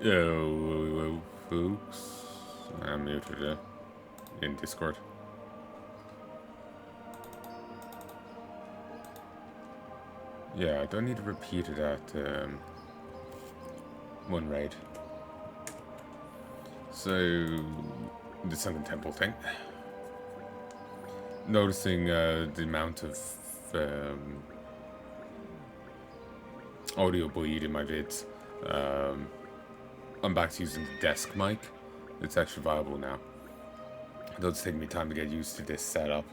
Yo, folks. I'm muted in Discord. Yeah, I don't need to repeat it at one raid. So, the Sunken Temple thing. Noticing the amount of audio bleed in my vids. I'm back to using the desk mic. It's actually viable now. It does take me time to get used to this setup.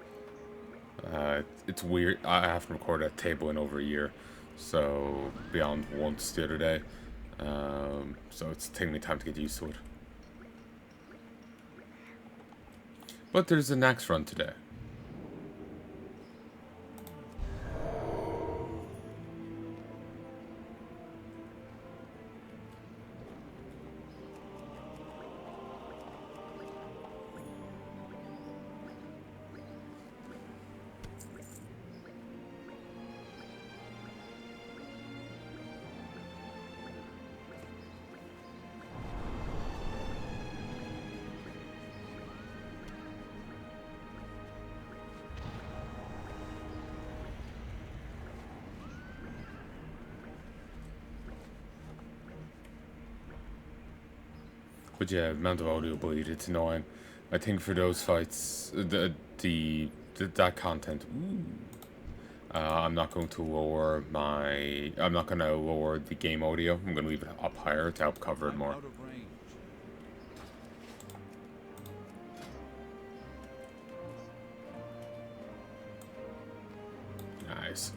It's weird. I haven't recorded a table in over a year, so beyond once the other day. So it's taking me time to get used to it. But there's a Naxx run today. But yeah, amount of audio bleed, it's annoying. I think for those fights, that content, I'm not going to lower I'm not going to lower the game audio. I'm going to leave it up higher to help cover it more. Nice.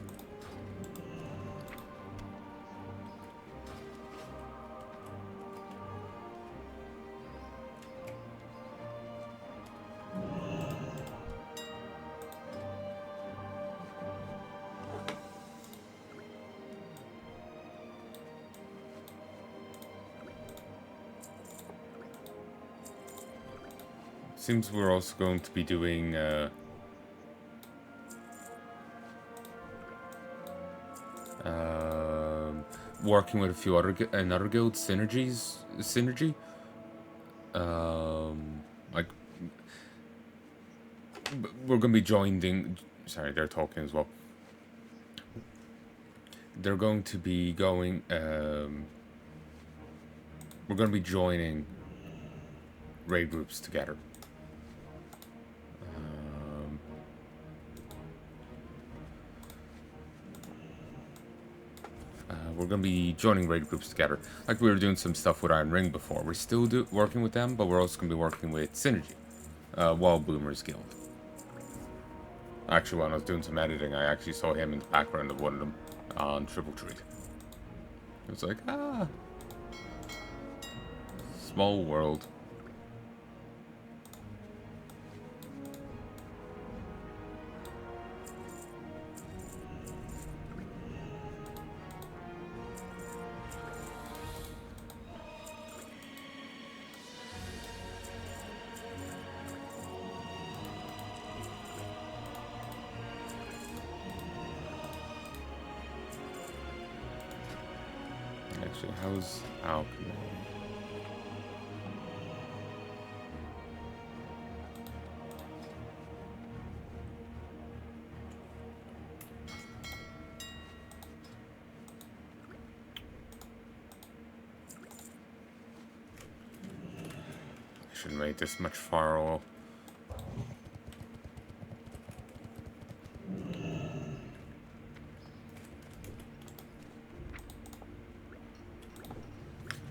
Seems we're also going to be doing working with a few another guild synergy. Like we're gonna be joining. Sorry, they're talking as well. They're going to be going. We're going to be joining raid groups together. We're going to be joining raid groups together. Like we were doing some stuff with Iron Ring before. We're still working with them, but we're also going to be working with Synergy, WoW Boomers Guild. Actually, when I was doing some editing, I actually saw him in the background of one of them on Triple Treat. It was like, small world. Actually, how's alchemy? I shouldn't make this much firewall.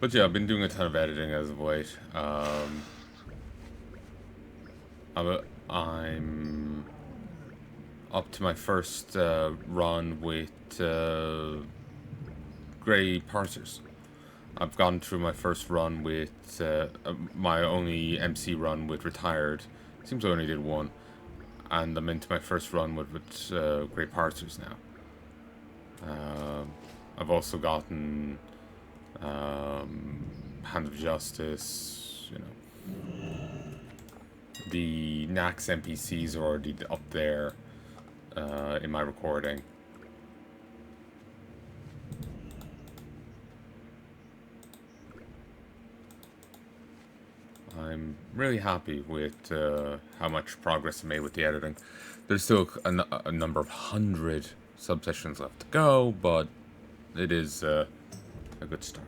But yeah, I've been doing a ton of editing as of late. I'm up to my first run with grey parsers. I've gone through my first run with my only MC run with retired. Seems I only did one, and I'm into my first run with grey parsers now. I've also gotten Hand of Justice, you know. The Naxx NPCs are already up there in my recording. I'm really happy with how much progress I made with the editing. There's still a number of hundred subsessions left to go, but it is a good start.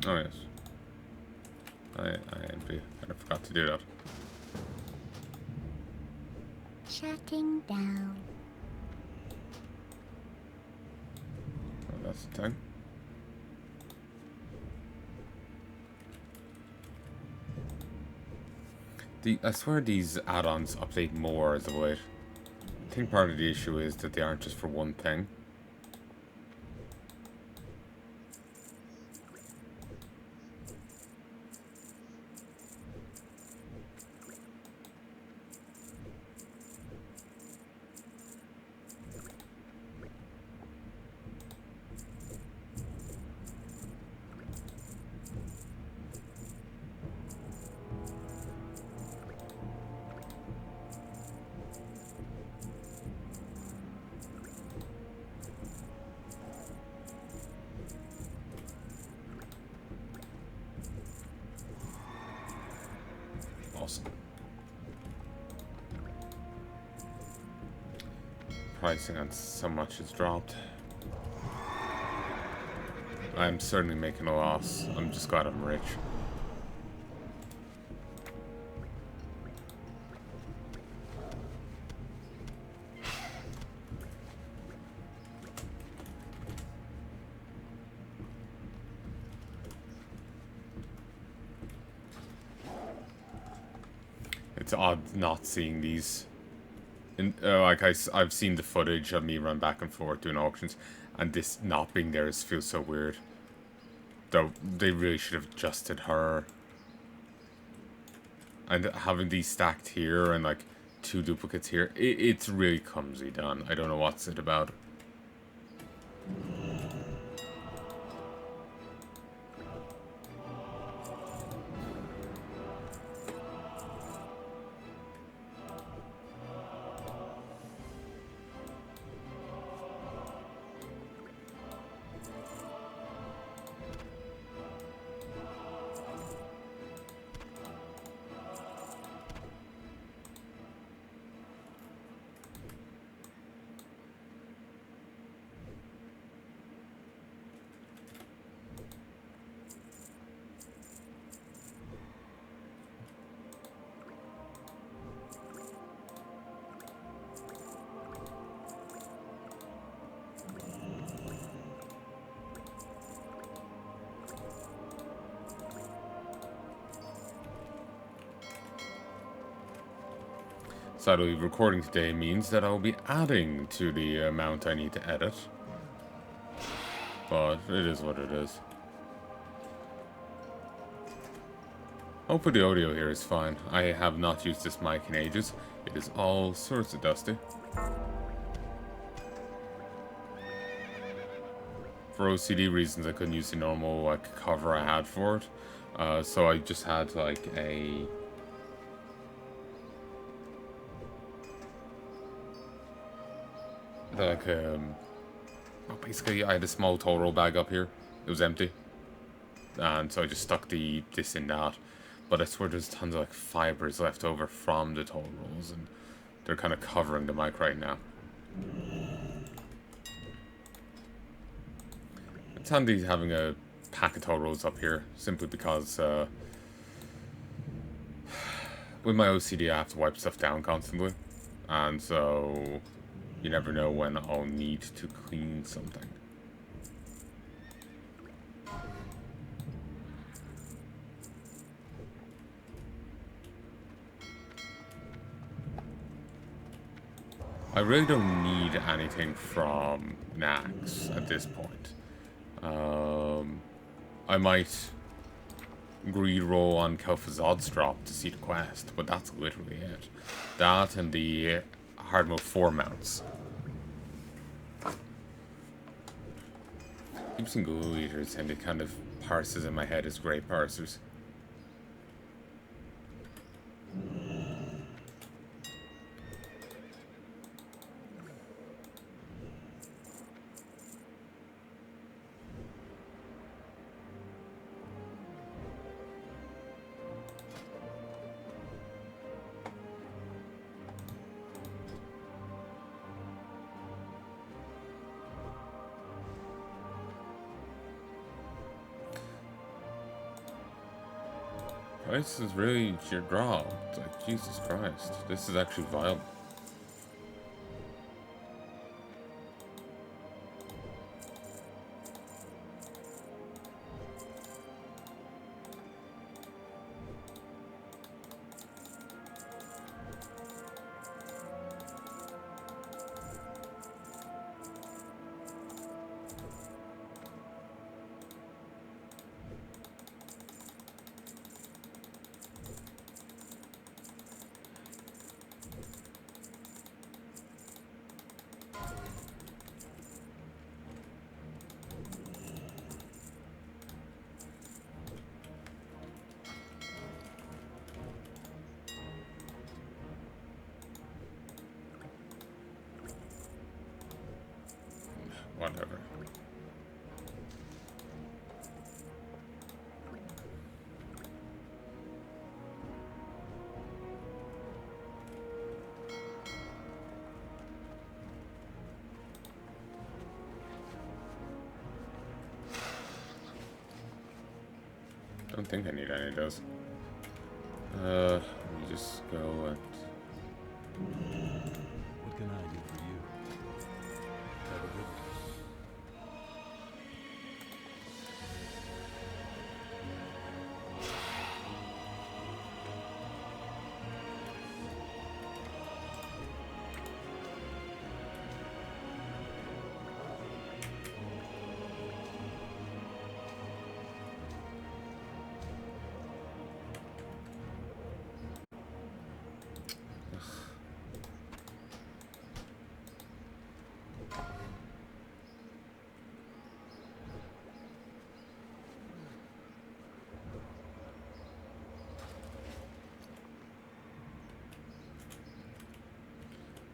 Oh yes, I kind of forgot to do that. Shutting down. Oh, that's the thing. I swear these add-ons update more as of late. I think part of the issue is that they aren't just for one thing. Awesome. Pricing on so much has dropped. I'm certainly making a loss. I'm just glad I'm rich. It's odd not seeing these. Like I've seen the footage of me run back and forth doing auctions, and this not being there feels so weird. Though they really should have adjusted her. And having these stacked here and like 2 duplicates here, it's really clumsy done. I don't know what's it about. Sadly, recording today means that I'll be adding to the amount I need to edit. But it is what it is. Hopefully the audio here is fine. I have not used this mic in ages. It is all sorts of dusty. For OCD reasons, I couldn't use the normal like cover I had for it. So I just had like a... basically I had a small toll roll bag up here. It was empty. And so I just stuck this in that. But I swear there's tons of like fibers left over from the toll rolls, and they're kind of covering the mic right now. It's handy having a pack of toll rolls up here, simply because with my OCD I have to wipe stuff down constantly. And so you never know when I'll need to clean something. I really don't need anything from Naxx at this point. I might greed roll on Kelfa's odds drop to see the quest, but that's literally it. That and the hard mode 4 mounts. keep seeing glue eaters, and it kind of parses in my head as great parsers. This is really your draw. It's like, Jesus Christ. This is actually viable. Whatever. Don't think I need any of those. Let me just go and... What can I do for you? Have a good one.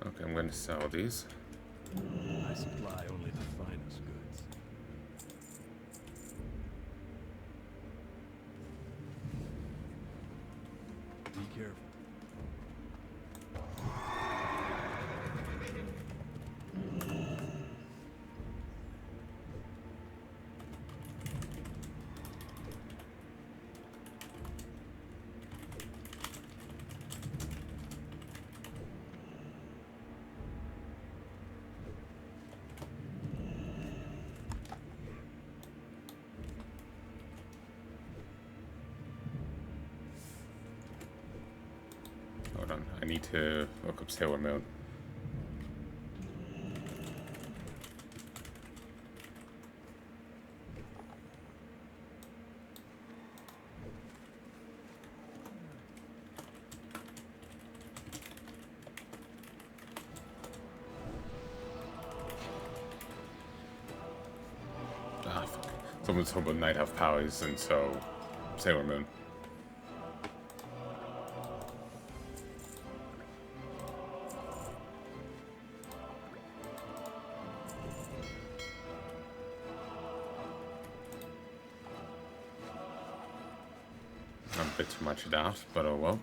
Okay, I'm going to sell these. I supply only the finest goods. Be careful. Hold on, I need to look up Sailor Moon. Ah, fuck. Someone's talking about Night Elf powers, and so Sailor Moon. A bit too much of that, but oh well.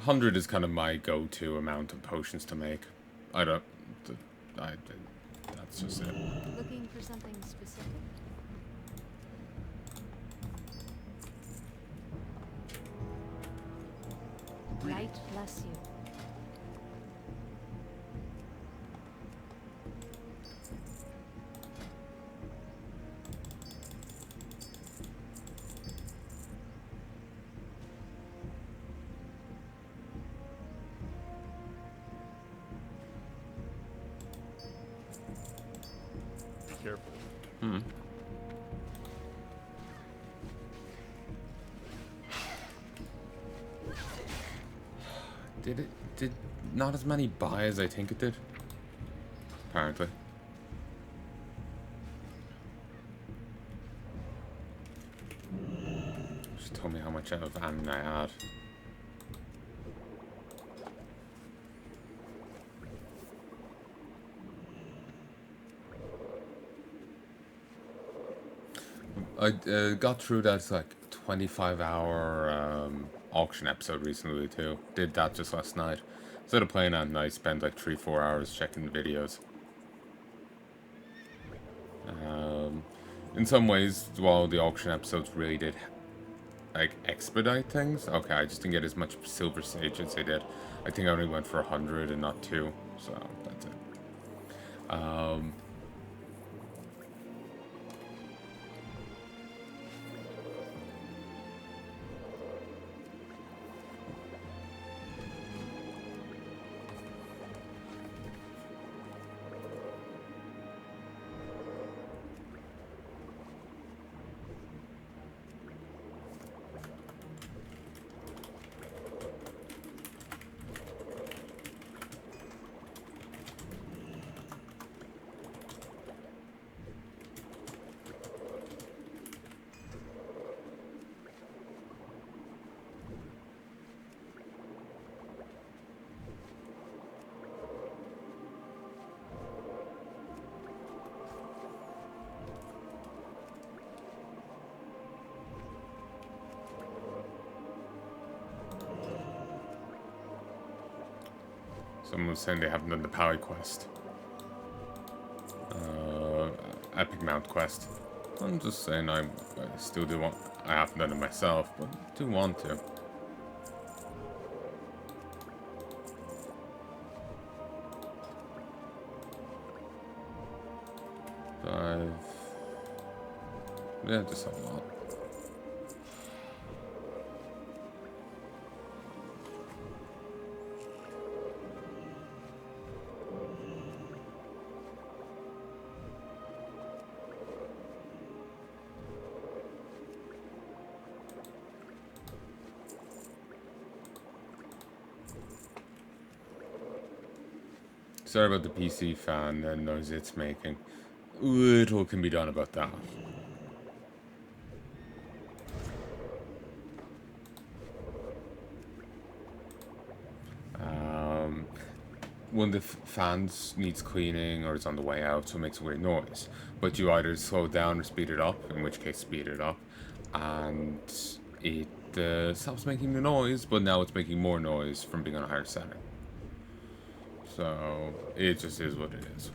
$100 is kind of my go-to amount of potions to make. I don't... that's just it. Looking for something specific? Light bless you. Careful. did not as many buy as I think it did. Apparently. She told me how much of anime I had. I got through that like 25-hour auction episode recently too. Did that just last night. Instead of playing at night, spent like 3-4 hours checking the videos. In some ways, while the auction episodes really did like expedite things, okay, I just didn't get as much silver sage as they did. I think I only went for 100 and not 2, so that's it. Someone was saying they haven't done the Powie quest. Epic Mount quest. I'm just saying I still do want... I haven't done it myself, but do want to. Yeah, just a lot. Sorry about the PC fan and noise it's making. Little can be done about that. One of the fans needs cleaning or is on the way out, so it makes a weird noise. But you either slow it down or speed it up, in which case speed it up, and it stops making the noise, but now it's making more noise from being on a higher setting. So it just is what it is.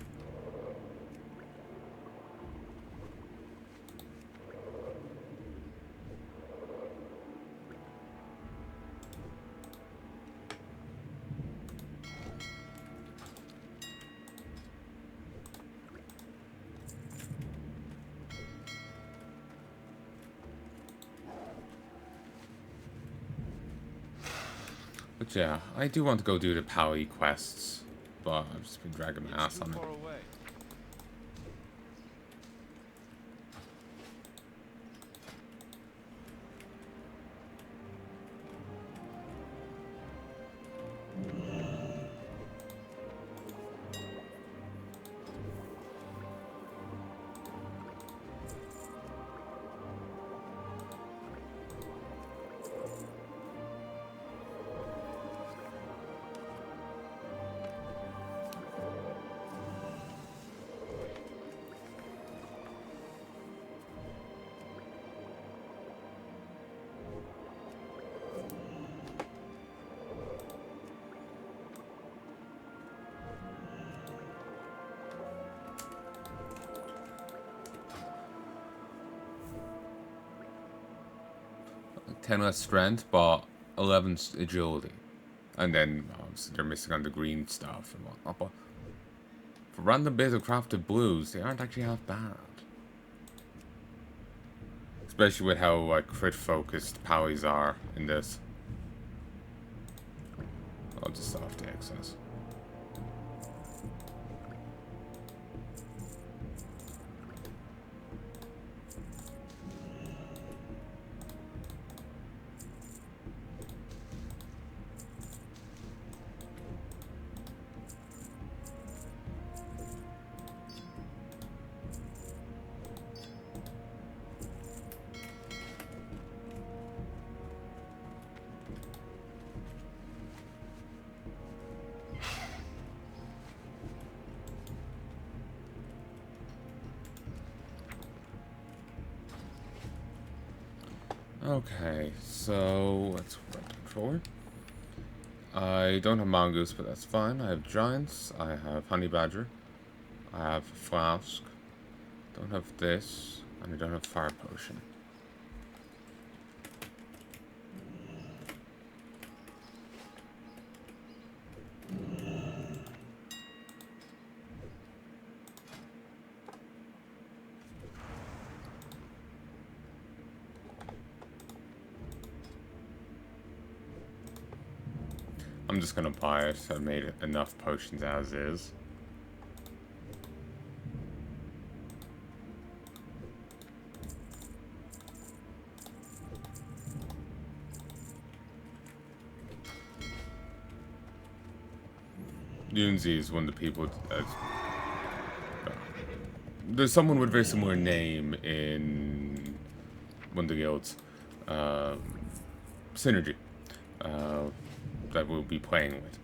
But yeah, I do want to go do the Powie quests, but I've just been dragging my ass on it. Ten less strength, but 11 agility. And then obviously they're missing on the green stuff and whatnot. But for random bits of crafted blues, they aren't actually half bad. Especially with how like crit focused Powies are in this. I'll just off the excess. Okay, so let's run forward. I don't have mongoose, but that's fine. I have giants. I have honey badger. I have flask. Don't have this, and I don't have fire potion. I'm just gonna buy it. I made enough potions as is. Yunzi is one of the people. There's someone with a very similar name in one of the guilds, Synergy, that we'll be playing with.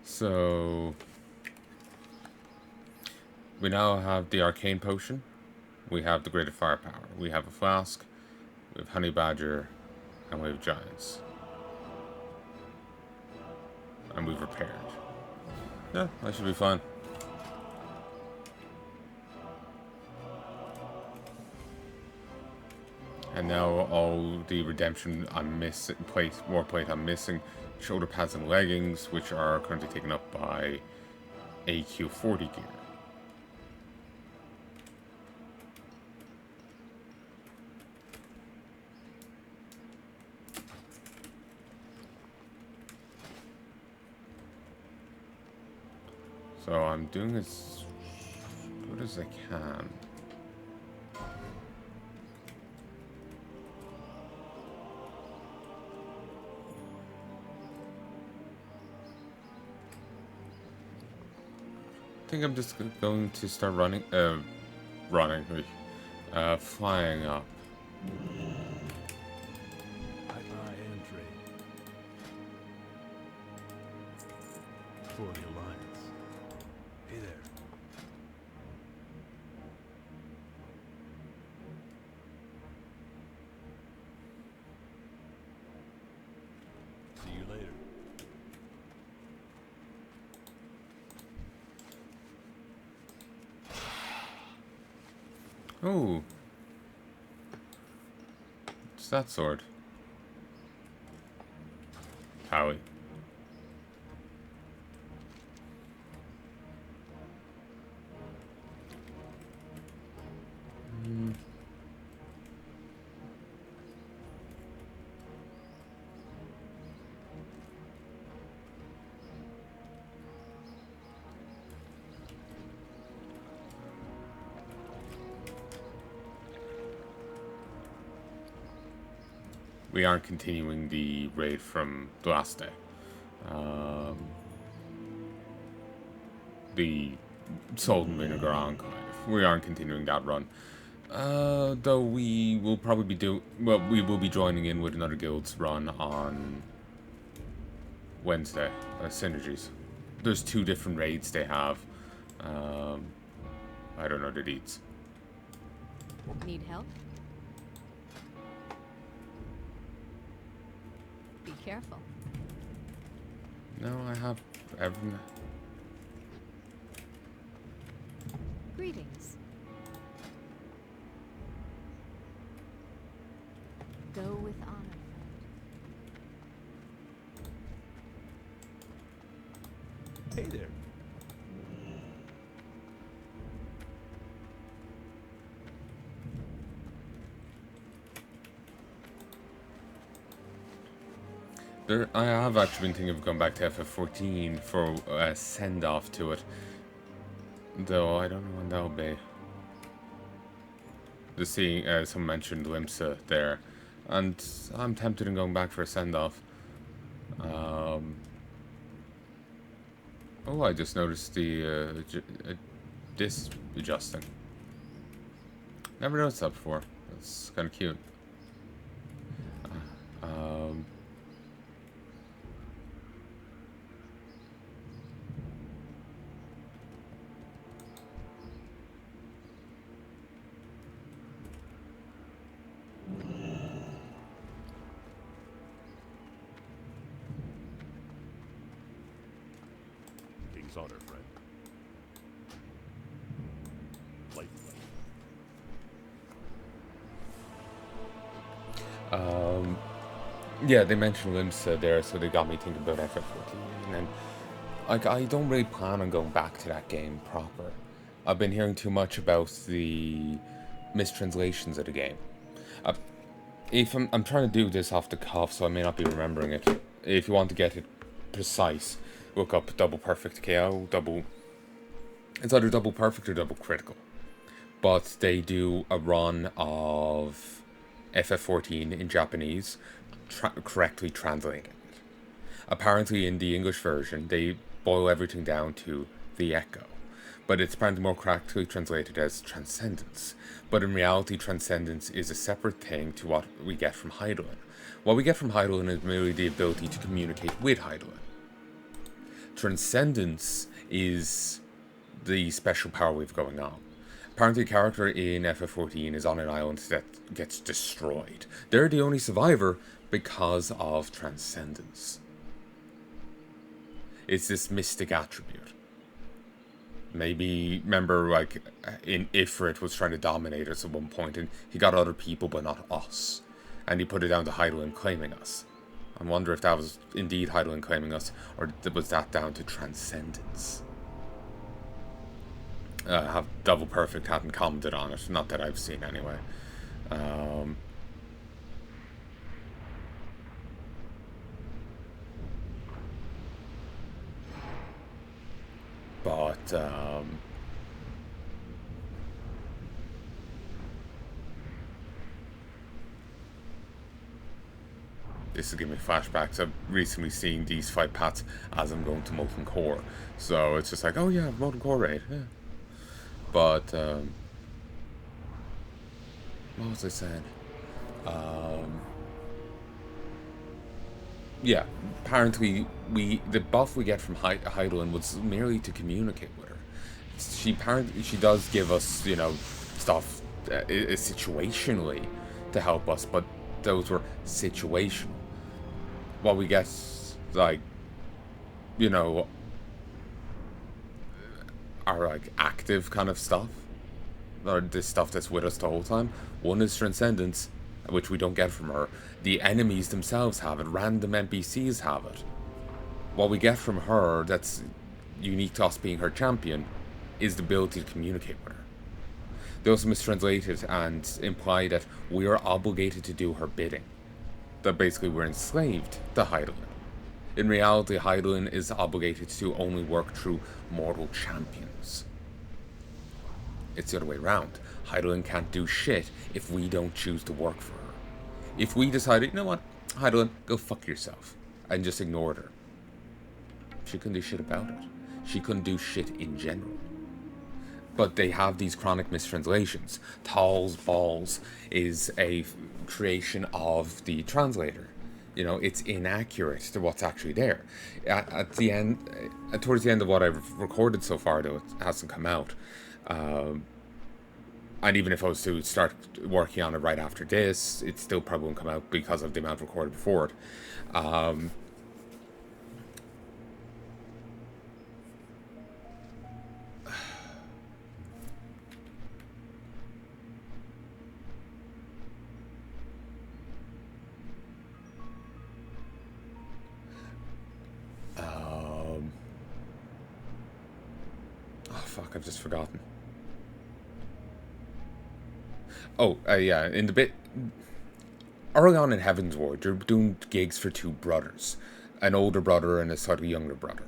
So we now have the arcane potion. We have the greater firepower. We have a flask. We have honey badger, and we have giants. And we've repaired. Yeah, that should be fun. And now all the redemption I'm missing, war plate I'm missing, shoulder pads and leggings, which are currently taken up by AQ40 gear. So I'm doing as good as I can. I think I'm just going to start flying up. Palnai and for the Alliance. Hey there. See you later. Oh. What's that sword? Howie. We aren't continuing the raid from the last day. The Sultan Vinegar Enclave. We aren't continuing that run. Though we will probably be we will be joining in with another guild's run on Wednesday. Synergies. There's 2 different raids they have. I don't know the deeds. Need help? Be careful. No, I have everything. Greetings. Go with honor, friend. Hey there. I have actually been thinking of going back to FF14 for a send-off to it. Though I don't know when that'll be. Just seeing, someone mentioned Limsa there. And I'm tempted in going back for a send-off. Oh, I just noticed the disc adjusting. Never noticed that before. That's kind of cute. King's honor, friend. Life. Yeah, they mentioned Limsa there, so they got me thinking about FF14, and like I don't really plan on going back to that game proper. I've been hearing too much about the mistranslations of the game. Uh, if I'm trying to do this off the cuff, so I may not be remembering it. If you want to get it precise, look up double perfect KO, double. It's either double perfect or double critical. But they do a run of FF14 in Japanese, correctly translating it. Apparently, in the English version, they boil everything down to the echo, but it's apparently more correctly translated as transcendence. But in reality, transcendence is a separate thing to what we get from Heidelin. What we get from Heidelin is merely the ability to communicate with Heidelin. Transcendence is the special power we've going on. Apparently, a character in FF14 is on an island that gets destroyed. They're the only survivor because of transcendence. It's this mystic attribute. Maybe, remember, like, in Ifrit was trying to dominate us at one point, and he got other people, but not us. And he put it down to Heidelin claiming us. I wonder if that was indeed Heidelin claiming us, or was that down to transcendence? Double Perfect hadn't commented on it, not that I've seen anyway. This is giving me flashbacks. I've recently seen these fight paths as I'm going to Molten Core, so it's just like, oh yeah, Molten Core raid, yeah. But what was I saying? Yeah, apparently the buff we get from Heidelin was merely to communicate with her. She does give us, you know, stuff situationally to help us, but those were situational. What we get, like, you know, are like active kind of stuff, or this stuff that's with us the whole time. One is transcendence, which we don't get from her. The enemies themselves have it. Random NPCs have it. What we get from her that's unique to us being her champion is the ability to communicate with her. They also mistranslate it and imply that we are obligated to do her bidding. That basically we're enslaved to Heidelin. In reality, Heidelin is obligated to only work through mortal champions. It's the other way around. Heidelin can't do shit if we don't choose to work for her. If we decided, you know what, Heidelin, go fuck yourself, and just ignored her, she couldn't do shit about it. She couldn't do shit in general. But they have these chronic mistranslations. Tal's balls is a creation of the translator. You know, it's inaccurate to what's actually there. At the end, towards the end of what I've recorded so far, though, it hasn't come out. And even if I was to start working on it right after this, it still probably won't come out because of the amount recorded before it. Oh fuck, I've just forgotten. Oh, yeah, in the bit early on in Heaven's Ward, you're doing gigs for two brothers, an older brother and a slightly younger brother.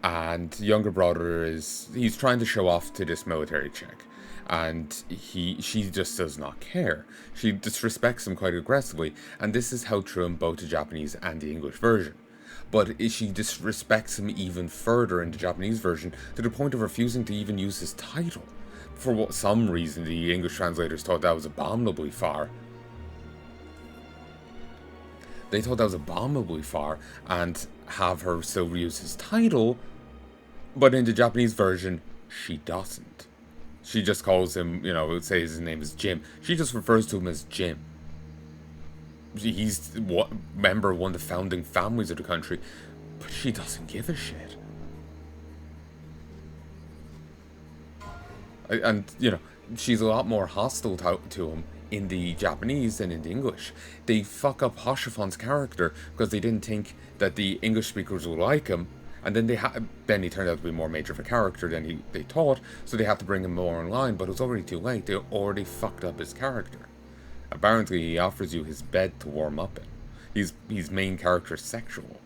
And the younger brother he's trying to show off to this military chick, and she just does not care. She disrespects him quite aggressively, and this is held true in both the Japanese and the English version. But she disrespects him even further in the Japanese version, to the point of refusing to even use his title. For some reason, the English translators thought that was abominably far. They thought that was abominably far, and have her still use his title, but in the Japanese version, she doesn't. She just calls him, you know, say his name is Jim. She just refers to him as Jim. He's member of one of the founding families of the country, but she doesn't give a shit. And, you know, she's a lot more hostile to him in the Japanese than in the English. They fuck up Hoshifon's character because they didn't think that the English speakers would like him, and then then he turned out to be more major of a character than they thought, so they had to bring him more in line, but it was already too late. They already fucked up his character. Apparently, he offers you his bed to warm up in. His main character is sexual.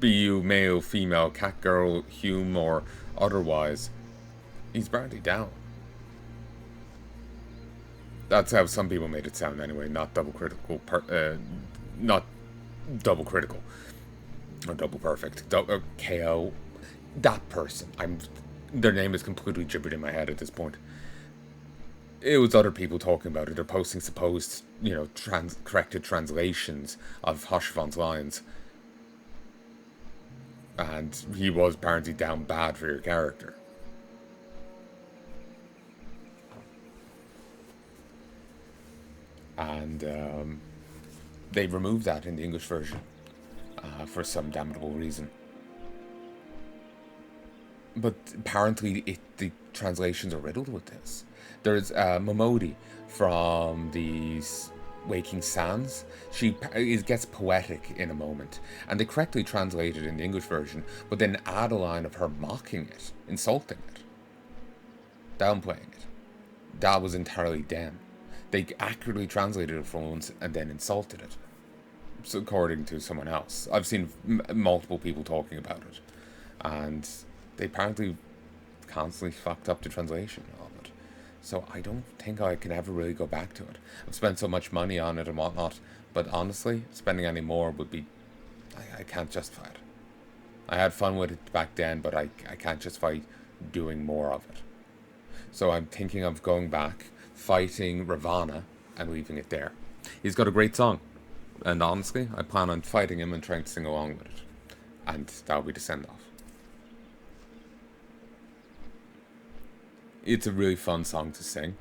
Be you male, female, cat girl, Hume, or otherwise, he's apparently down. That's how some people made it sound anyway, not double critical, not double critical, or double perfect, KO, that person. Their name is completely gibbered in my head at this point. It was other people talking about it. They're posting supposed, you know, corrected translations of Hoshifon's lines. And he was apparently down bad for your character. And they removed that in the English version for some damnable reason. But apparently the translations are riddled with this. There's Momodi from the Waking Sands. She gets poetic in a moment, and they correctly translate it in the English version, but then add a line of her mocking it, insulting it, downplaying it. That was entirely them. They accurately translated it for once and then insulted it. So according to someone else. I've seen multiple people talking about it, and they apparently constantly fucked up the translation of it. So I don't think I can ever really go back to it. I've spent so much money on it and whatnot, but honestly, spending any more would be... I can't justify it. I had fun with it back then, but I can't justify doing more of it. So I'm thinking of going back, fighting Ravana, and leaving it there. He's got a great song, and honestly, I plan on fighting him and trying to sing along with it. And that'll be the send-off. It's a really fun song to sing.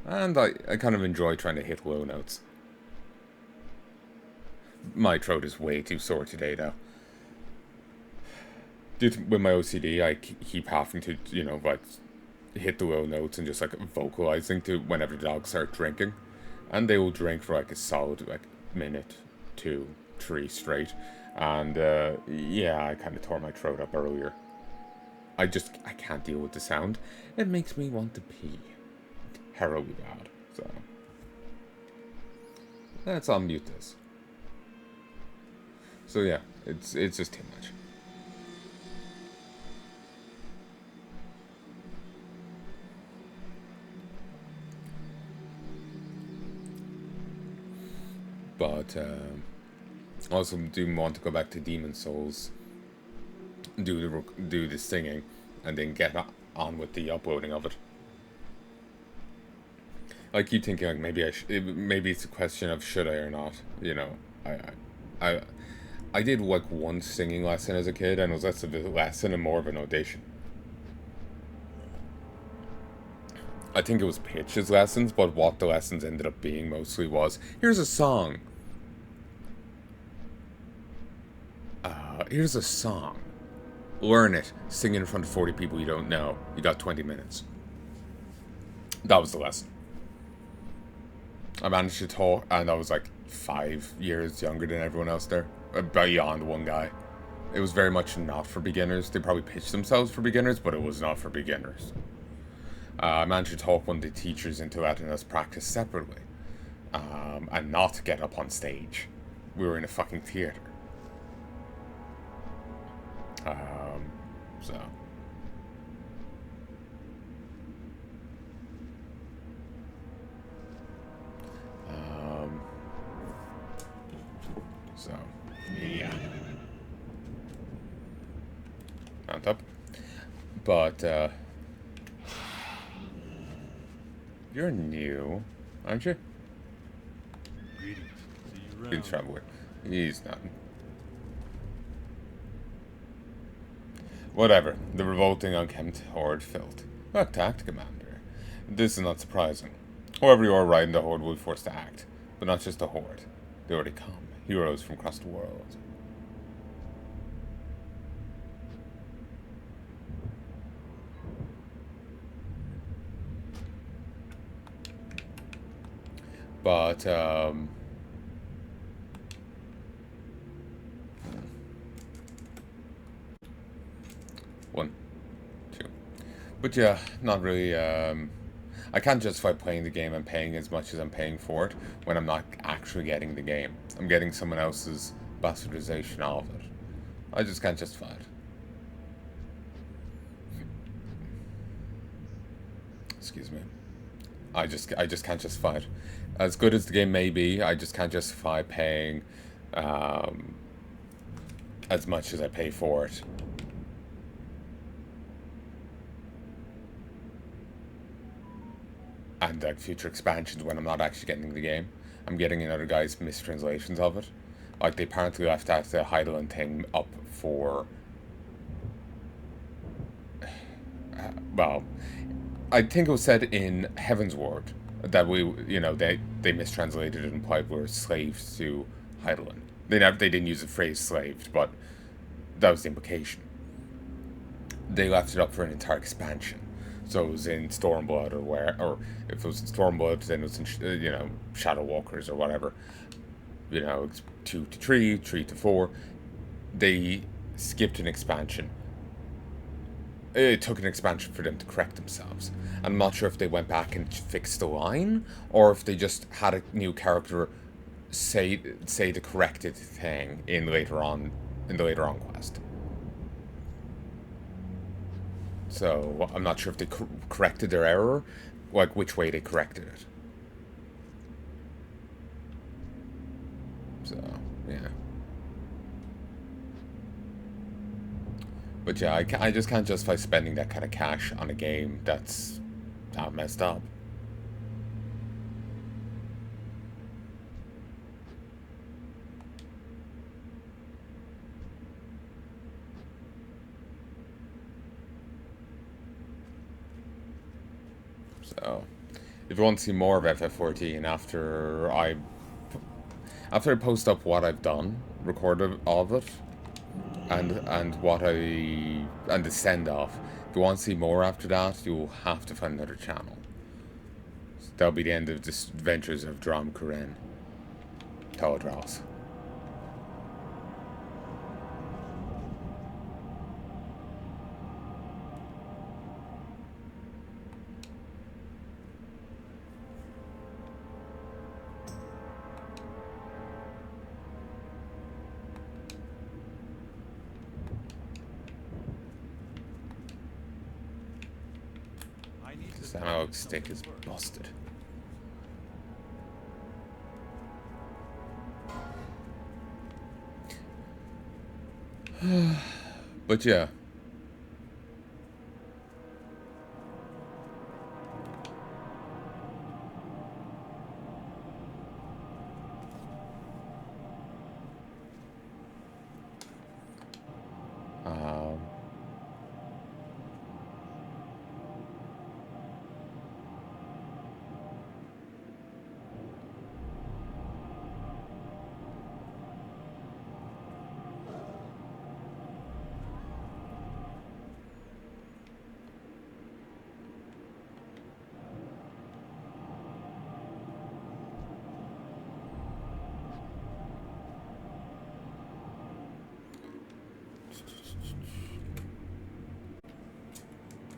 And I kind of enjoy trying to hit low notes. My throat is way too sore today, though. With my OCD, I keep having to, you know, like, hit the low notes and just, like, vocalizing to whenever the dogs start drinking. And they will drink for, like, a solid, like, minute, 2, 3 straight. And, yeah, I kind of tore my throat up earlier. I can't deal with the sound. It makes me want to pee. Terribly bad, so. Let's unmute this. So yeah, it's just too much. But, also do want to go back to Demon Souls. Do the singing, and then get on with the uploading of it. I keep thinking like maybe it's a question of should I or not. You know, I did like one singing lesson as a kid, and it was less of a lesson and more of an audition. I think it was pitches lessons, but what the lessons ended up being mostly was, here's a song. Here's a song. Learn it. Sing it in front of 40 people you don't know. You got 20 minutes. That was the lesson. I managed to talk, and I was like 5 years younger than everyone else there. Beyond one guy. It was very much not for beginners. They probably pitched themselves for beginners, but it was not for beginners. I managed to talk one of the teachers into letting us practice separately. And not get up on stage. We were in a fucking theater. So. So, yeah. On top. But, you're new, aren't you? Greetings. See you around. Good traveler. He's not. Whatever. The revolting, unkempt horde filled. Attacked, Commander. This is not surprising. However, you are right, and the horde will be forced to act. But not just the horde. They already come. Heroes from across the world. But, one, two. But yeah, not really, I can't justify playing the game and paying as much as I'm paying for it when I'm not actually getting the game. I'm getting someone else's bastardization of it. I just can't justify it. Excuse me. I just can't justify it. As good as the game may be, I just can't justify paying as much as I pay for it. And like future expansions when I'm not actually getting the game. I'm getting another guy's mistranslations of it. Like they apparently left that the Heidelin thing up for well, I think it was said in Heaven's Word that they mistranslated it and implied we were slaves to Heidelin. They didn't use the phrase slaved, but that was the implication. They left it up for an entire expansion. So it was in Stormblood or if it was in Stormblood, then it was in Shadow Walkers or whatever. It's 2 to 3, 3 to 4. They skipped an expansion. It took an expansion for them to correct themselves. I'm not sure if they went back and fixed the line, or if they just had a new character say the corrected thing in the later on quest. So I'm not sure if they corrected their error, like which way they corrected it. So yeah. But yeah, I just can't justify spending that kind of cash on a game that's that messed up. So, if you want to see more of FF14 after I post up what I've done, recorded of it, and the send off. If you want to see more after that, you'll have to find another channel. So that'll be the end of the adventures of Drom Karen. Teledros. This analog stick is busted. But yeah.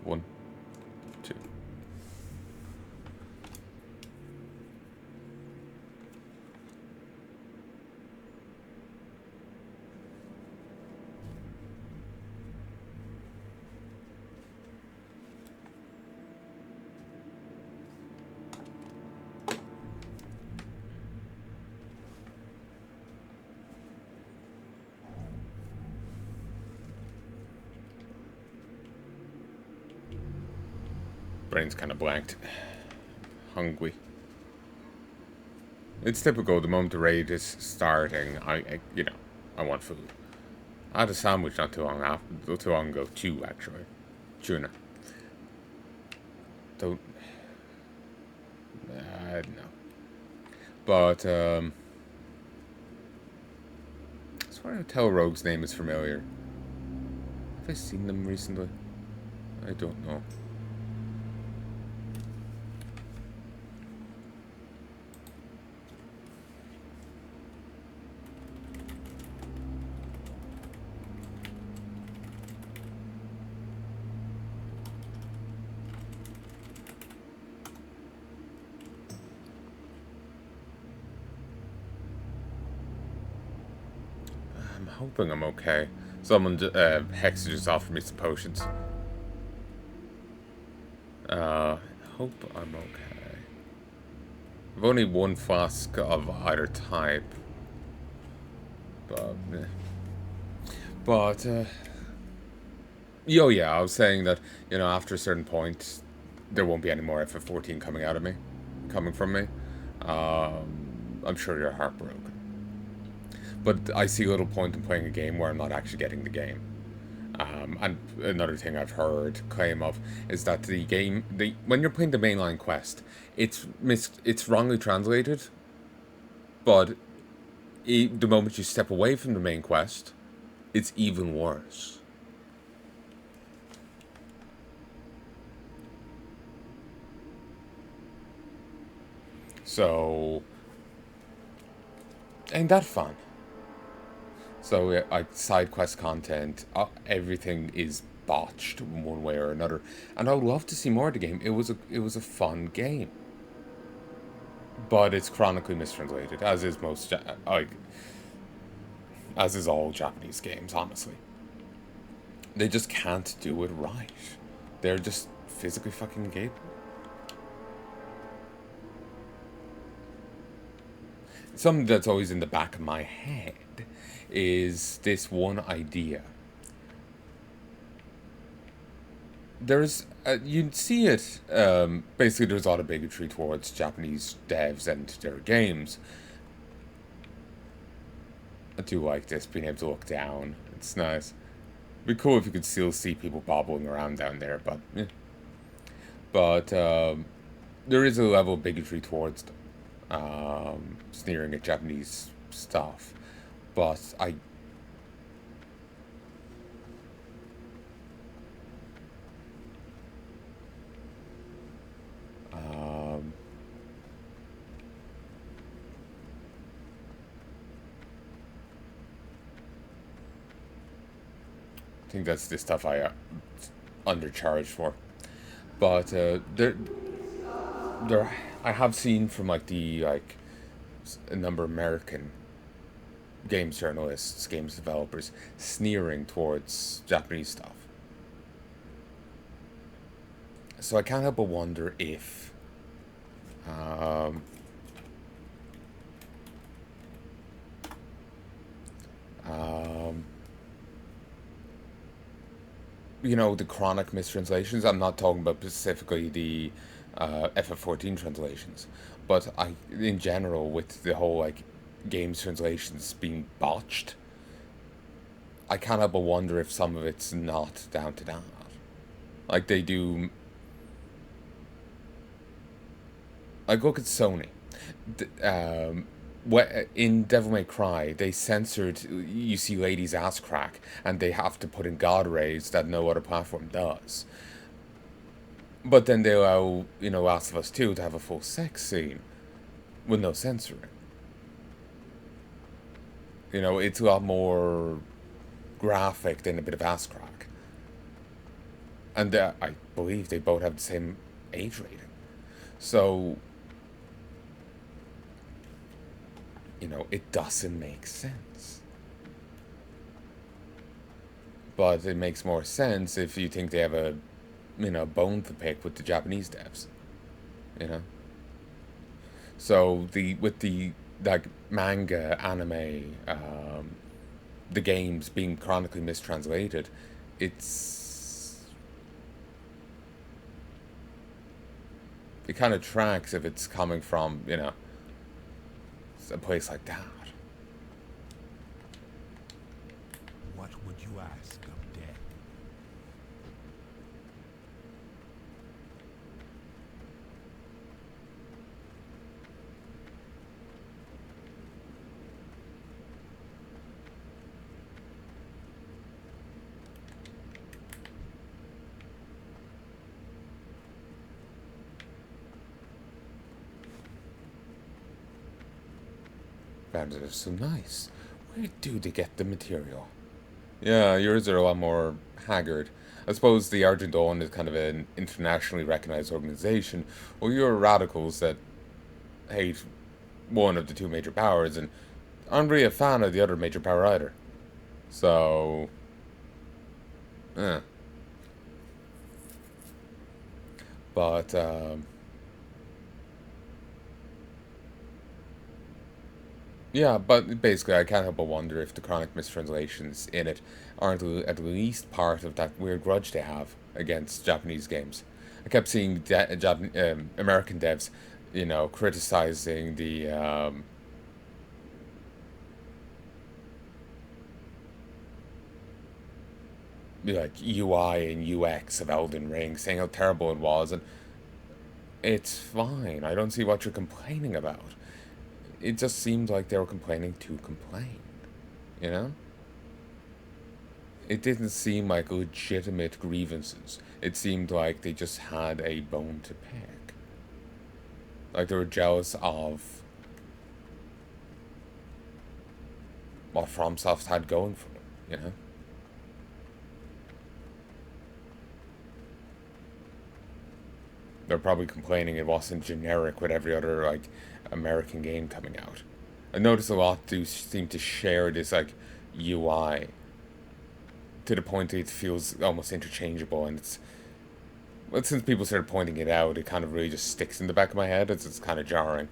One, two. Brain's kind of blanked. Hungry. It's typical. The moment the raid is starting, I want food. I had a sandwich not too long ago. 2 actually. Tuna. Don't. I don't know. But I swear Hotel Rogue's name is familiar. Have I seen them recently? I don't know. I'm hoping I'm okay. Someone, Hex just offered me some potions. Hope I'm okay. I've only one flask of either type. But, yo, yeah, I was saying that, after a certain point, there won't be any more FF14 coming from me. I'm sure you're heartbroken. But I see little point in playing a game where I'm not actually getting the game. And another thing I've heard claim of is that when you're playing the mainline quest, it's wrongly translated, but the moment you step away from the main quest, it's even worse. So, ain't that fun? So, side quest content, everything is botched in one way or another, and I would love to see more of the game. It was a fun game, but it's chronically mistranslated, as is as is all Japanese games. Honestly, they just can't do it right. They're just physically fucking incapable. Something that's always in the back of my head is this one idea. There's, you'd see it, basically there's a lot of bigotry towards Japanese devs and their games. I do like this, being able to look down. It's nice. It'd be cool if you could still see people bobbling around down there, but, yeah. But, there is a level of bigotry towards them. Sneering at Japanese stuff, but I think that's the stuff I undercharged for. But there I have seen from a number of American games journalists, games developers sneering towards Japanese stuff. So I can't help but wonder if the chronic mistranslations. I'm not talking about specifically the FF14 translations, but in general, with the whole games translations being botched, I can't help but wonder if some of it's not down to that. Like they do. Look at Sony. In Devil May Cry, they censored you see ladies' ass crack, and they have to put in God rays that no other platform does. But then they allow, Last of Us 2 to have a full sex scene with no censoring. It's a lot more graphic than a bit of ass crack. And I believe they both have the same age rating. So, it doesn't make sense. But it makes more sense if you think they have a bone to pick with the Japanese devs. So with the manga, anime, the games being chronically mistranslated, it kind of tracks if it's coming from a place like that. What would you ask of death? Bandit is so nice. Where do they get the material? Yeah, yours are a lot more haggard. I suppose the Argent Dawn is kind of an internationally recognized organization, while you're radicals that hate one of the two major powers and aren't really a fan of the other major power either. So, eh. But, yeah, but basically, I can't help but wonder if the chronic mistranslations in it aren't at least part of that weird grudge they have against Japanese games. I kept seeing American devs, criticizing like UI and UX of Elden Ring, saying how terrible it was, and it's fine. I don't see what you're complaining about. It just seemed like they were complaining to complain, you know? It didn't seem like legitimate grievances. It seemed like they just had a bone to pick. Like they were jealous of what FromSoft had going for them, you know? They're probably complaining it wasn't generic with every other, like, American game coming out. I noticed a lot do seem to share this, like, UI to the point that it feels almost interchangeable, and it's... But since people started pointing it out, it kind of really just sticks in the back of my head. It's kind of jarring.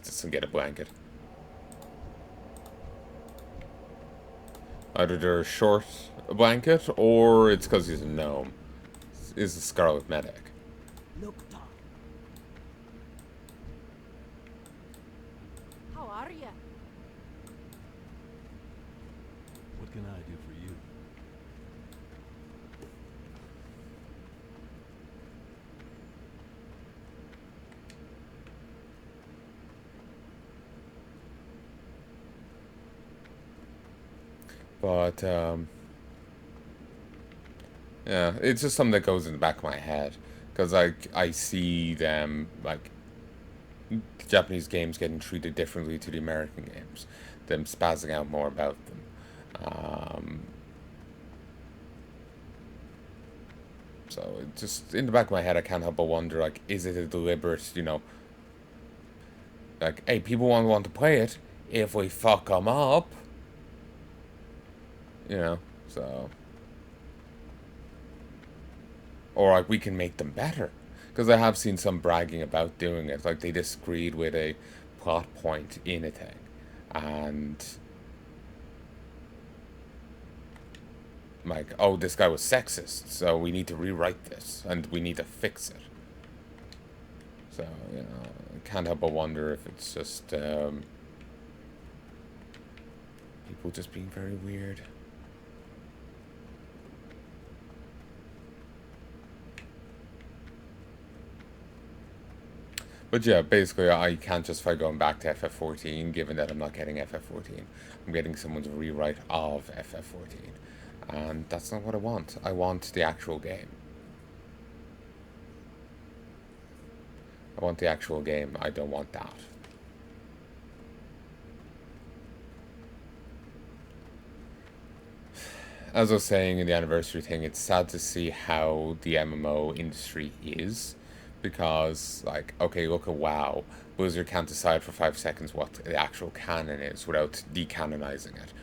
Just get a blanket. Either they're short a blanket, or it's because he's a gnome. Is a Scarlet Medic. Look, Doc. How are ya? What can I do for you? But, yeah, it's just something that goes in the back of my head. Because I see them, like, Japanese games getting treated differently to the American games. Them spazzing out more about them. So, it just, in the back of my head, I can't help but wonder, like, is it a deliberate, like, hey, people won't want to play it if we fuck them up. So... Or, like, we can make them better. Because I have seen some bragging about doing it. Like, they disagreed with a plot point in a thing. And... like, oh, this guy was sexist, so we need to rewrite this. And we need to fix it. So, I can't help but wonder if it's just, people just being very weird. But yeah, basically, I can't justify going back to FF14, given that I'm not getting FF14. I'm getting someone's rewrite of FF14. And that's not what I want. I want the actual game. I want the actual game. I don't want that. As I was saying in the anniversary thing, it's sad to see how the MMO industry is. Because, like, okay, look at WoW. Blizzard can't decide for 5 seconds what the actual canon is without decanonizing it.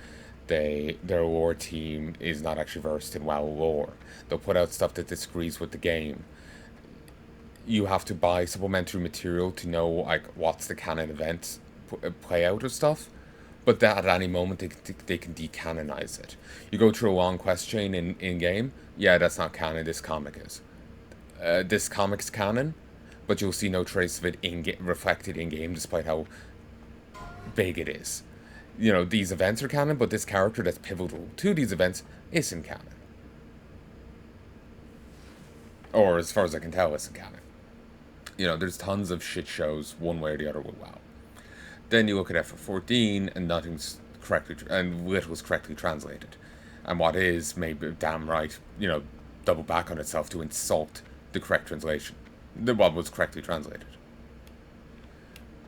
Their lore team is not actually versed in WoW lore. They'll put out stuff that disagrees with the game. You have to buy supplementary material to know, like, what's the canon event play out of stuff. But that at any moment they can decanonize it. You go through a long quest chain in game. Yeah, that's not canon. This comic is. This comic's canon, but you'll see no trace of it reflected in game, despite how big it is. These events are canon, but this character that's pivotal to these events isn't canon. Or, as far as I can tell, isn't canon. There's tons of shit shows one way or the other with WoW. Then you look at FF14, and nothing's correctly, and little's correctly translated. And what is, maybe damn right, double back on itself to insult the correct translation, what was correctly translated.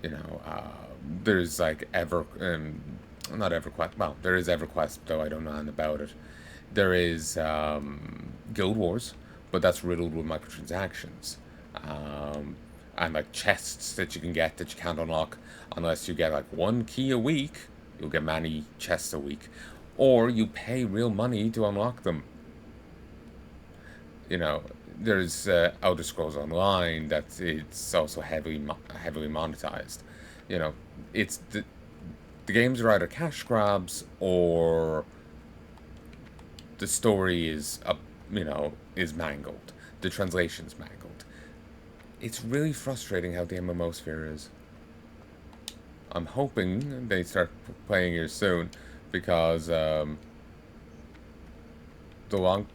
You know, there's like not EverQuest. Well, there is EverQuest, though I don't know anything about it. There is Guild Wars, but that's riddled with microtransactions. And like chests that you can get that you can't unlock unless you get like one key a week. You'll get many chests a week, or you pay real money to unlock them. You know, there's Elder Scrolls Online that it's also heavily monetized. You know, it's the games are either cash grabs or the story is is mangled. The translation's mangled. It's really frustrating how the MMO sphere is. I'm hoping they start playing here soon, because the longer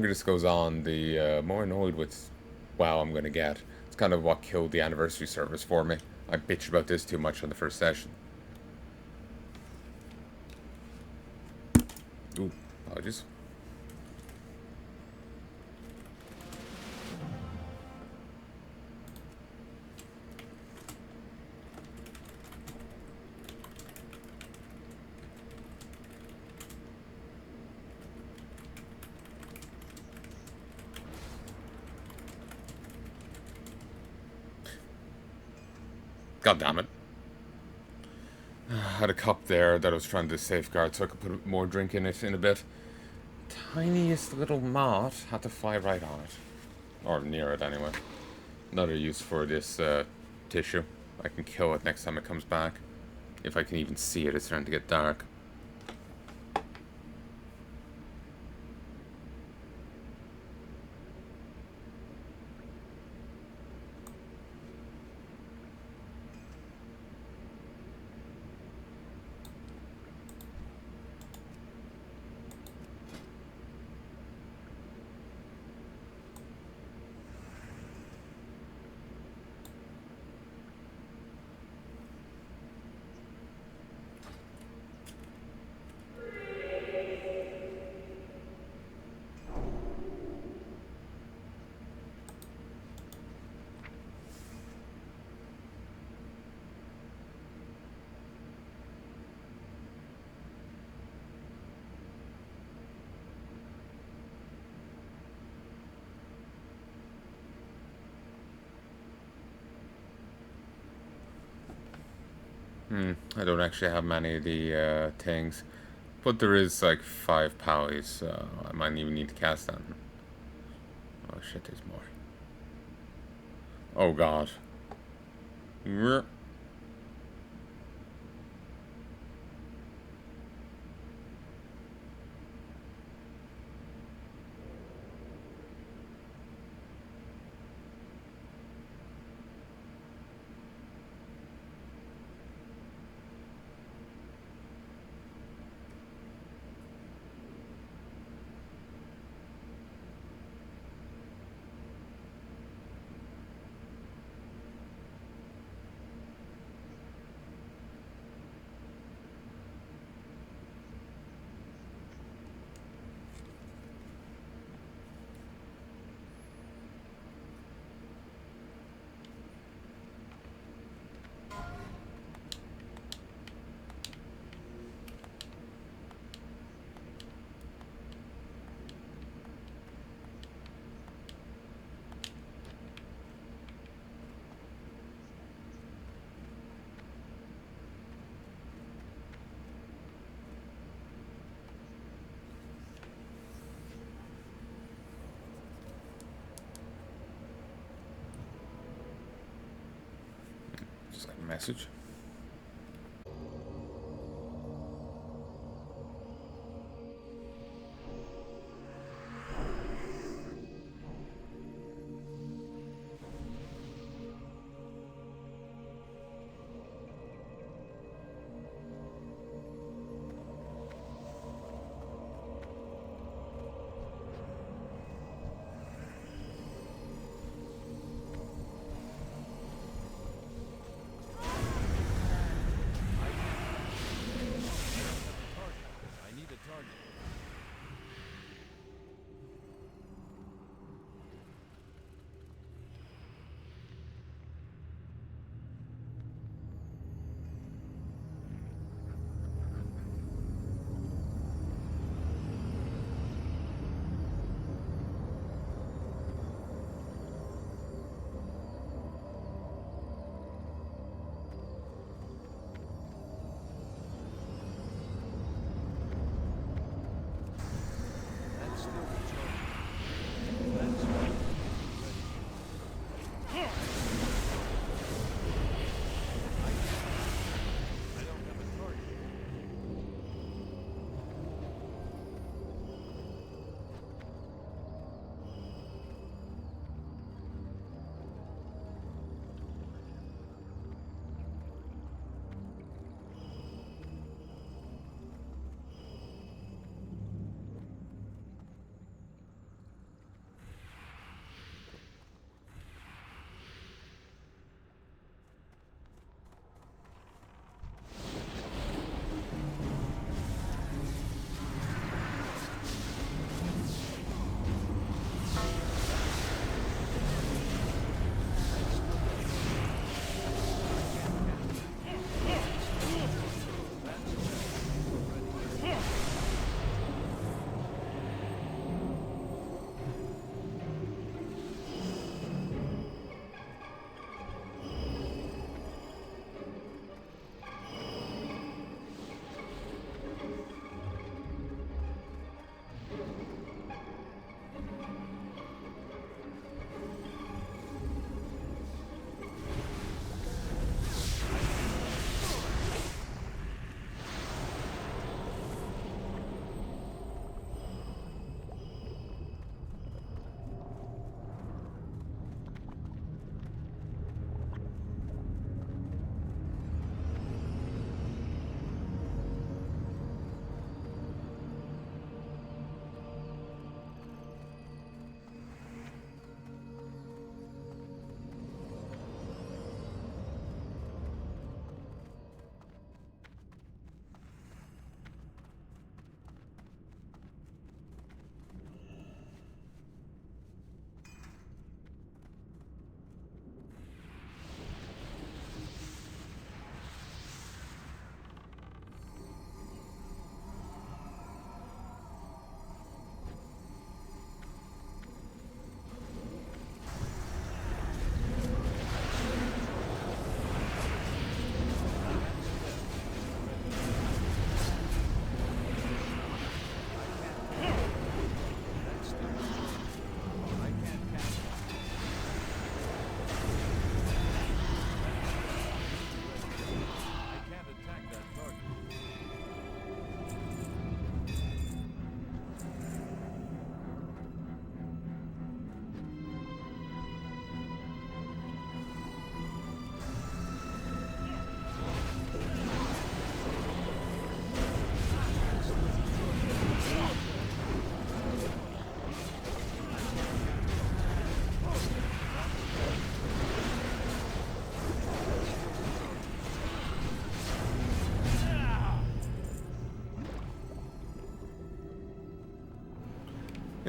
this goes on, the more annoyed with WoW I'm going to get. It's kind of what killed the anniversary service for me. I bitched about this too much on the first session. Ooh, apologies. God damn it. I had a cup there that I was trying to safeguard so I could put more drink in it in a bit. Tiniest little moth had to fly right on it. Or near it, anyway. Another use for this tissue. I can kill it next time it comes back. If I can even see it, it's starting to get dark. I don't actually have many of the things. But there is like 5 pallies, so I might even need to cast them. Oh shit, there's more. Oh god. Just like a message.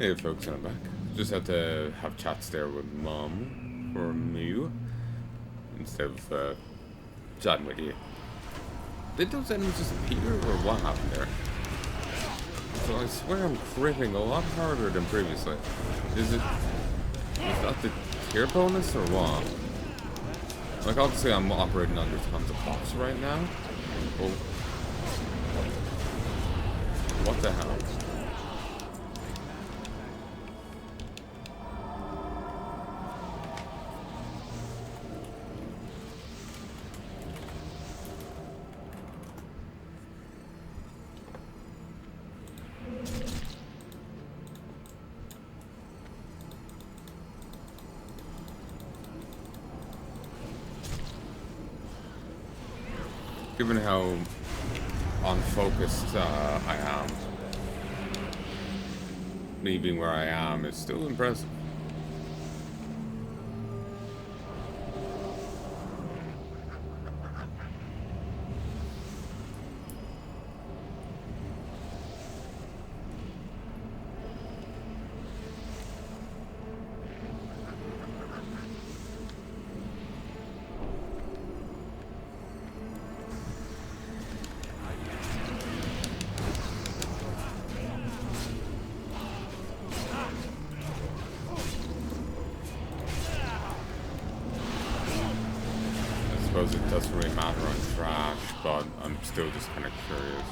Hey folks, and I'm back. Just had to have chats there with Mum for me instead of chatting with you. Did those enemies just appear or what happened there? So I swear I'm critting a lot harder than previously. Is that the tier bonus or what? Like obviously I'm operating under tons of bots right now. Oh. What the hell? Given how unfocused I am, me being where I am is still impressive. I suppose it doesn't really matter on trash, but I'm still just kind of curious.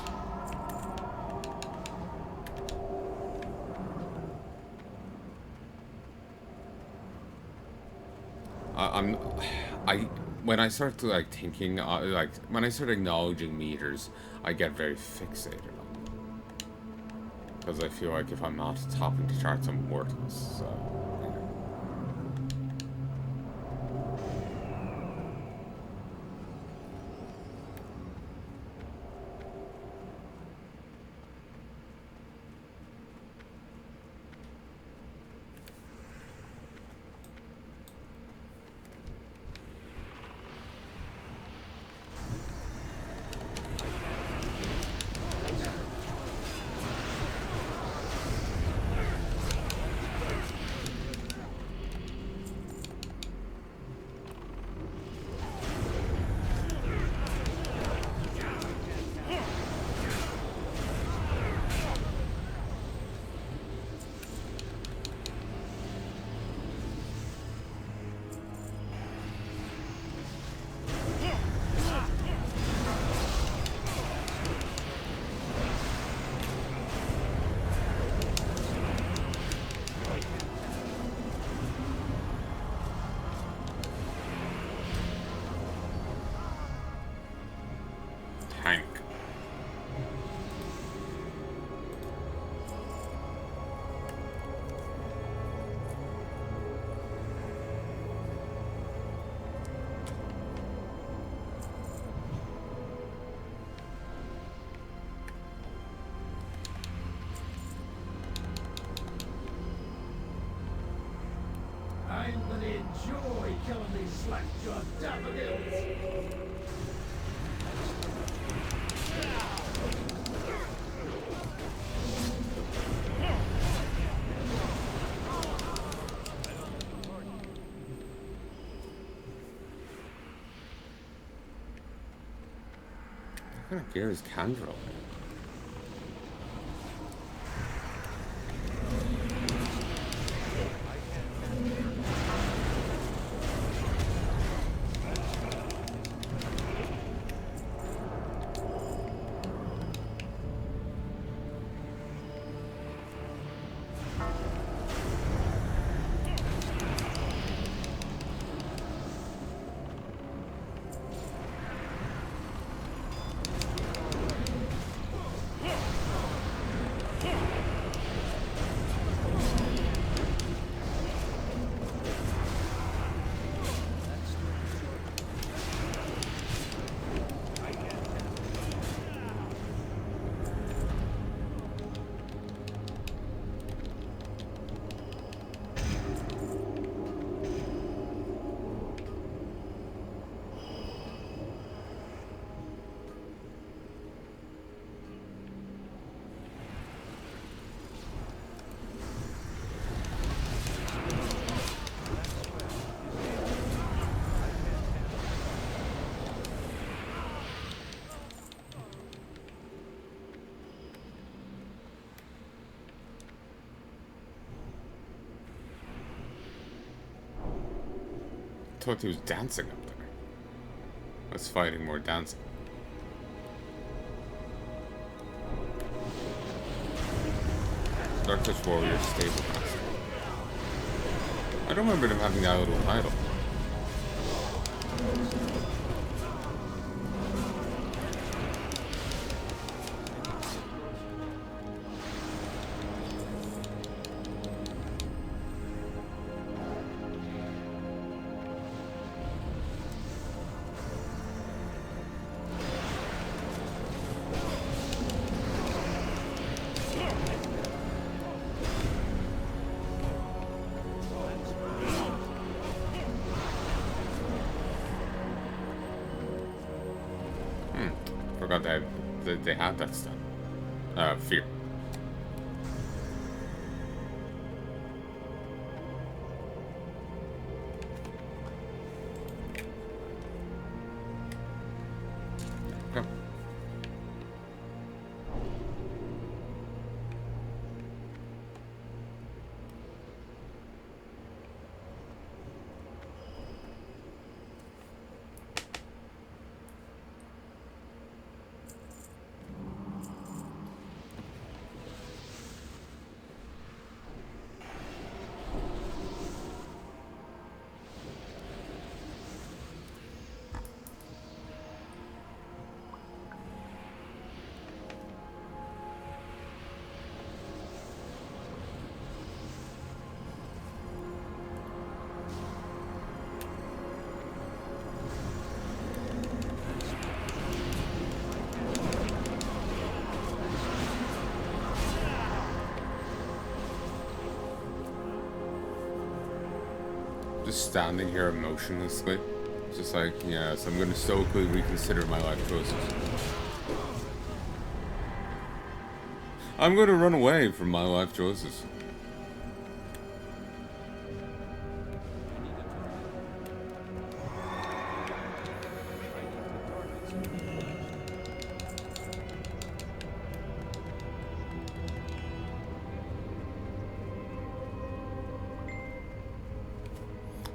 When I start to like thinking, like when I start acknowledging meters, I get very fixated on them. Because I feel like if I'm not topping the charts, I'm worthless, so. Tank. I'm gonna enjoy killing these slack-jawed daffodils. What kind of gear is Candro? thought he was dancing up there. Less fighting, more dancing. Dark Touch Warrior Stable Master. I don't remember them having that little title. Forgot that they had that stuff. Fear. Okay. Just standing here emotionlessly. Just like, yes, I'm gonna stoically reconsider my life choices. I'm gonna run away from my life choices.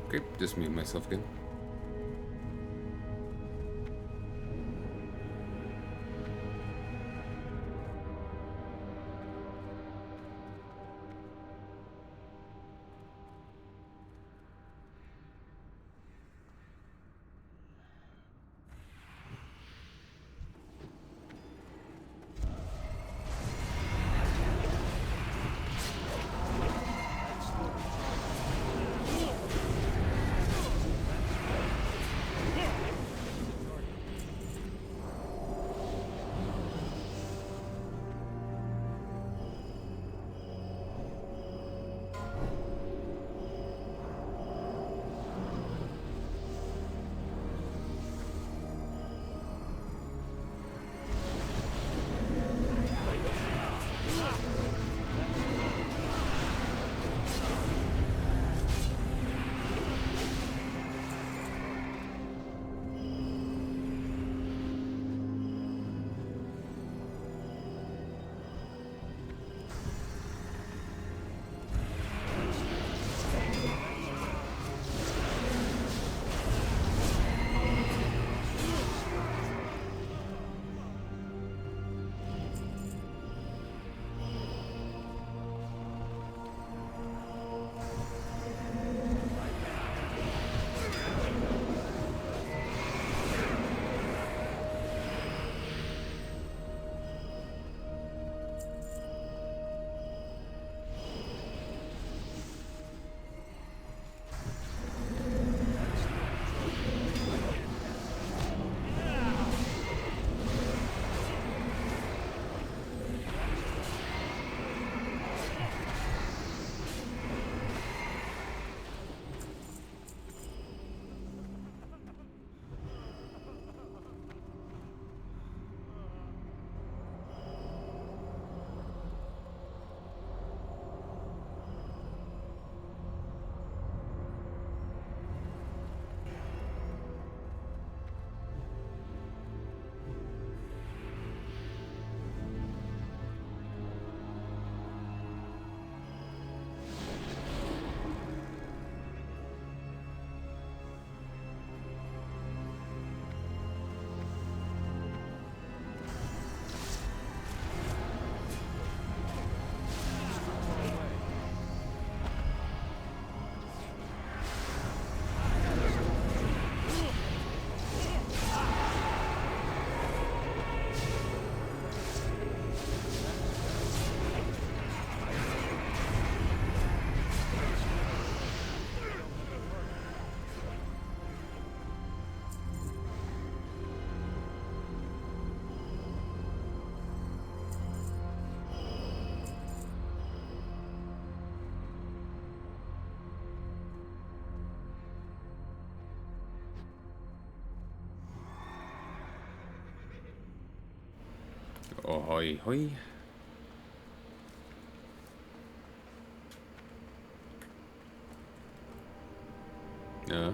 Okay, just mute myself again. hoi hoi. Yeah.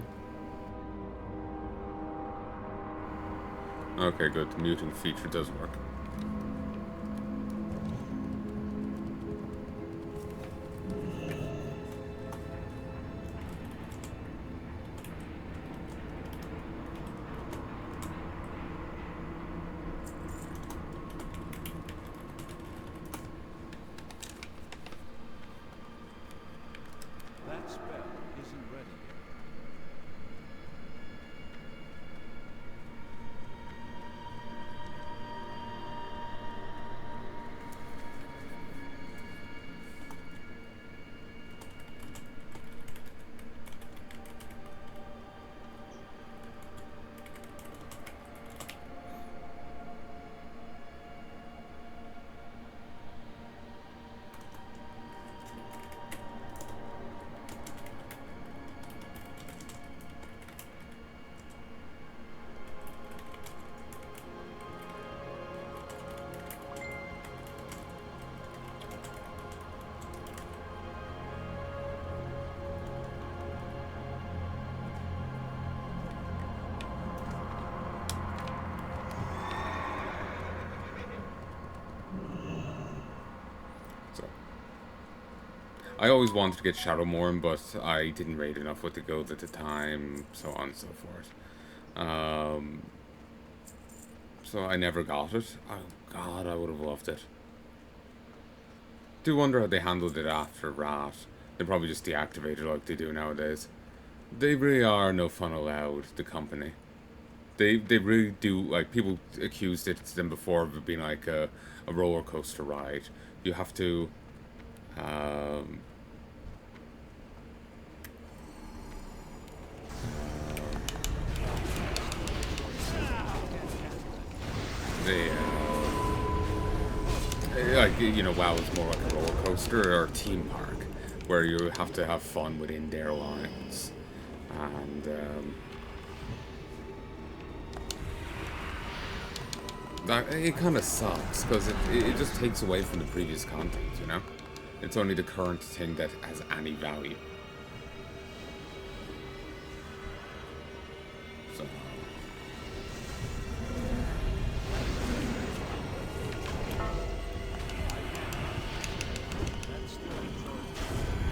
Okay, good. The muting feature does work. That spell isn't ready yet. So, I always wanted to get Shadowmourne, but I didn't rate enough with the guild at the time, so on and so forth. So I never got it. Oh god, I would have loved it. Do wonder how they handled it after Rat. They probably just deactivated like they do nowadays. They really are no fun allowed, the company. They really do, like, people accused it to them before of it being like a roller coaster ride. You have to they like, you know, WoW is more like a roller coaster or a theme park where you have to have fun within their lines, and that it kind of sucks because it just takes away from the previous content, you know. It's only the current thing that has any value. So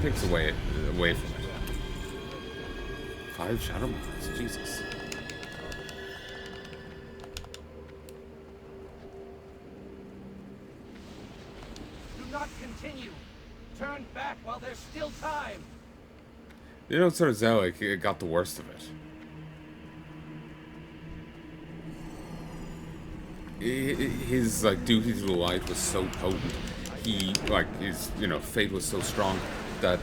takes away from it. 5 shadow mines, Jesus. Do not continue. Turn back while there's still time. You know, sort of Zelik, it got the worst of it. His, like, duty to the light was so potent. He, like, his, you know, fate was so strong that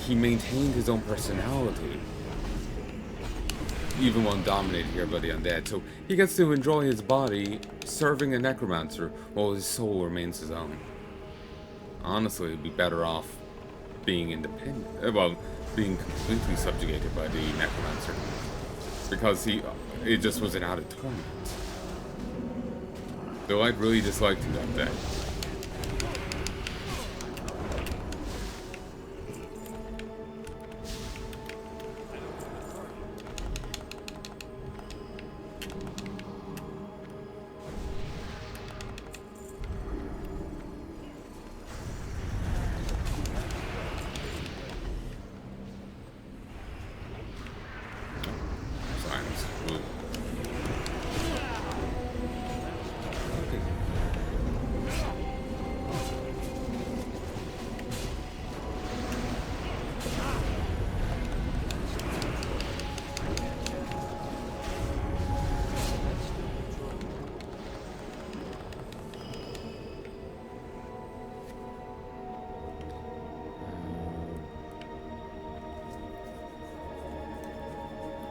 he maintained his own personality, even when dominated here by the undead. So he gets to enjoy his body serving a necromancer while his soul remains his own. Honestly, he'd be better off being independent, well, being completely subjugated by the necromancer, because it just was an added torment. The light really disliked him that day.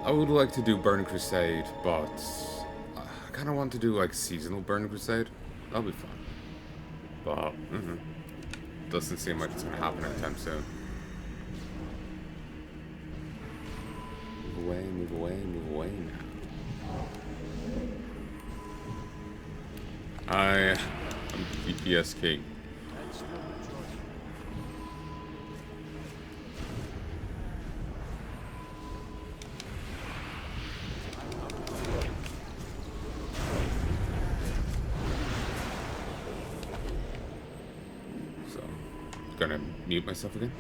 I would like to do Burn Crusade, but I kind of want to do like seasonal Burn Crusade. That'll be fun. But doesn't seem like it's gonna happen anytime soon. Move away, move away, move away now. I'm PSK. That's no majority. So, gonna mute myself again.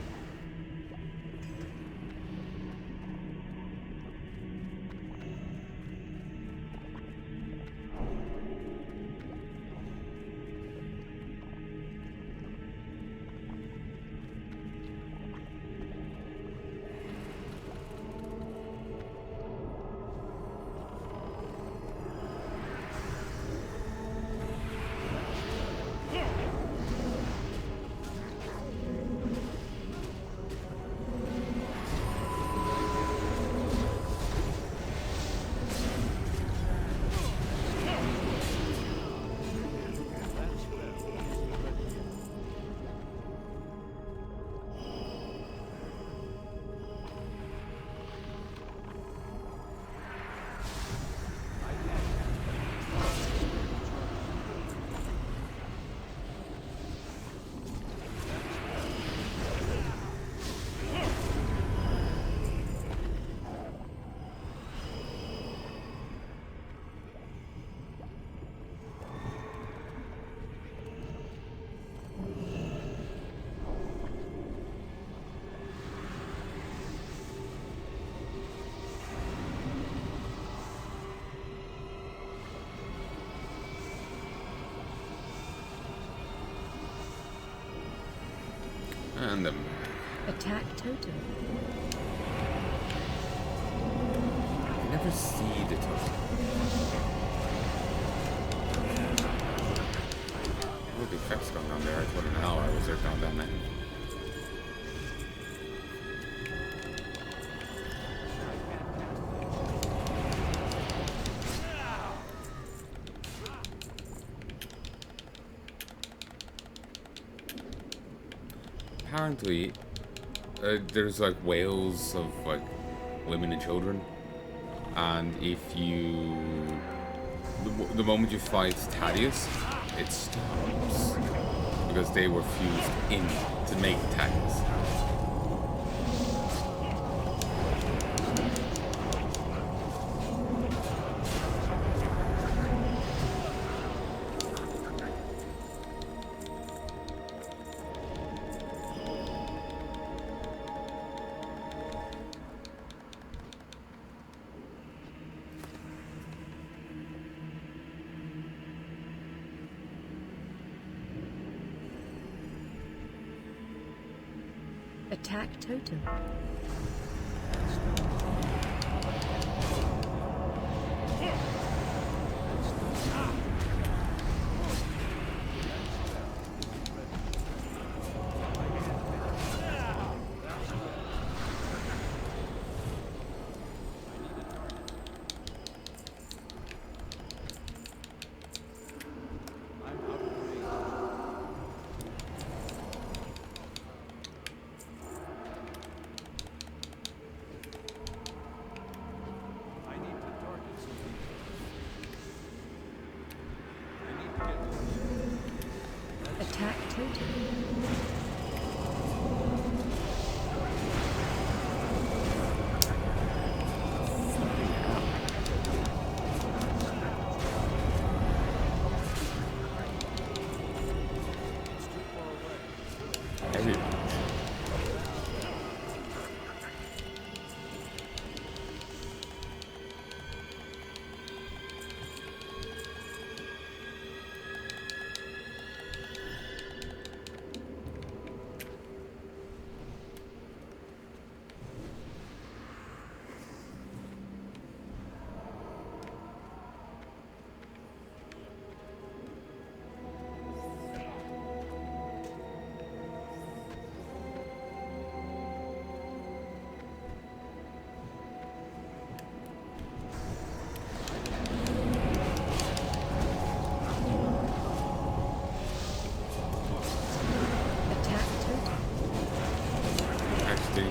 And then Attack totem. I never see the totem. What the effects going on there? I thought an ally was there down that man. Apparently, there's like whales of like women and children, and if you, the moment you fight Thaddeus, it stops because they were fused in to make Thaddeus. Attack totem. Attack totem.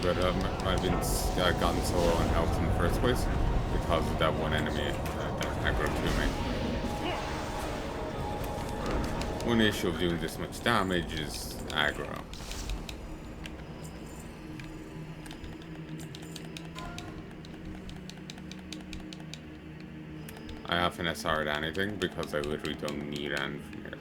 But I've been gotten so low on health in the first place because of that one enemy that aggroed to me. One issue of doing this much damage is aggro. I often SR'd anything because I literally don't need anything from here.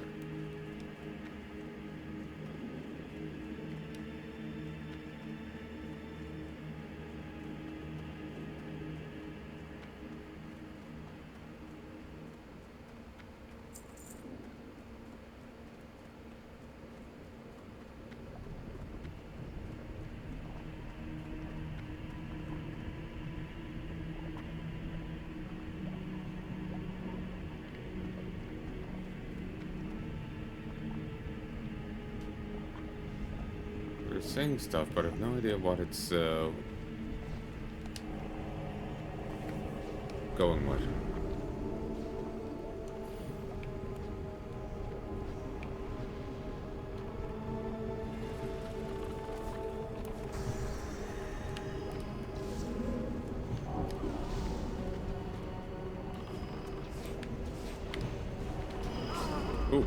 They're saying stuff, but I have no idea what it's going with. Ooh.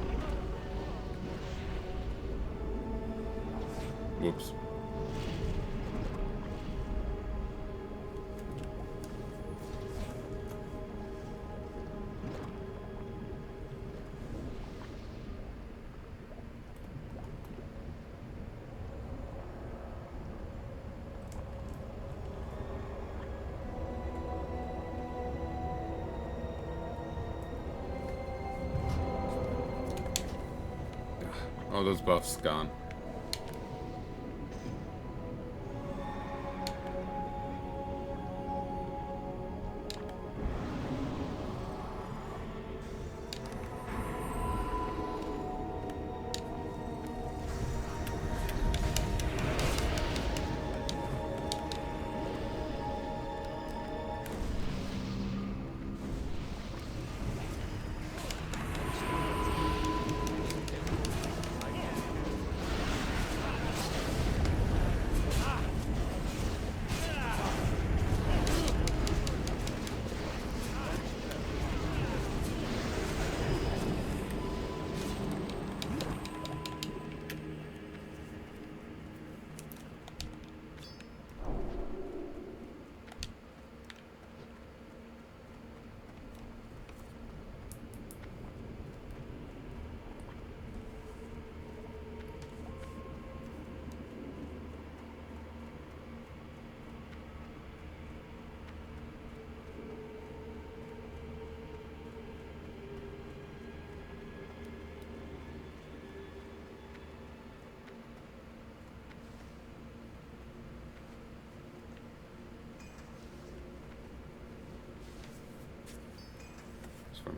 Whoops. All those buffs gone.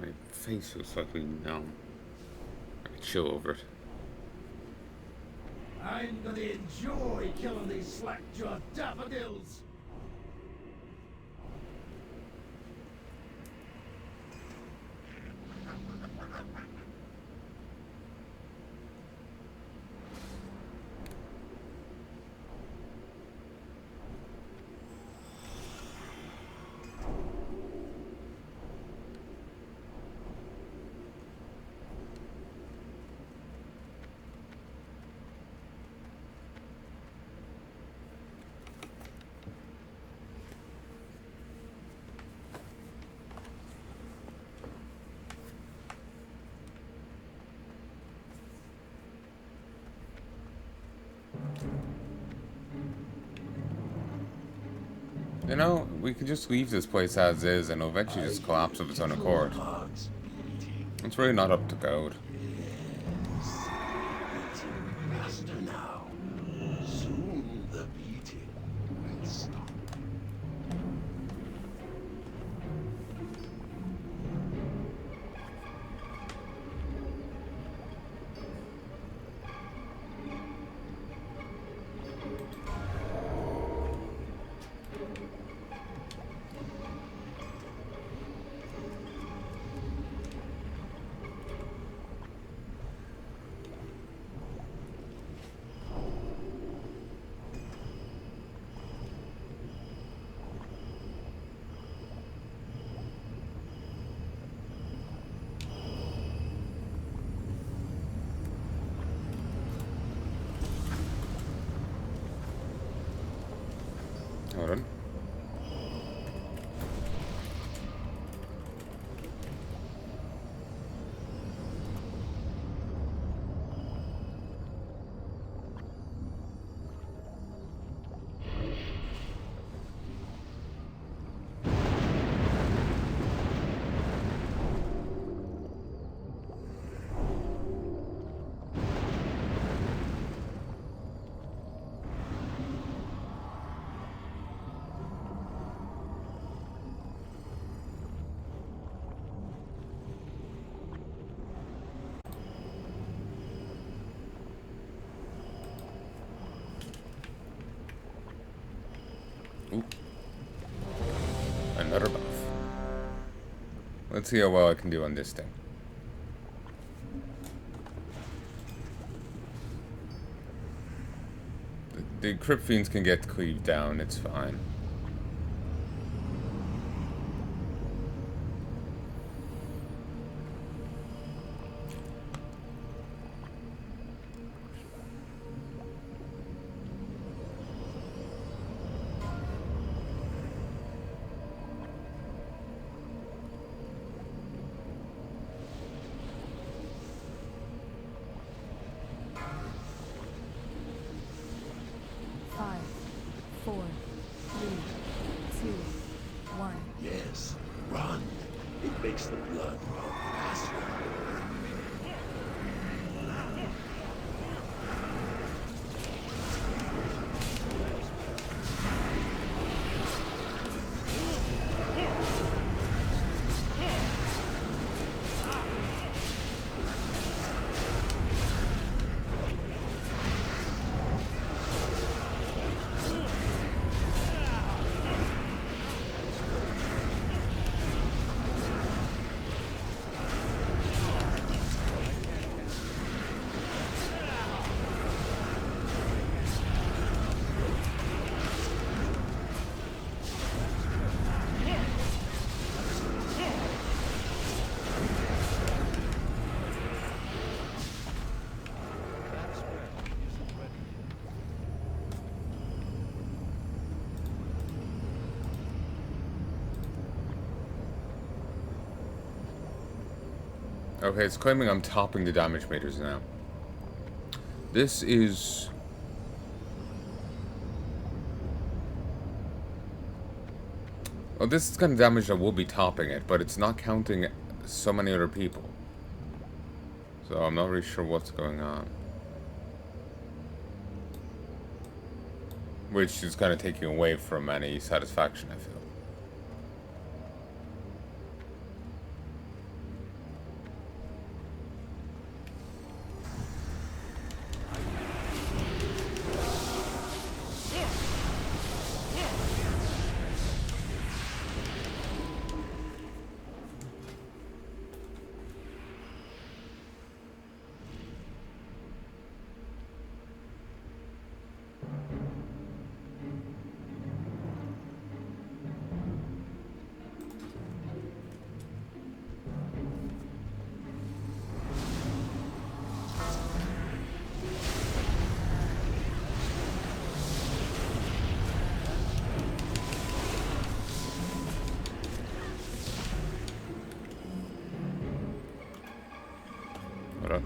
My face was slightly numb. I could chill over it. I'm gonna enjoy killing these slack-jawed daffodils! You know, we could just leave this place as is and it'll eventually just collapse of its own accord. It's really not up to code. Faster now. Soon the beating will stop. Hold on. Ooh. Another buff. Let's see how well I can do on this thing. The Crypt Fiends can get cleaved down, it's fine. Five, four, three, two, one. Yes, run. It makes the blood run faster. Okay, it's claiming I'm topping the damage meters now. This is... Well, this is kind of damage that will be topping it, but it's not counting so many other people. So I'm not really sure what's going on. Which is kind of taking away from any satisfaction, I feel.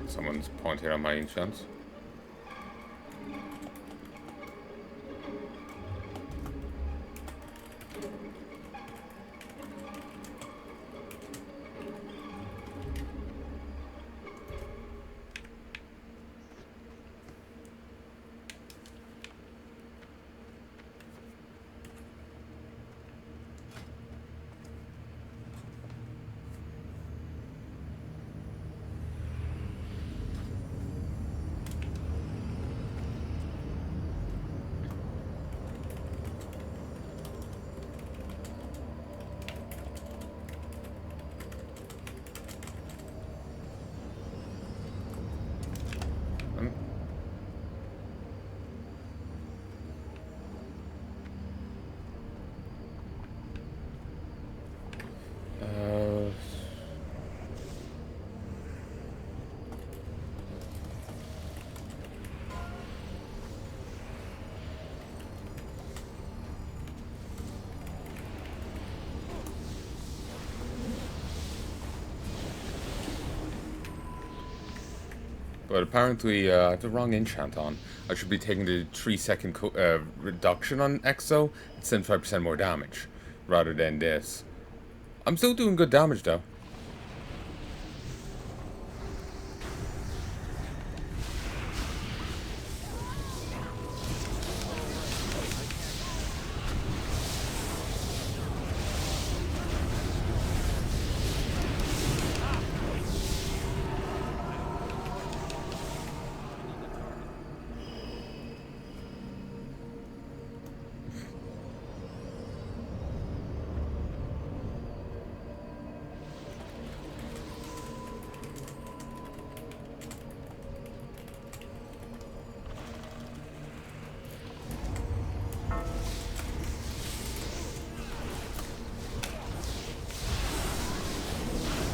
Someone's pointing at my enchants. But apparently, I have the wrong enchant on. I should be taking the 3-second reduction on Exo at 75% more damage, rather than this. I'm still doing good damage, though.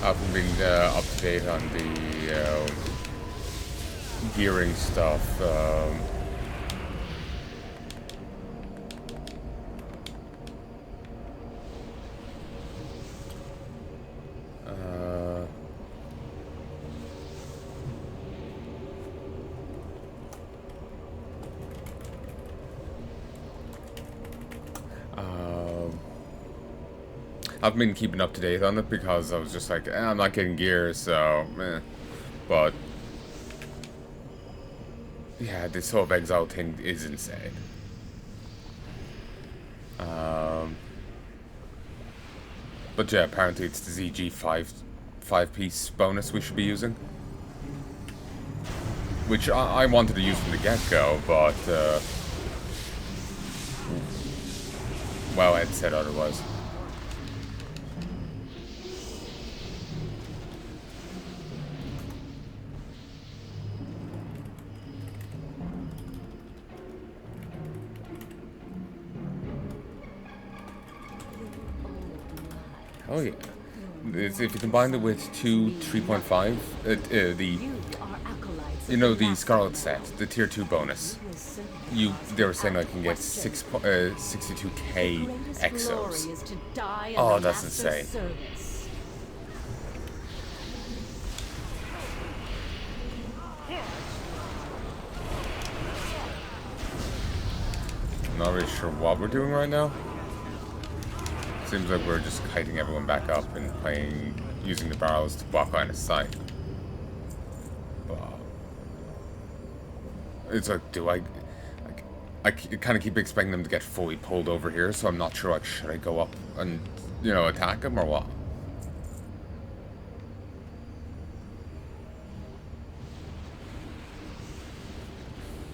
I haven't been up to date on the gearing stuff. I've been keeping up to date on it because I was just like, I'm not getting gear, so, But, yeah, this Soul of Exile thing is insane. But yeah, apparently it's the ZG 5-piece bonus we should be using. Which I wanted to use from the get-go, but, well, Ed said otherwise. Oh yeah. If you combine it with 3.5, the Scarlet set, the tier 2 bonus, they were saying I can get 62k exos. Oh, that's insane. I'm not really sure what we're doing right now. Seems like we're just kiting everyone back up and using the barrels to block line of sight. It's like, I kind of keep expecting them to get fully pulled over here, so I'm not sure, like, should I go up and, attack them or what?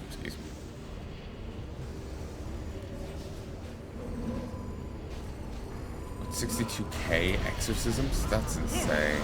Excuse me. 62k exorcisms? That's insane.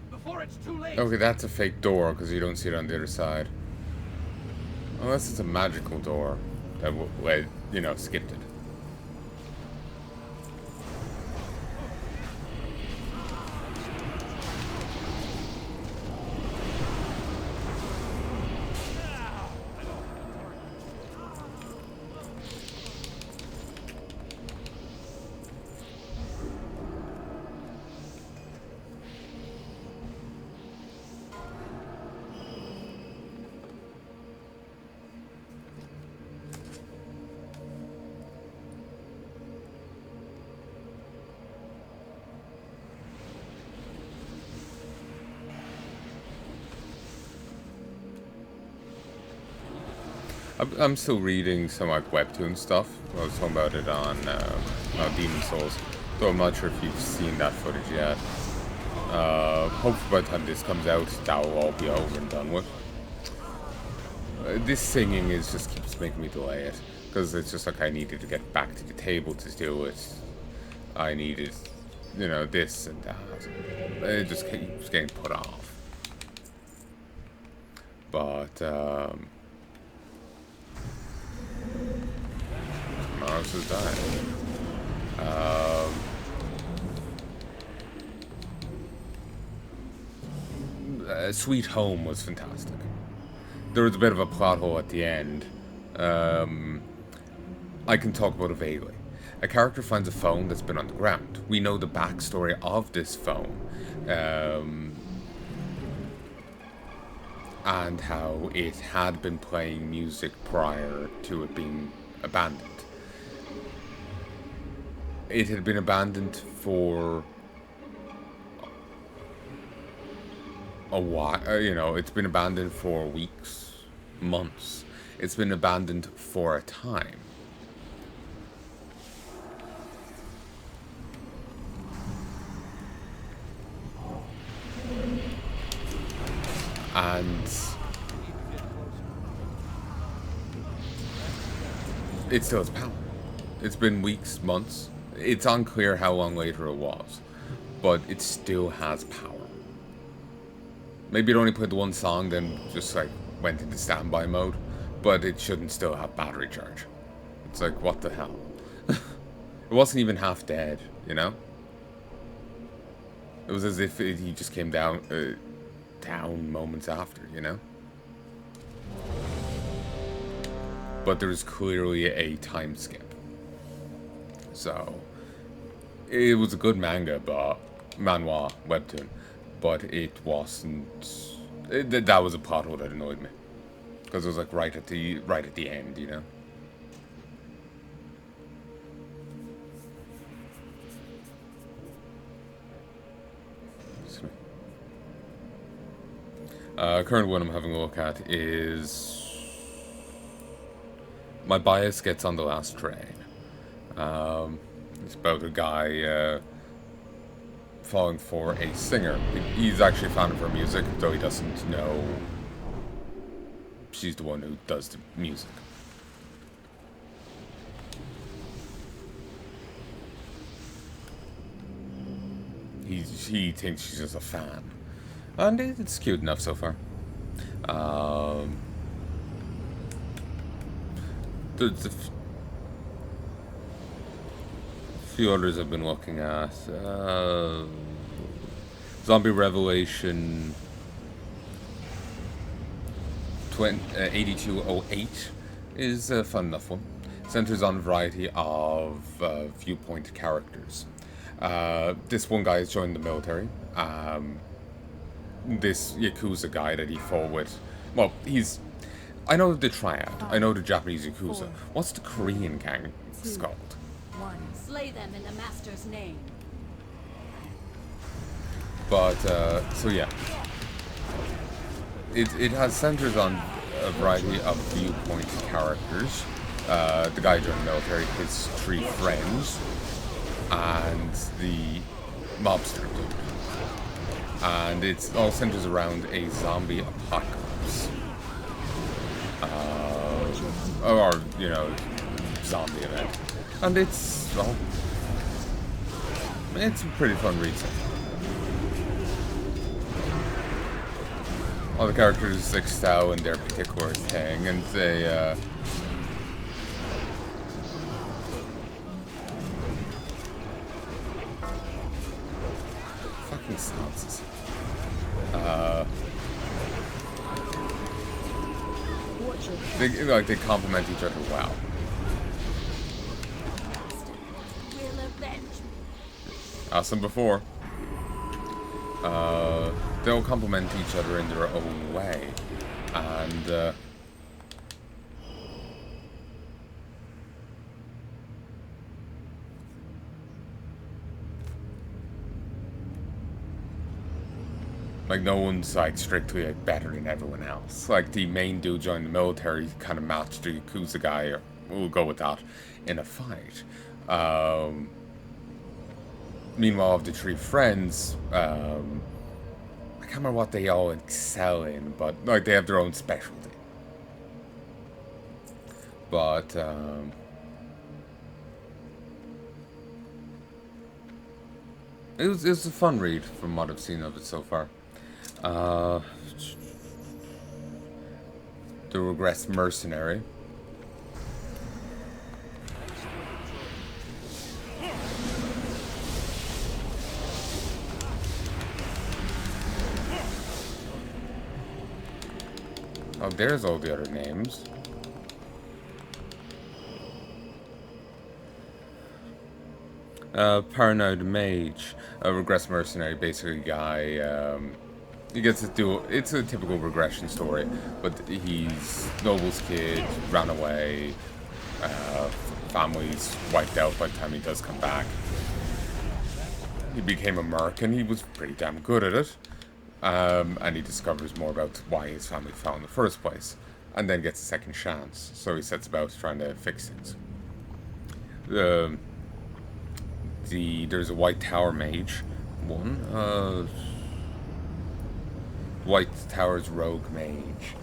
Before it's too late. Okay, that's a fake door because you don't see it on the other side. Unless it's a magical door that skipped it. I'm still reading some like webtoon stuff. I was talking about it on Demon Souls, though I'm not sure if you've seen that footage yet. Hopefully by the time this comes out, that will all be over and done with. This singing is just keeps making me delay it, because it's just like I needed to get back to the table to do it. I needed, you know, this and that. It just keeps getting put off. But, Mars is dying. Sweet Home was fantastic. There was a bit of a plot hole at the end. I can talk about it vaguely. A character finds a phone that's been on the ground. We know the backstory of this phone. And how it had been playing music prior to it being abandoned. It had been abandoned for a while, you know, it's been abandoned for weeks, months. It's been abandoned for a time. And it still has power. It's been weeks, months. It's unclear how long later it was, but it still has power. Maybe it only played the one song, then just like went into standby mode, but it shouldn't still have battery charge. It's like, what the hell? It wasn't even half dead, you know? It was as if he just came down moments after, you know? But there was clearly a time skip. So, it was a good manhwa, webtoon, but it wasn't. That was a plot hole that annoyed me, because it was like right at the end, you know. Current one I'm having a look at is My Bias Gets on the Last Train. It's about a guy falling for a singer. He's actually found her for music, though he doesn't know she's the one who does the music. He thinks she's just a fan. And it's cute enough so far. There's a few others I've been looking at. Zombie Revelation 8208 is a fun enough one. Centers on a variety of viewpoint characters. This one guy has joined the military. This Yakuza guy that he fought with. Well, I know the Triad. I know the Japanese Yakuza. What's the Korean gang called? Slay them in the master's name. But, so yeah. It has centers on a variety of viewpoint characters. The guy joined the military, his 3 friends, and the mobster dude. And it all centers around a zombie apocalypse. Or, you know, zombie event. And it's, well, it's a pretty fun read. All the characters excel in their particular thing, and they, fucking stances. They complement each other well. Will avenge. Asked them before. They'll complement each other in their own way, and Like, no one's, like, strictly, like, better than everyone else. Like, the main dude joined the military kind of matched the Yakuza guy, or we'll go with that, in a fight. Meanwhile, of the three friends, I can't remember what they all excel in, but, like, they have their own specialty. But, it was a fun read from what I've seen of it so far. The Regressed Mercenary. Oh, there's all the other names. Paranoid Mage, a regressed mercenary, basically guy, he gets to do, it's a typical regression story, but he's Noble's kid, ran away, family's wiped out by the time he does come back. He became a merc and he was pretty damn good at it, and he discovers more about why his family fell in the first place, and then gets a second chance, so he sets about trying to fix things. There's a White Tower Mage one, White Tower's Rogue Mage.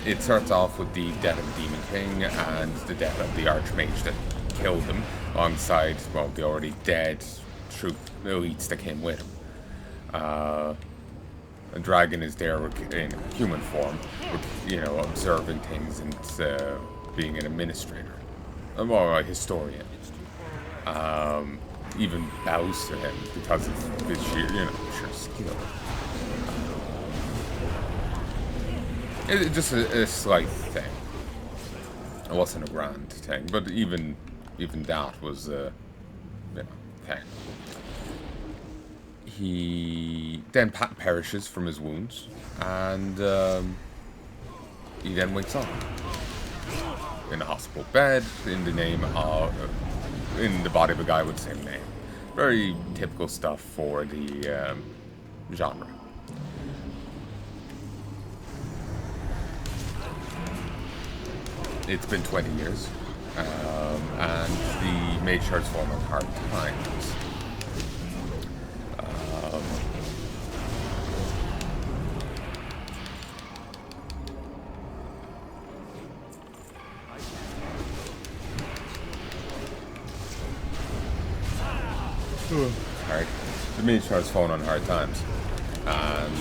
It starts off with the death of the Demon King and the death of the Archmage that killed him, alongside, well, the already dead troop elites that came with him. A dragon is there in human form, you know, observing things and being an administrator. Well, a historian. Even bows to him because of his sheer, you know, sheer skill. It's just a slight thing. It wasn't a grand thing, but even that was a, you know, thing. He then perishes from his wounds, and he then wakes up in a hospital bed in the name of, in the body of a guy with the same name. Very typical stuff for the genre. It's been 20 years, and the mage shard's fallen on hard times. Hard. The mage shard's fallen on hard times, and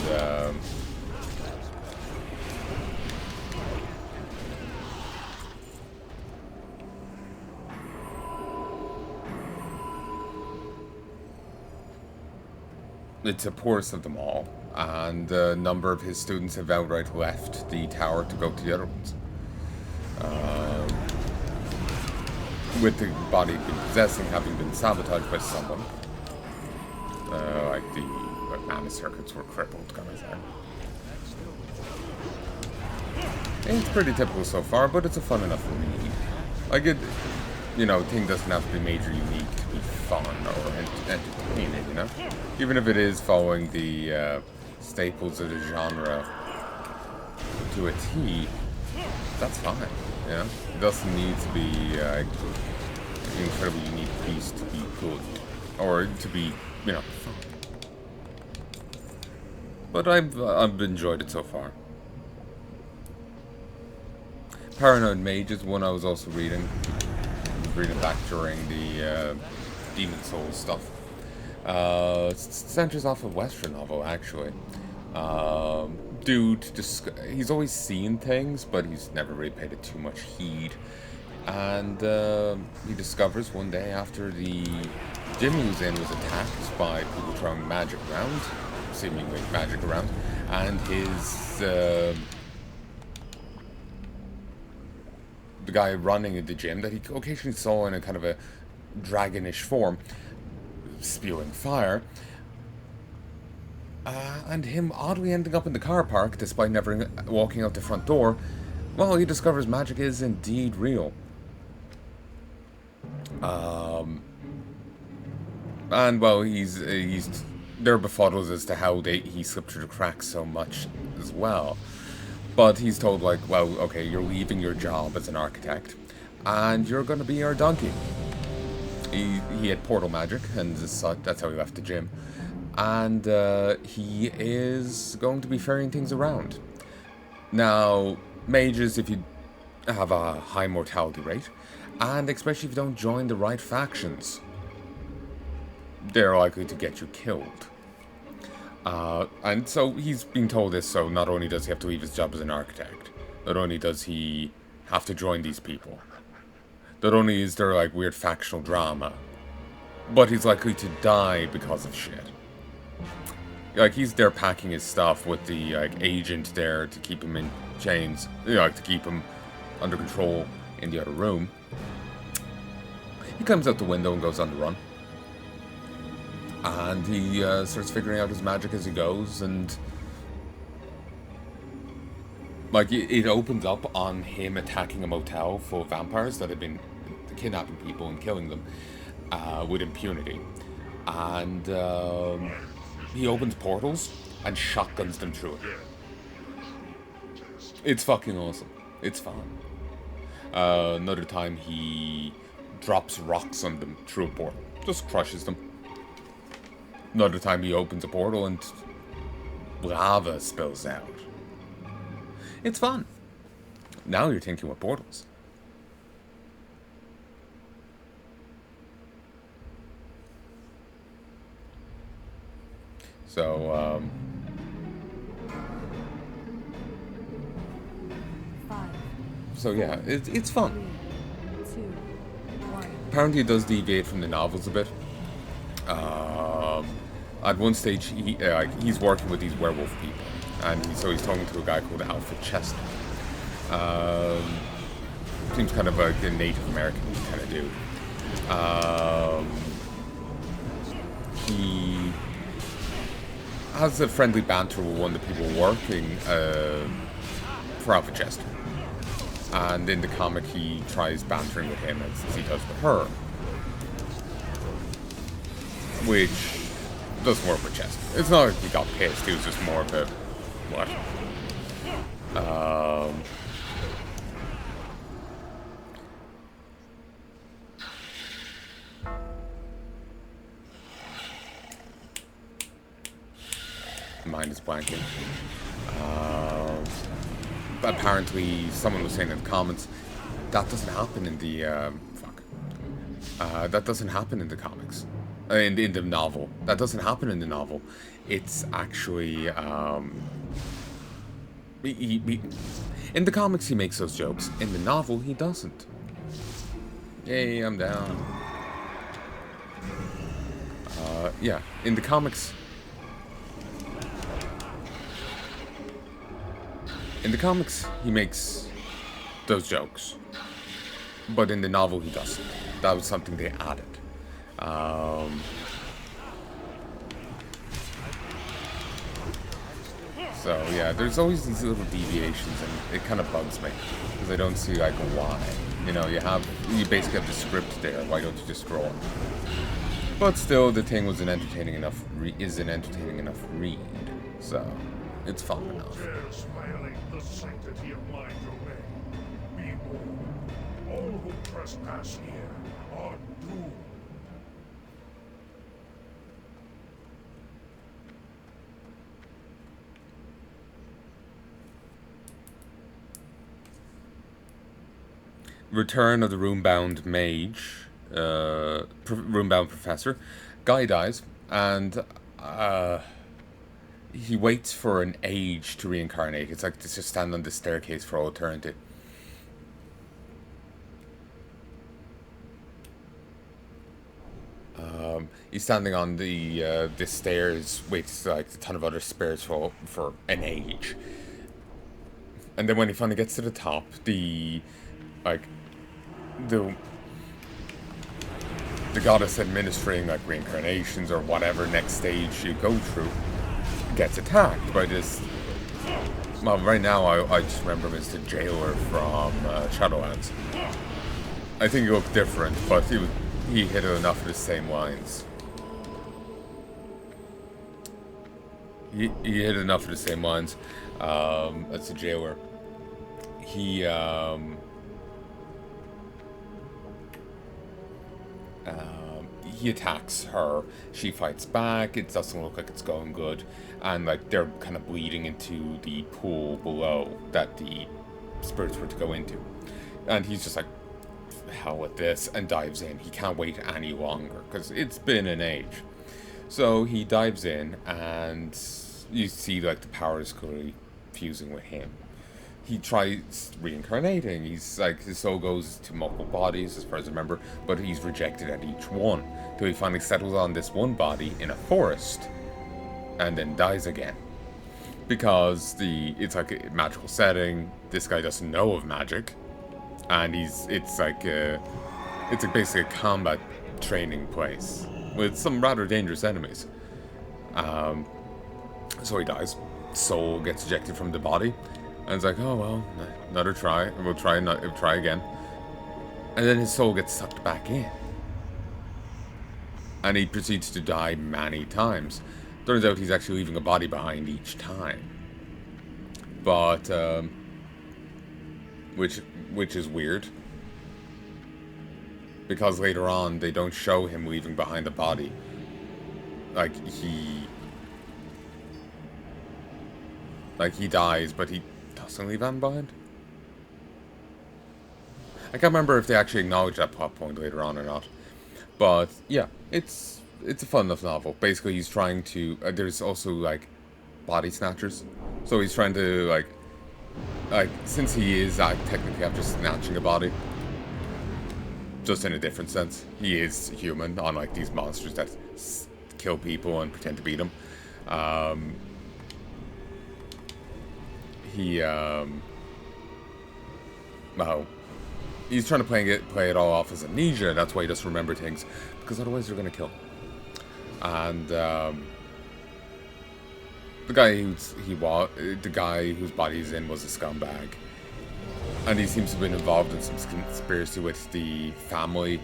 it's the poorest of them all, and a number of his students have outright left the tower to go to the other ones. With the body being possessing having been sabotaged by someone. Like the mana circuits were crippled, kind of thing. It's pretty typical so far, but it's a fun enough read. Like it, you know, thing doesn't have to be major unique to be fun or entertaining, you know? Even if it is following the staples of the genre to a T, that's fine, you know? It doesn't need to be an incredibly unique piece to be good, or to be, you know, fun. But I've enjoyed it so far. Paranoid Mage is one I was also reading. I was reading back during the Demon Souls stuff. It centers off a Western novel, actually. Dude, he's always seen things, but he's never really paid it too much heed. And he discovers one day after the gym he was in was attacked by people throwing magic around, seemingly magic around, and his the guy running at the gym that he occasionally saw in a kind of a dragonish form, spewing fire, and him oddly ending up in the car park despite never walking out the front door. Well, he discovers magic is indeed real. And well, he's they're befuddled as to how he slipped through the cracks so much as well. But he's told, like, well, okay, you're leaving your job as an architect, and you're going to be our donkey. He had portal magic, and that's how he left the gym. And he is going to be ferrying things around. Now, mages, if you have a high mortality rate, and especially if you don't join the right factions, they're likely to get you killed. And so he's been told this, so not only does he have to leave his job as an architect, not only does he have to join these people, not only is there, like, weird factional drama, but he's likely to die because of shit. Like, he's there packing his stuff with the, like, agent there to keep him in chains, you know, like, to keep him under control in the other room. He comes out the window and goes on the run. And he starts figuring out his magic as he goes, and like, it opens up on him attacking a motel full of vampires that had been kidnapping people and killing them with impunity. And he opens portals and shotguns them through it. It's fucking awesome. It's fun. Another time he drops rocks on them through a portal. Just crushes them. Another time he opens a portal and lava spills out. It's fun. Now you're thinking with portals. So, 5, so yeah, it's fun. 3, 2, 1. Apparently it does deviate from the novels a bit. At one stage, he's working with these werewolf people, and so he's talking to a guy called Alfred Chester. Seems kind of like a Native American kind of dude. He has a friendly banter with one of the people working for Alfred Chester, and in the comic he tries bantering with him as he does with her, which doesn't work with Chester. It's not like he got pissed, he was just more of a what? Mind is blanking. Apparently, someone was saying in the comments that doesn't happen in the that doesn't happen in the comics, in the novel. That doesn't happen in the novel. It's actually in the comics he makes those jokes. In the novel, he doesn't. Yay, I'm down. Yeah, in the comics. In the comics, he makes those jokes, but in the novel, he doesn't. That was something they added. So yeah, there's always these little deviations, and it kind of bugs me because I don't see like why. You know, you basically have the script there. Why don't you just draw it? But still, the thing was an entertaining enough read, so it's fun enough. The sanctity of my domain. Behold, all who trespass here are doomed. Return of the Roombound Mage, Roombound Professor. Guy dies, and he waits for an age to reincarnate. It's like to just stand on the staircase for all eternity. He's standing on the stairs, waits like a ton of other spirits for an age. And then when he finally gets to the top, the goddess administering like reincarnations or whatever next stage you go through gets attacked by this. Well, right now I just remember him as the jailer from Shadowlands. I think he looked different, but he hit enough of the same lines. he hit enough of the same lines as the jailer. He he attacks her. She fights back. It doesn't look like it's going good, and like they're kind of bleeding into the pool below that the spirits were to go into. And he's just like, hell with this, and dives in. He can't wait any longer because it's been an age. So he dives in, and you see like the power is clearly fusing with him. He tries reincarnating. He's like, his soul goes to multiple bodies, as far as I remember, but he's rejected at each one till he finally settles on this one body in a forest, and then dies again. Because it's like a magical setting. This guy doesn't know of magic, and it's like basically a combat training place with some rather dangerous enemies. So he dies. Soul gets ejected from the body. And it's like, oh well, another try. We'll try again. And then his soul gets sucked back in. And he proceeds to die many times. Turns out he's actually leaving a body behind each time. But, which is weird. Because later on, they don't show him leaving behind a body. Like, he dies, but he doesn't leave anyone behind. I can't remember if they actually acknowledge that plot point later on or not. But, yeah, it's a fun enough novel. Basically, he's trying to... there's also, like, body snatchers. So he's trying to, like, since he is technically after snatching a body, just in a different sense, he is human, unlike these monsters that kill people and pretend to beat them. Well, he's trying to play it all off as amnesia. That's why he doesn't remember things, because otherwise they're gonna kill him. And the guy whose body he's in was a scumbag, and he seems to have been involved in some conspiracy with the family,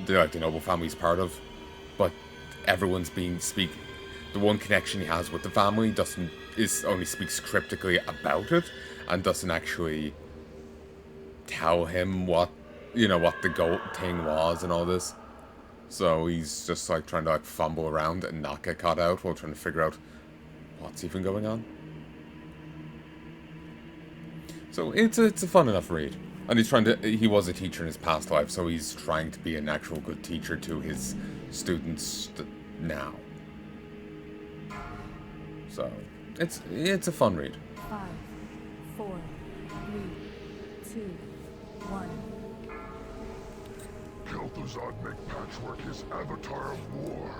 the noble family he's part of. But everyone's the one connection he has with the family only speaks cryptically about it, and doesn't actually tell him what the goat thing was and all this. So he's just like trying to like fumble around and not get caught out while trying to figure out what's even going on. So it's a fun enough read. And he was a teacher in his past life, so he's trying to be an actual good teacher to his students now. So it's a fun read. 5, 4, 3, 2, 1. Kel'Thuzad make Patchwork his avatar of war.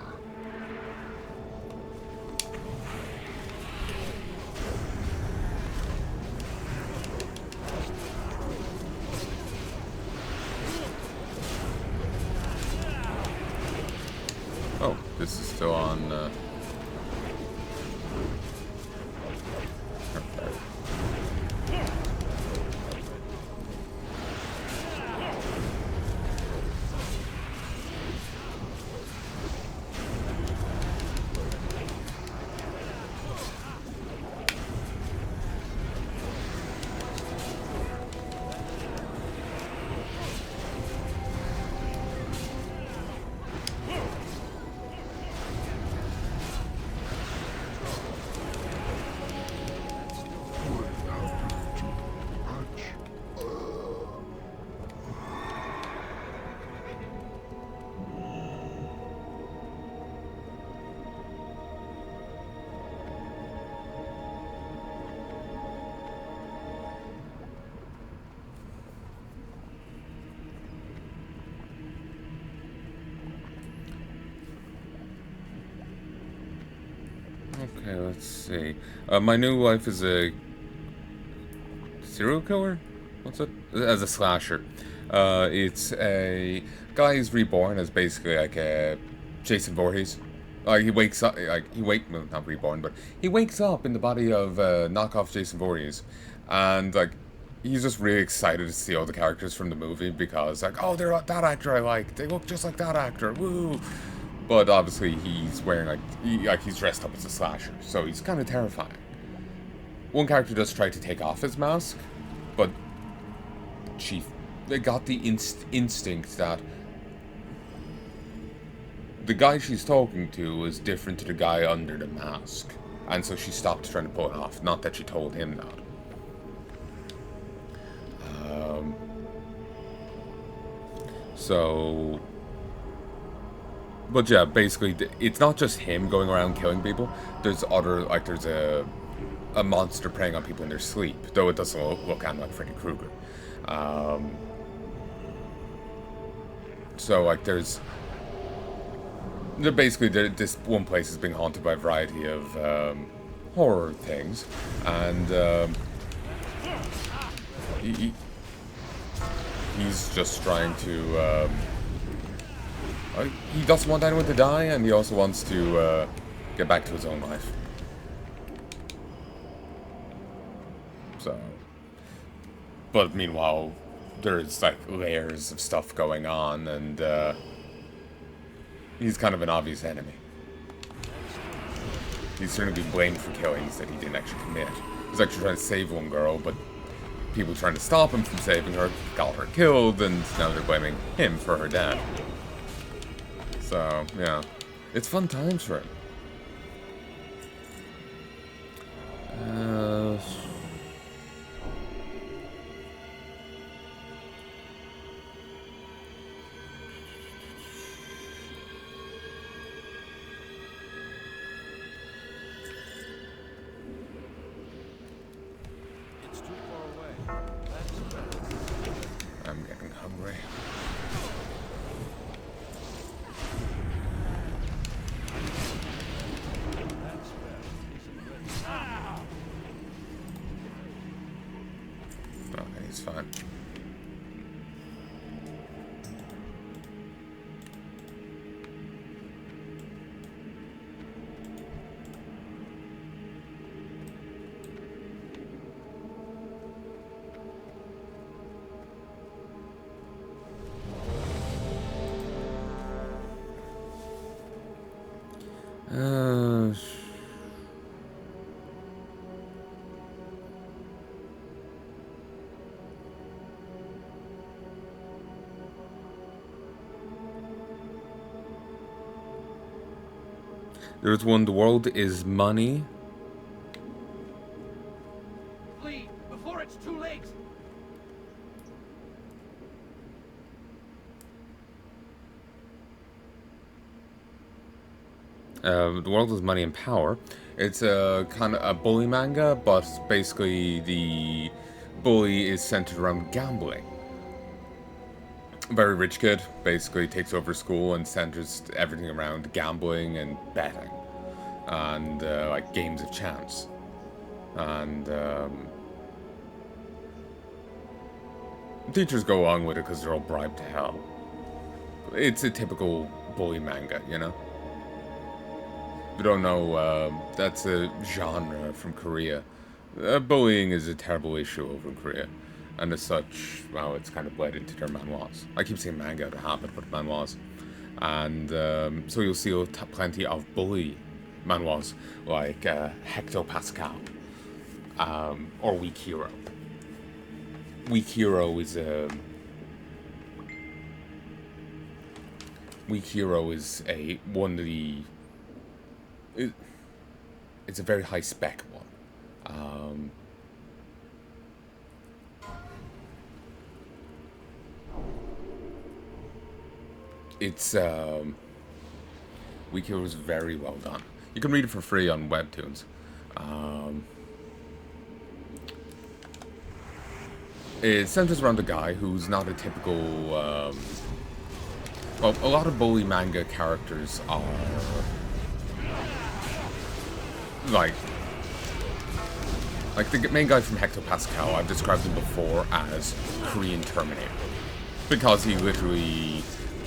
Oh, this is still on... okay. Okay, let's see. My new life is a serial killer? What's it? As a slasher. It's a guy who's reborn as basically like a Jason Voorhees. He wakes up, well, not reborn, but he wakes up in the body of knockoff Jason Voorhees. And, like, he's just really excited to see all the characters from the movie because, like, oh, they're that actor I like. They look just like that actor. Woo! But obviously he's wearing like he's dressed up as a slasher, so he's kind of terrifying. One character does try to take off his mask, but they got the instinct that the guy she's talking to is different to the guy under the mask, and so she stopped trying to pull it off. Not that she told him that. But yeah, basically, it's not just him going around killing people. There's there's a monster preying on people in their sleep, though it doesn't look kind of like Freddy Krueger. So, like, this one place is being haunted by a variety of horror things, and he's just trying to. He doesn't want anyone to die, and he also wants to get back to his own life. So, but meanwhile, there's like layers of stuff going on, and he's kind of an obvious enemy. He's going to be blamed for killings that he didn't actually commit. He's actually trying to save one girl, but people trying to stop him from saving her got her killed, and now they're blaming him for her death. So, yeah. It's fun times for him. It's too far away. That's better. I'm getting hungry. Okay, he's fine. There's one, the world is money. Flee before it's too late. The world is money and power. It's a kind of a bully manga, but basically the bully is centered around gambling. A very rich kid basically takes over school and centers everything around gambling and betting, and like games of chance, and teachers go along with it because they're all bribed to hell. It's a typical bully manga, you know. If you don't know, that's a genre from Korea. Bullying is a terrible issue over in Korea. And as such, well, it's kind of bled into their manhwas. I keep saying manga out of habit, but manhwas. And so you'll see plenty of bully manhwas, like Hectopascal, or Weak Hero. Weak Hero is one of the... It's a very high spec one. It's Weak Hero is very well done. You can read it for free on Webtoons. It centers around a guy who's not a typical. Well, a lot of bully manga characters are like the main guy from Hectopascal. I've described him before as Korean Terminator because he literally.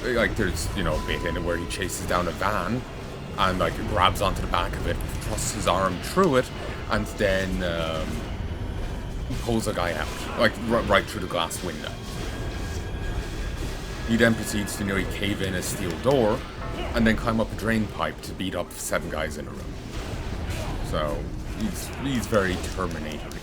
Like, there's, you know, a bit in it where he chases down a van and, like, grabs onto the back of it, thrusts his arm through it, and then pulls a guy out, like, right through the glass window. He then proceeds to nearly cave in a steel door, and then climb up a drain pipe to beat up 7 guys in a room. So, he's very Terminator-y.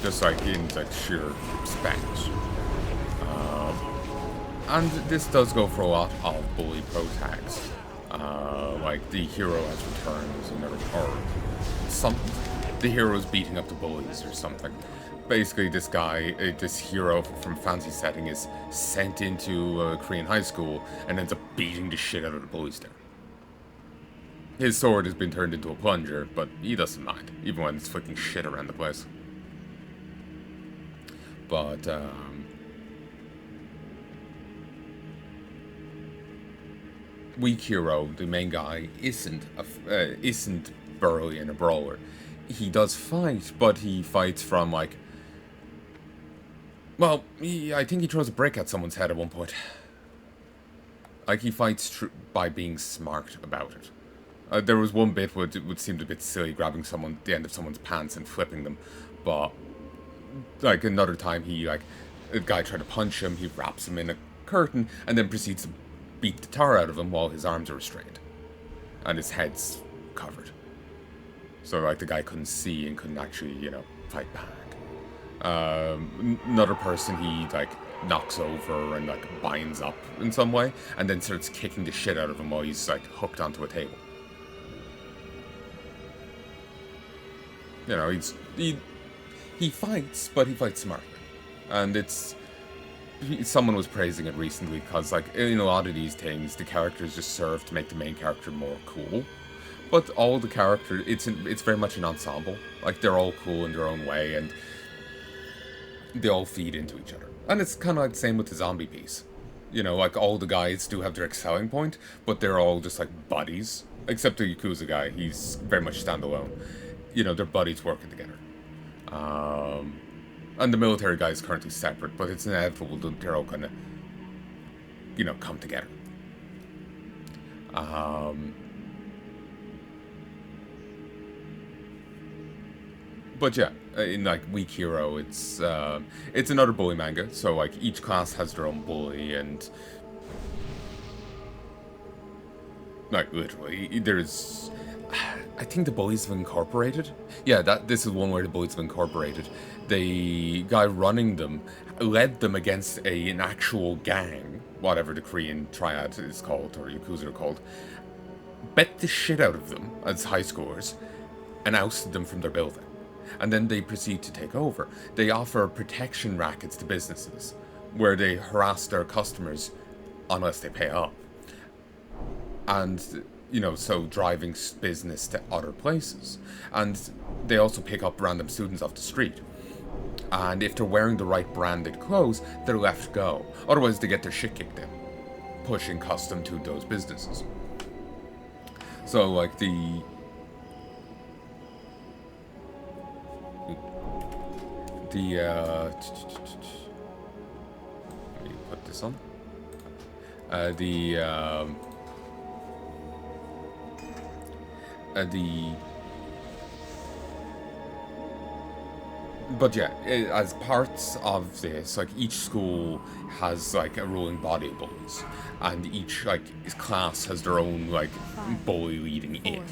Just like in like sheer specs. And this does go for a lot of bully pro tags. Like the hero has returns and the hero's beating up the bullies or something. Basically, this guy, this hero from fantasy setting, is sent into a Korean high school and ends up beating the shit out of the bullies there. His sword has been turned into a plunger, but he doesn't mind, even when it's flicking shit around the place. But, weak hero, the main guy, isn't burly and a brawler. He does fight, but he fights from, like... Well, I think he throws a brick at someone's head at one point. Like, he fights by being smart about it. There was one bit where it would seem a bit silly, grabbing the end of someone's pants and flipping them, but... Like, another time a guy tried to punch him, he wraps him in a curtain, and then proceeds to beat the tar out of him while his arms are restrained. And his head's covered. So, like, the guy couldn't see and couldn't actually, fight back. Another person he, knocks over and, binds up in some way, and then starts kicking the shit out of him while he's, hooked onto a table. He fights, but he fights smartly. And someone was praising it recently because, in a lot of these things, the characters just serve to make the main character more cool. But all the characters, it's very much an ensemble. Like, they're all cool in their own way, and they all feed into each other. And it's kind of like the same with the zombie piece. All the guys do have their excelling point, but they're all just, buddies. Except the Yakuza guy, he's very much standalone. They're buddies working together. And the military guy is currently separate, but it's inevitable that they're all gonna, come together. But yeah, in Weak Hero, it's another bully manga, so each class has their own bully, and literally, there's... I think the bullies have incorporated. Yeah, this is one where the bullies have incorporated. The guy running them led them against an actual gang, whatever the Korean triad is called, or Yakuza are called, bet the shit out of them as high schoolers, and ousted them from their building. And then they proceed to take over. They offer protection rackets to businesses, where they harass their customers unless they pay up. And... so driving business to other places. And they also pick up random students off the street. And if they're wearing the right branded clothes, they're left go. Otherwise, they get their shit kicked in, pushing custom to those businesses. So, let me put this on. But yeah, as parts of this, each school has a ruling body of bullies, and each class has their own bully leading it,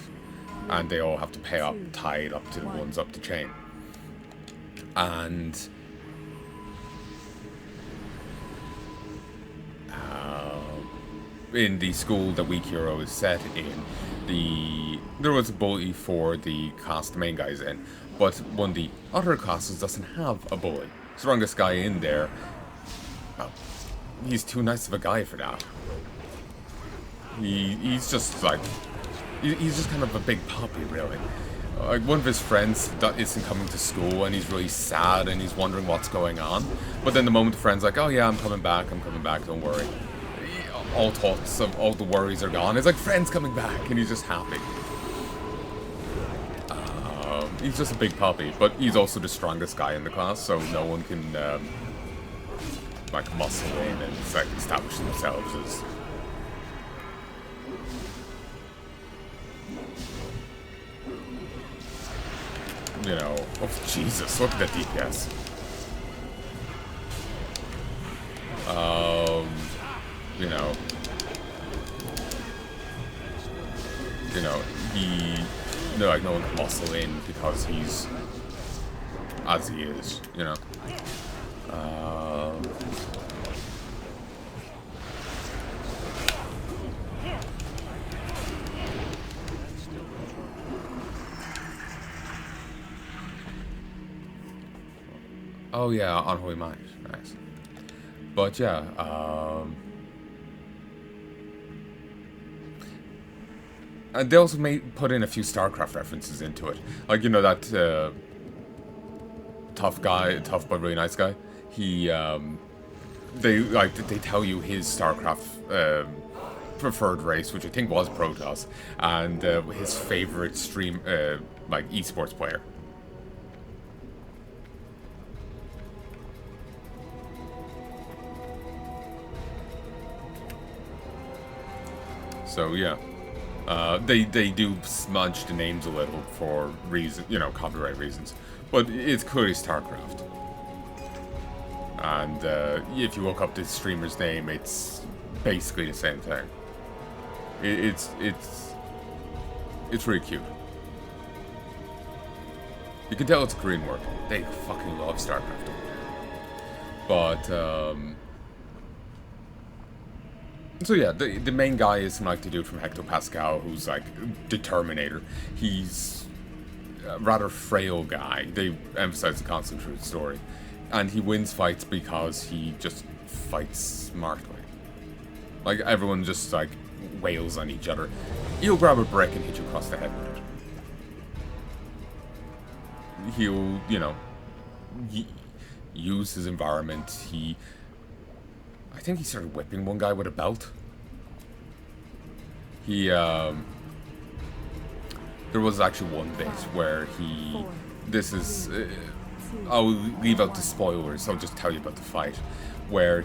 and they all have to pay up, tie it up to the ones up the chain. And in the school that Weak Hero is set in, there was a bully for the class the main guy's in, but one of the other classes doesn't have a bully. Strongest guy in there, well, he's too nice of a guy for that. He's just he's just kind of a big puppy, really. One of his friends that isn't coming to school, and he's really sad, and he's wondering what's going on. But then the moment the friend's oh yeah, I'm coming back, don't worry. All thoughts of all the worries are gone. It's friend's coming back, and he's just happy. He's just a big puppy, but he's also the strongest guy in the class, so no one can like muscle in and like establish themselves as. You know, oh Jesus, look at the DPS. You know, like no one can muscle in because he's as he is, you know. Oh yeah, Unholy Mind, nice. But yeah, and they also put in a few StarCraft references into it, like you know that tough but really nice guy. He they tell you his StarCraft preferred race, which I think was Protoss, and his favorite like esports player. So yeah, they do smudge the names a little for copyright reasons, but it's clearly StarCraft. And if you look up this streamer's name, it's basically the same thing. It's really cute. You can tell it's Korean work. They fucking love StarCraft. But so yeah, the main guy is like the dude from Hectopascal, who's like Determinator. He's a rather frail guy. They emphasize the constant truth story. And he wins fights because he just fights smartly. Like, everyone just, like, wails on each other. He'll grab a brick and hit you across the head with it. He'll, use his environment. I think he started whipping one guy with a belt. There was actually one bit where I'll leave out the spoilers, I'll just tell you about the fight, where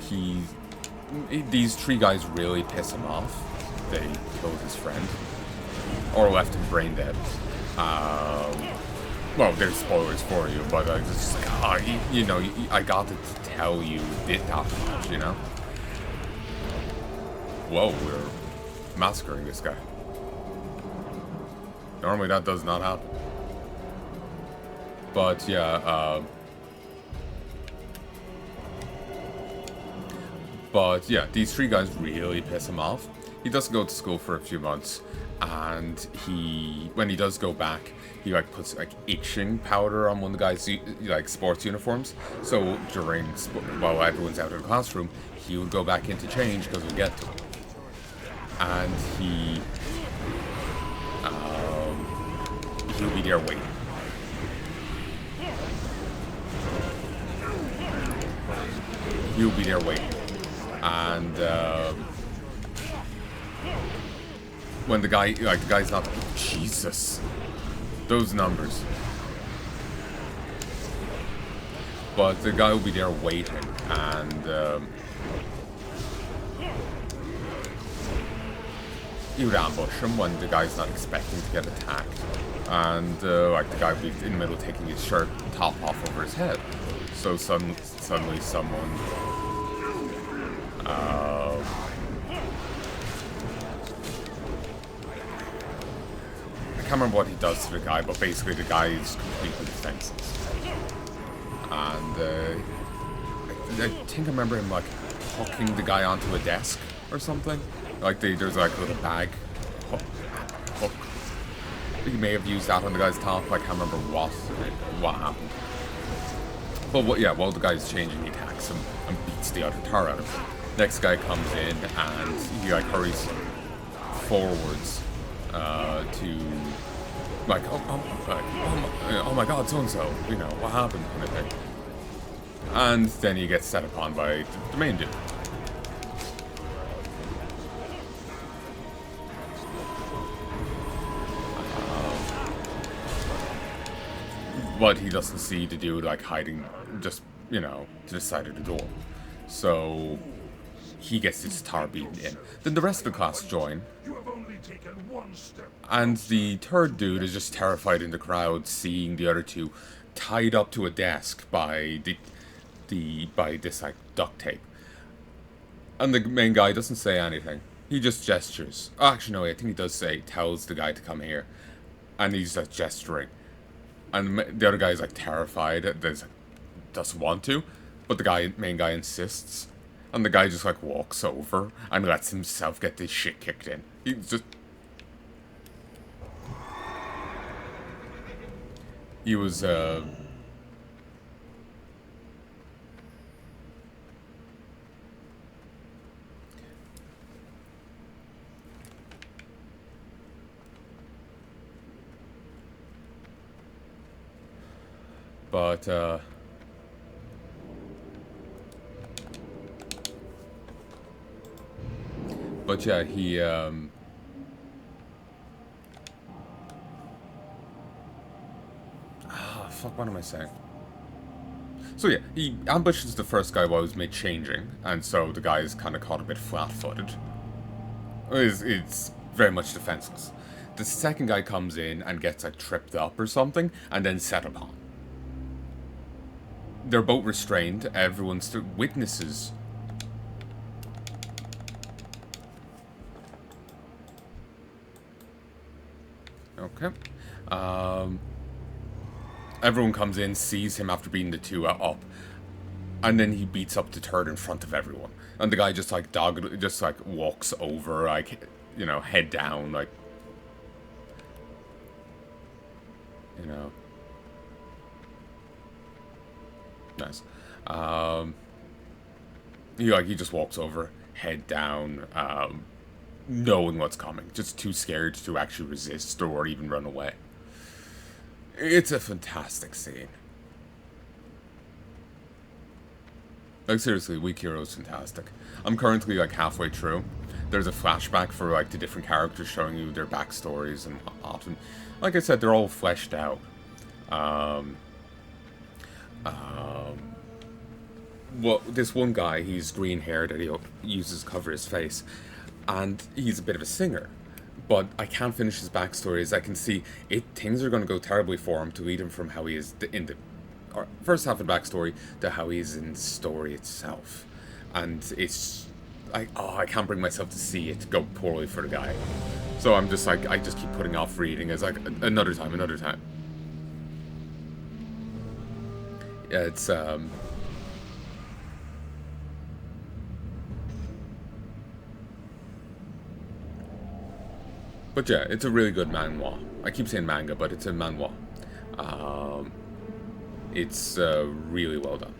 these three guys really piss him off. They killed his friend, or left him brain dead. Well, there's spoilers for you, but I just I got to tell you that much, you know? Whoa, we're massacring this guy. Normally that does not happen. But yeah, these three guys really piss him off. He doesn't go to school for a few months, and when he does go back, he like puts like itching powder on one of the guys' like sports uniforms. So while everyone's out of the classroom, he would go back in to change because we'll get to him. And he'll be there waiting. He'll be there waiting. And when the guy's not, Jesus, those numbers. But the guy will be there waiting, and he would ambush him when the guy's not expecting to get attacked. And the guy would be in the middle taking his top off over his head. So suddenly someone I can't remember what he does to the guy, but basically the guy is completely defenseless. And I think I remember him like hooking the guy onto a desk or something. Like there's like a little bag hook. He may have used that on the guy's top. I can't remember what happened. But while the guy's changing, he attacks him and beats the other tar out of him. Next guy comes in and he like hurries forwards to like oh my god, so and so, what happened, kind of thing. And then he gets set upon by the main dude. But he doesn't see the dude like hiding just to the side of the door. So he gets his tar beaten in. Then the rest of the class join, You have only taken one step. and the third dude is just terrified in the crowd, seeing the other two tied up to a desk by by this like duct tape. And the main guy doesn't say anything. He just gestures. Actually, no, I think he does say, tells the guy to come here, and he's just gesturing. And the other guy is like terrified, doesn't want to, but the main guy insists. And the guy just like walks over and lets himself get this shit kicked in. He's just... He was, But yeah, he, fuck, what am I saying? So yeah, he ambushes the first guy while he's mid-changing, and so the guy is kind of caught a bit flat-footed. It's very much defenseless. The second guy comes in and gets like tripped up or something, and then set upon. They're both restrained, everyone's witnesses. Okay. Everyone comes in, sees him after beating the two up, and then he beats up the third in front of everyone. And the guy just like walks over, like, you know, head down, like, you know. Nice. He just walks over, head down, knowing what's coming, just too scared to actually resist or even run away. It's a fantastic scene. Like, seriously, Weak Hero is fantastic. I'm currently, like, halfway through. There's a flashback for, like, the different characters showing you their backstories, and often, like I said, they're all fleshed out. Well, this one guy, he's green-haired, and he uses to cover his face, and he's a bit of a singer. But I can't finish his backstory, as I can see things are going to go terribly for him to lead him from how he is in the first half of the backstory to how he is in the story itself. And it's... I can't bring myself to see it go poorly for the guy. So I'm just like, I just keep putting off reading. It's like, another time. Yeah, it's, but yeah, it's a really good manhwa. I keep saying manga, but it's a manhwa. It's really well done.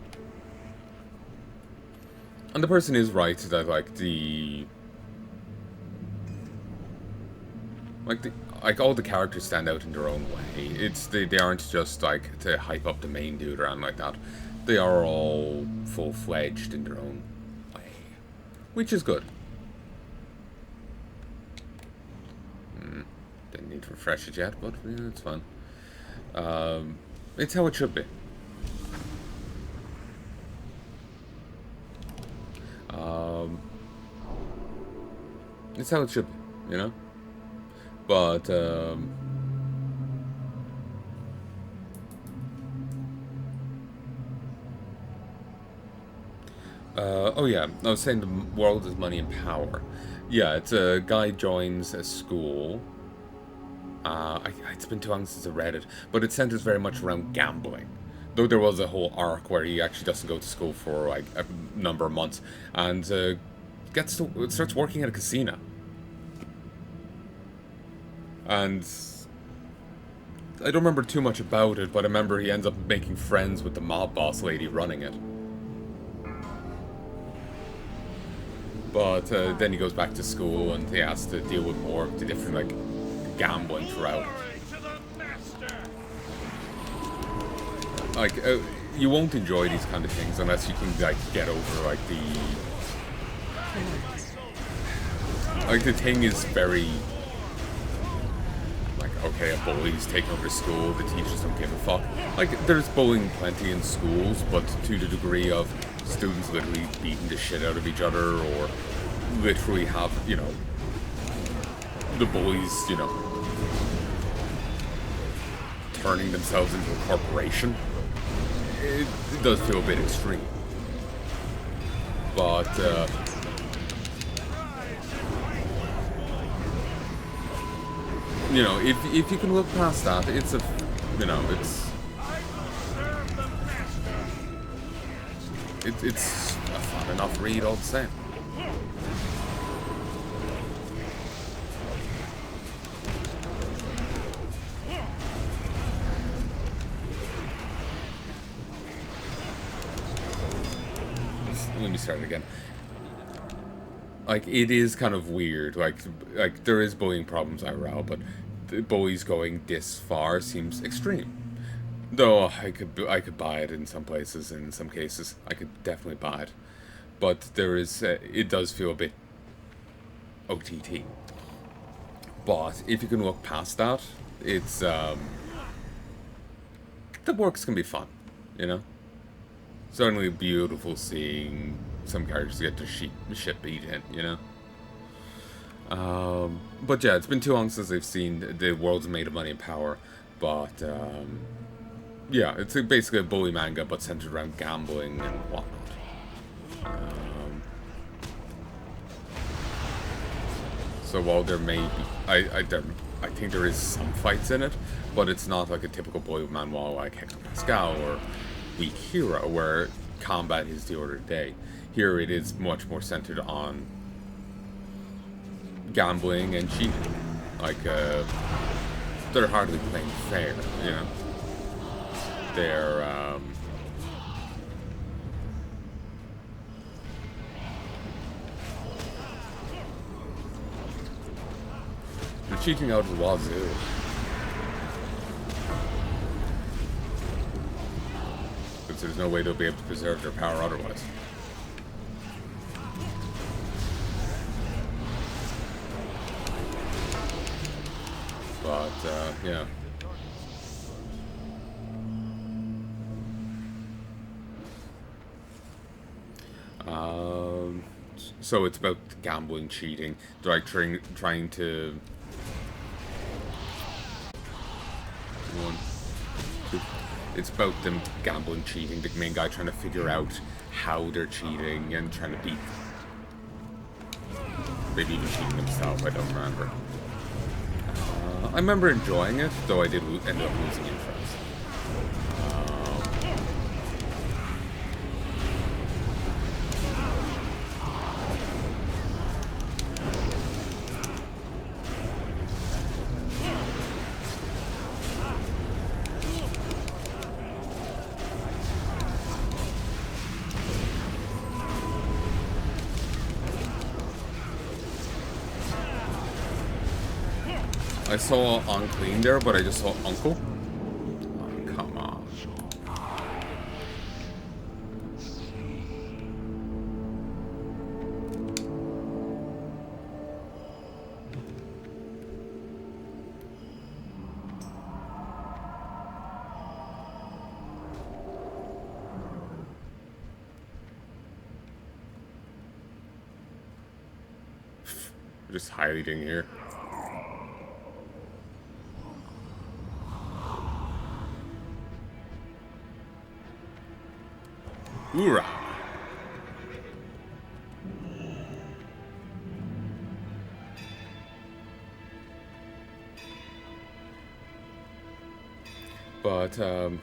And the person is right that like all the characters stand out in their own way. They aren't just like to hype up the main dude or anything like that. They are all full-fledged in their own way, which is good. Didn't need to refresh it yet, but yeah, it's fun. It's how it should be. It's how it should be, you know? But, oh yeah, I was saying the world is money and power. Yeah, it's a guy joins a school. It's been too long since I read it, but it centers very much around gambling. Though there was a whole arc where he actually doesn't go to school for like a number of months, and starts working at a casino. And I don't remember too much about it, but I remember he ends up making friends with the mob boss lady running it. But then he goes back to school and he has to deal with more of the different like gambling throughout. Like, you won't enjoy these kind of things unless you can, like, get over, like, the thing is very, like, okay, a bully's taking over school, the teachers don't give a fuck. Like, there's bullying plenty in schools, but to the degree of students literally beating the shit out of each other, or literally have, you know, the bullies, you know, turning themselves into a corporation. It does feel a bit extreme. But, you know, if you can look past that, it's a, you know, it's a fun enough read all the same. Let me start again. Like, it is kind of weird. Like there is bullying problems IRL, but the bullies going this far seems extreme. Though I could buy it in some places, in some cases I could definitely buy it. But there is, it does feel a bit OTT. But if you can look past that, it's the works can be fun, you know. Certainly beautiful seeing some characters get their shit beat in, you know. But yeah, it's been too long since I've seen The World's Made of Money and Power. But yeah, it's basically a bully manga, but centered around gambling and whatnot. So while there may be, I think there is some fights in it, but it's not like a typical bully manhwa like Hexa Pascal or Weak Hero, where combat is the order of the day. Here it is much more centered on gambling and cheating. Like, they're hardly playing fair, you know? They're, they're cheating out of the wazoo. Because there's no way they'll be able to preserve their power otherwise. But, yeah. So it's about gambling, cheating, like trying to... It's about them gambling, cheating, the main guy trying to figure out how they're cheating and trying to beat them. Maybe even cheating himself, I don't remember. I remember enjoying it, though I did end up losing interest. I saw Unclean there, but I just saw Uncle. Oh, come on. Just hiding here. Hoorah! But, so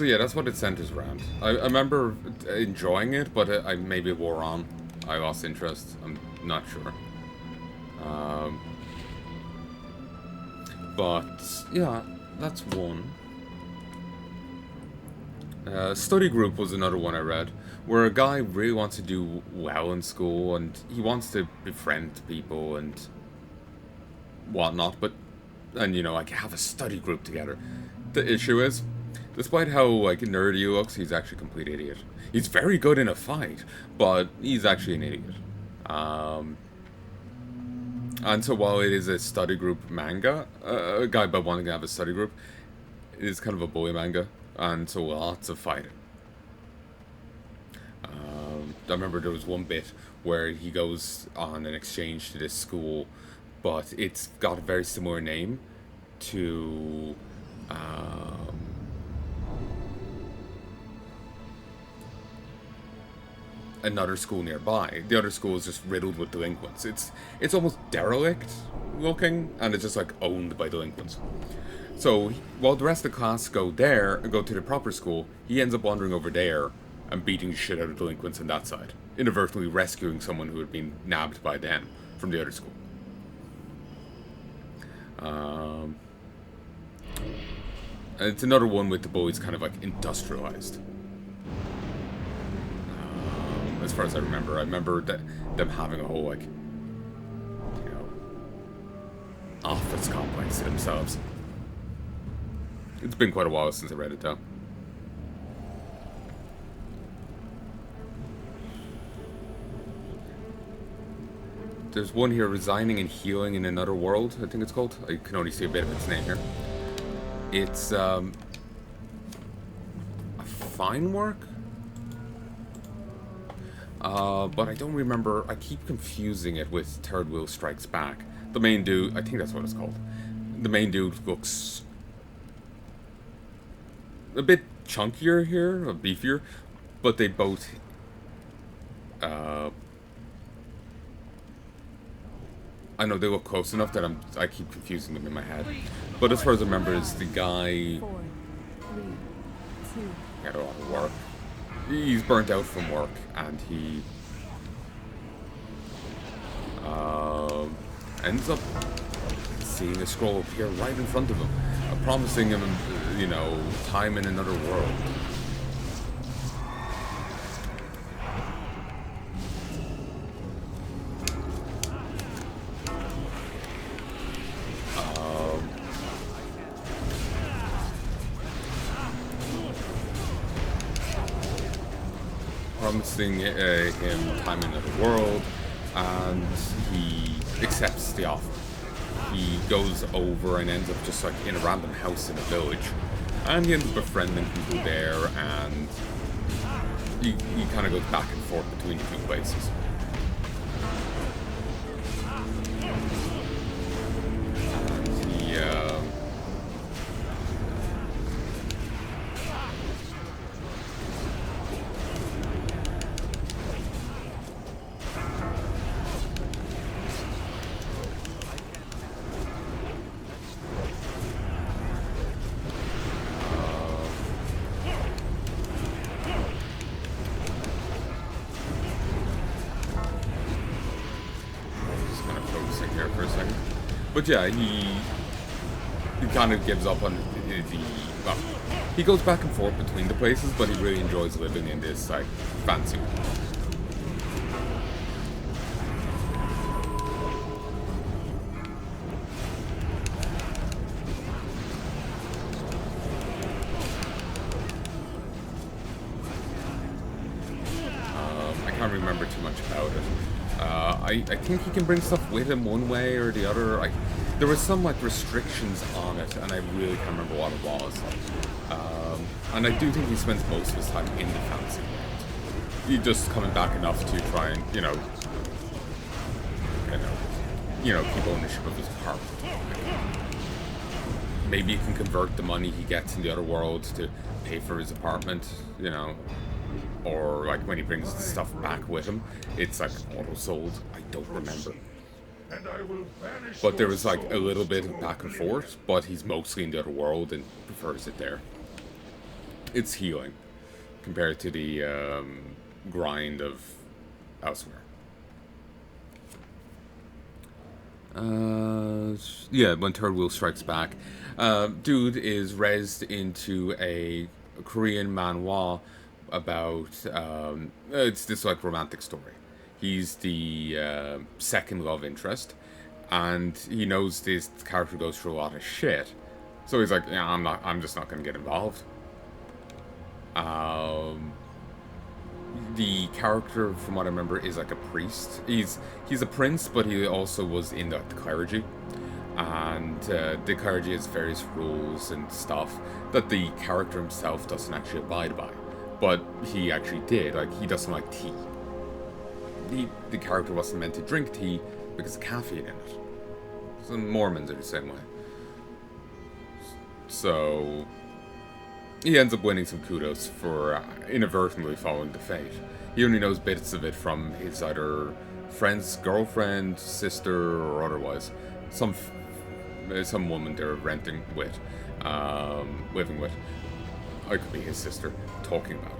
yeah, that's what it centers around. I remember enjoying it, but I maybe wore on. I lost interest. I'm not sure. But, yeah, that's one. Study Group was another one I read, where a guy really wants to do well in school, and he wants to befriend people and whatnot, and you know, like, have a study group together. The issue is, despite how, like, nerdy he looks, he's actually a complete idiot. He's very good in a fight, but he's actually an idiot. And so while it is a study group manga, a guy about wanting to have a study group, it is kind of a bully manga. And so lots of fighting. I remember there was one bit where he goes on an exchange to this school, but it's got a very similar name to another school nearby. The other school is just riddled with delinquents. It's almost derelict looking, and it's just like owned by delinquents. So while the rest of the class go to the proper school, he ends up wandering over there and beating the shit out of delinquents on that side, inadvertently rescuing someone who had been nabbed by them from the other school. And it's another one with the boys kind of like industrialized. As far as I remember that them having a whole like, you know, office complex to themselves. It's been quite a while since I read it though. There's one here, Resigning and Healing in Another World, I think it's called. I can only see a bit of its name here. It's a fine work, but I don't remember. I keep confusing it with Third Wheel Strikes Back. The main dude, I think that's what it's called. The main dude looks a bit chunkier here, or beefier, but they both I know they look close enough that I keep confusing them in my head. But as far as I remember, it's the guy 4, 3, 2. got a lot of work. He's burnt out from work, and he ends up seeing a scroll appear right in front of him, promising him, you know, time in another world. Promising him time in another world, and he accepts the offer. He goes over and ends up just like in a random house in a village, and he ends up befriending people there, and he kind of goes back and forth between the two places. And he But yeah, he kind of gives up on well, he goes back and forth between the places, but he really enjoys living in this like fancy one. I can't remember too much about it. I think he can bring stuff with him one way or the other. There was some like restrictions on it, and I really can't remember what it was. And I do think he spends most of his time in the fancy world. He's just coming back enough to try and, you know, keep ownership of his apartment. Maybe he can convert the money he gets in the other world to pay for his apartment, you know. Or like when he brings the stuff back with him, it's like auto-sold. I don't remember. But there was like a little bit of back and forth, but he's mostly in the other world and prefers it there. It's healing compared to the grind of elsewhere. Yeah, when Third Wheel Strikes Back, dude is raised into a Korean manhwa about it's this like romantic story. He's the second love interest, and he knows this character goes through a lot of shit, so he's like, yeah, I'm just not gonna get involved. The character, from what I remember, is like a priest. He's a prince, but he also was in the clergy, and the clergy has various rules and stuff that the character himself doesn't actually abide by. But he actually did. Like, he doesn't like tea. the character wasn't meant to drink tea because of caffeine in it. Some Mormons are the same way. So he ends up winning some kudos for inadvertently following the fate. He only knows bits of it from his either friend's girlfriend, sister, or otherwise. Some woman they're renting with, living with. It could be his sister, talking about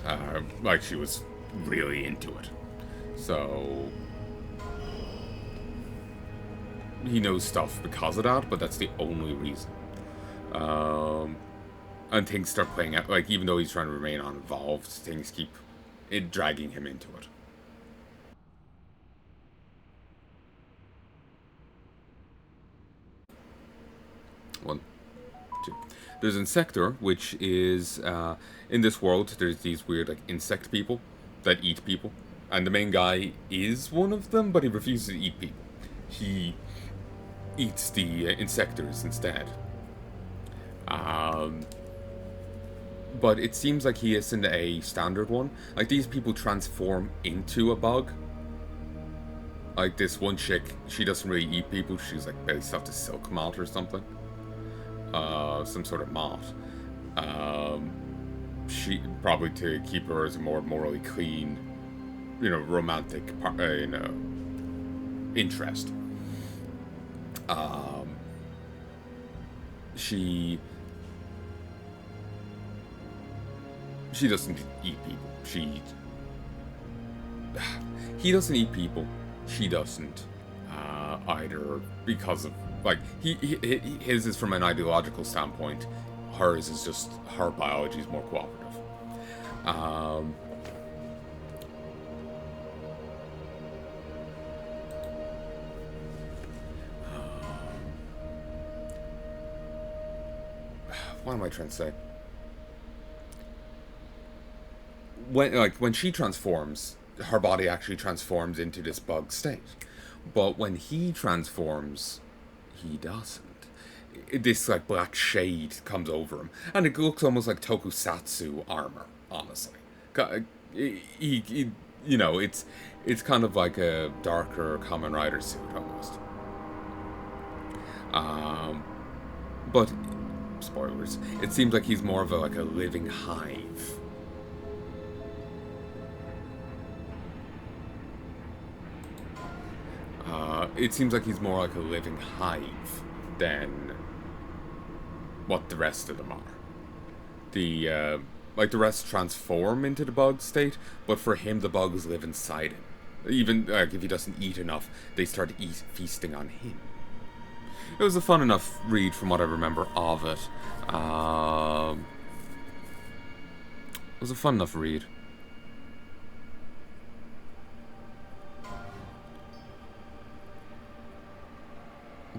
it. Like she was really into it. So he knows stuff because of that, but that's the only reason. And things start playing out, like, even though he's trying to remain uninvolved, things keep dragging him into it. One, two. There's Insector, which is, in this world, there's these weird, like, insect people that eat people. And the main guy is one of them, but he refuses to eat people. He eats the insectors instead. But it seems like he isn't a standard one. Like, these people transform into a bug. Like, this one chick, she doesn't really eat people. She's, like, based off the silk moth or something. Some sort of moth. She, probably to keep her as a more morally clean, romantic, interest. She doesn't eat people. He doesn't eat people. She doesn't either, because of, like, his is from an ideological standpoint. Hers is just, her biology is more cooperative. What am I trying to say? When she transforms, her body actually transforms into this bug state. But when he transforms, he doesn't. This, like, black shade comes over him. And it looks almost like tokusatsu armor, honestly. It's kind of like a darker Kamen Rider suit, almost. But, spoilers, it seems like he's more of a living hive. It seems like he's more like a living hive than what the rest of them are. The rest transform into the bug state, but for him the bugs live inside him. Even, if he doesn't eat enough, they start feasting on him. It was a fun enough read from what I remember of it. It was a fun enough read.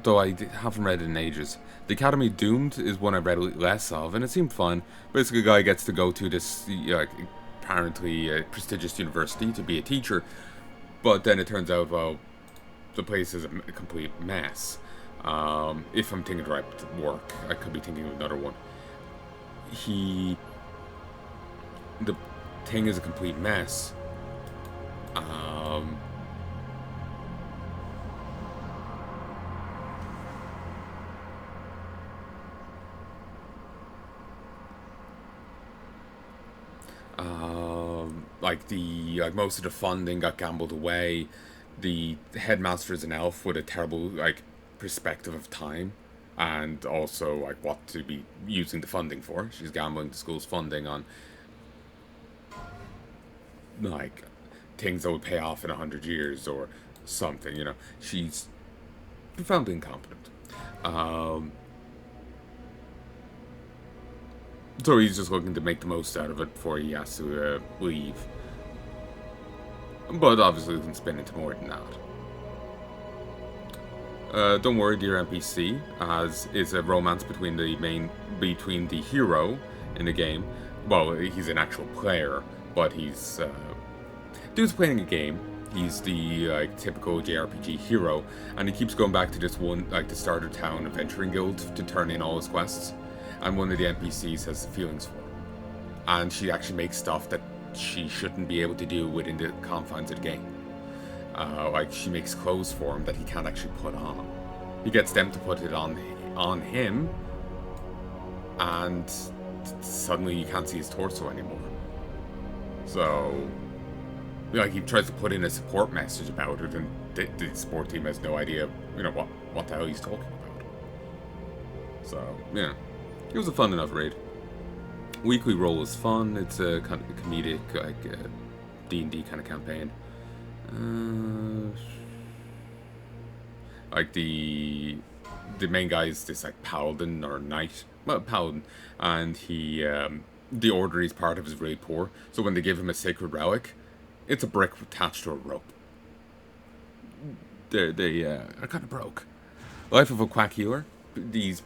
Though I haven't read it in ages. The Academy Doomed is one I read less of, and it seemed fun. Basically, a guy gets to go to this, apparently prestigious university to be a teacher, but then it turns out, well, the place is a complete mess. If I'm thinking the right work, I could be thinking of another one. The thing is a complete mess. Most of the funding got gambled away. The headmaster is an elf with a terrible, perspective of time, and also, what to be using the funding for. She's gambling the school's funding on, things that would pay off in 100 years or something, She's profoundly incompetent. So he's just looking to make the most out of it before he has to leave. But obviously he can spin into more than that. Don't worry, dear NPC, as is a romance between the hero in the game. Well, he's an actual player, but he's dude's playing a game. He's the typical JRPG hero, and he keeps going back to this one, the starter town adventuring guild to turn in all his quests. And one of the NPCs has feelings for her. And she actually makes stuff that she shouldn't be able to do within the confines of the game. Like, she makes clothes for him that he can't actually put on. He gets them to put it on him, and suddenly you can't see his torso anymore. So, like, he tries to put in a support message about it, and the support team has no idea, you know, what the hell he's talking about. So, yeah. It was a fun enough raid. Weekly roll is fun. It's a kind of comedic, like, D&D kind of campaign. Like, the main guy is this, like, paladin or knight. Well, paladin. And he, the order he's part of is really poor. So when they give him a sacred relic, it's a brick attached to a rope. They are kind of broke. Life of a quack healer. This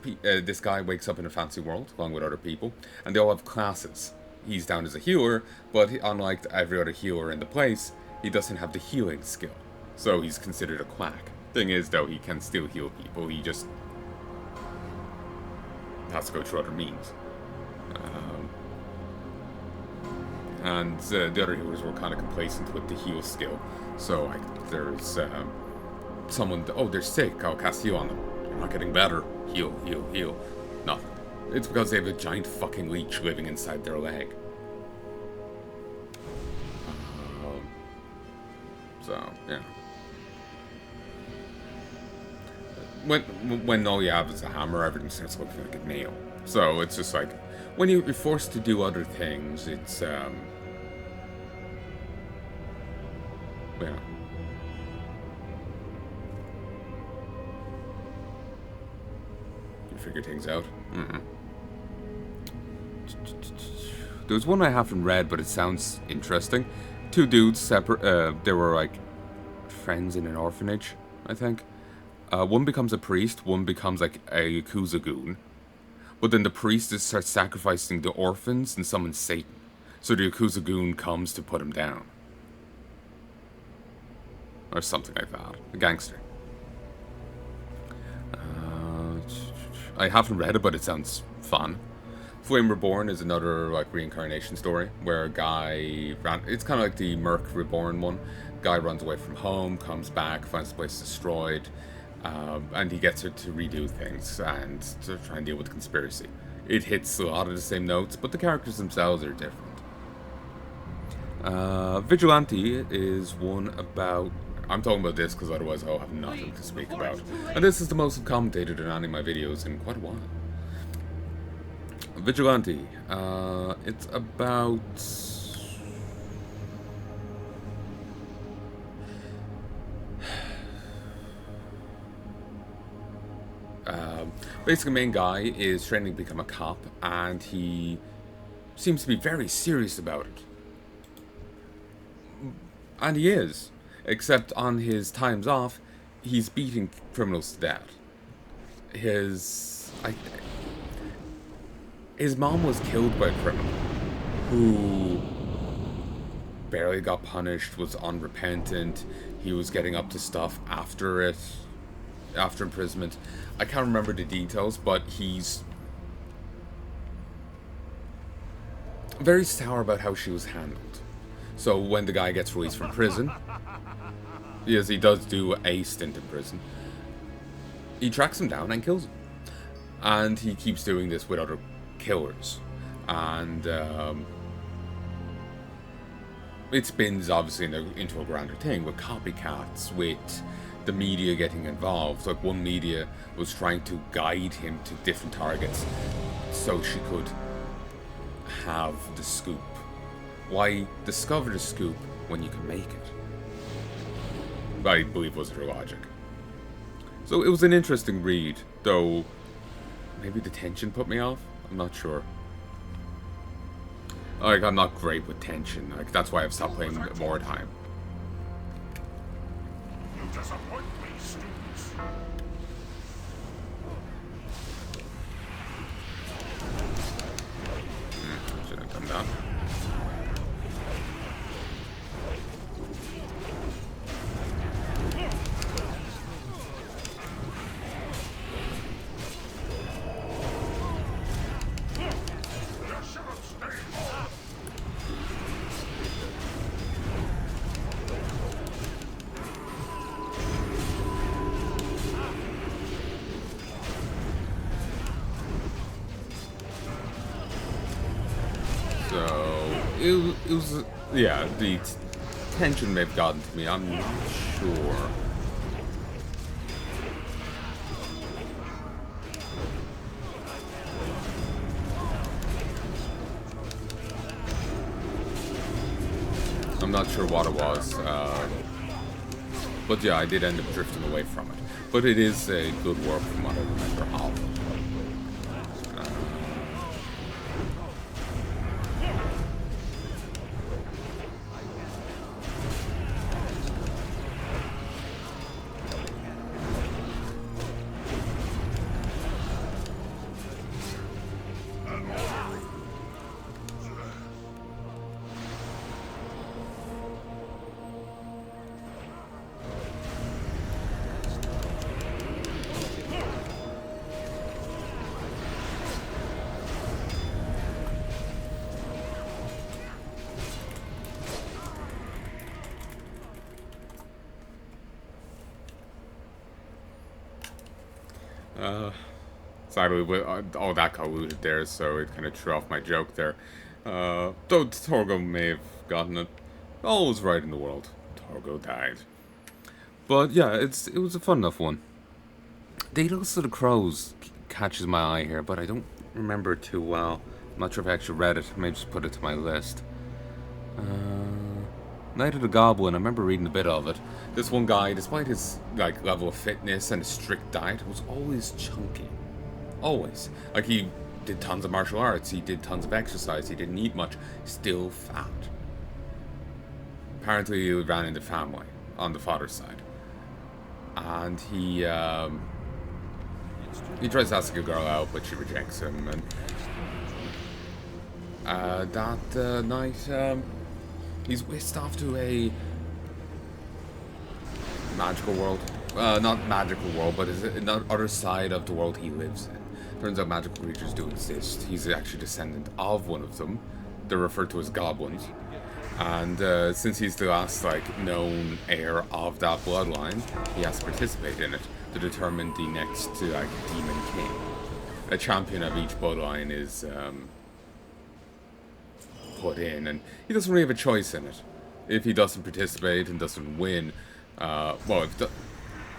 guy wakes up in a fancy world, along with other people, and they all have classes. He's down as a healer, but unlike every other healer in the place, he doesn't have the healing skill. So he's considered a quack. Thing is, though, he can still heal people, he just has to go through other means. And the other healers were kind of complacent with the heal skill. So, like, there's someone, oh, they're sick, I'll cast heal on them. They're not getting better. Heal, heal, heal. Nothing. It's because they have a giant fucking leech living inside their leg. So, yeah. When all you have is a hammer, everything starts looking like a nail. So it's just like, when you're forced to do other things, it's, yeah. You figure things out. There's one I haven't read, but it sounds interesting. Two dudes, separate, they were like friends in an orphanage, I think. One becomes a priest, one becomes like a Yakuza goon. But then the priest starts sacrificing the orphans and summons Satan. So the Yakuza goon comes to put him down. Or something like that. A gangster. I haven't read it, but it sounds fun. Flame Reborn is another, like, reincarnation story, where a guy it's kind of like the Merc Reborn one. Guy runs away from home, comes back, finds the place destroyed, and he gets her to redo things and to try and deal with the conspiracy. It hits a lot of the same notes, but the characters themselves are different. Vigilante is one about... I'm talking about this because otherwise I'll have nothing to speak about. And this is the most I've commentated in any of my videos in quite a while. Vigilante. It's about... basically, the main guy is training to become a cop, and he seems to be very serious about it. And he is. Except on his times off, he's beating criminals to death. His mom was killed by a criminal who barely got punished, was unrepentant. He was getting up to stuff after imprisonment. I can't remember the details, but he's very sour about how she was handled. So when the guy gets released from prison, yes, he does do a stint in prison, he tracks him down and kills him. And he keeps doing this with other killers. And it spins, obviously, into a grander thing, with copycats, with the media getting involved. Like, one media was trying to guide him to different targets so she could have the scoop. Why discover the scoop when you can make it? I believe was her logic. So it was an interesting read, though maybe the tension put me off? I'm not sure. Like, I'm not great with tension. Like, that's why I've stopped playing more time. You disappoint me, students. Shouldn't have done that. it was yeah, the tension may have gotten to me, I'm not sure. I'm not sure what it was, but yeah, I did end up drifting away from it. But it is a good work from what I remember of it. Sadly, all that got looted there, so it kind of threw off my joke there. Though Torgo may have gotten it. All was right in the world. Torgo died. But yeah, it was a fun enough one. Daedalus of the Crows catches my eye here, but I don't remember it too well. I'm not sure if I actually read it. I may just put it to my list. Night of the Goblin, I remember reading a bit of it. This one guy, despite his like level of fitness and a strict diet, was always chunky. Always. Like, he did tons of martial arts, he did tons of exercise, he didn't eat much, still fat. Apparently he ran in the family, on the father's side. And he tries to ask a girl out, but she rejects him, and that night, he's whisked off to a magical world. Not magical world, but is the other side of the world he lives in. Turns out magical creatures do exist. He's actually descendant of one of them. They're referred to as goblins. And since he's the last, like, known heir of that bloodline, he has to participate in it to determine the next, like, demon king. A champion of each bloodline is put in, and he doesn't really have a choice in it. If he doesn't participate and doesn't win,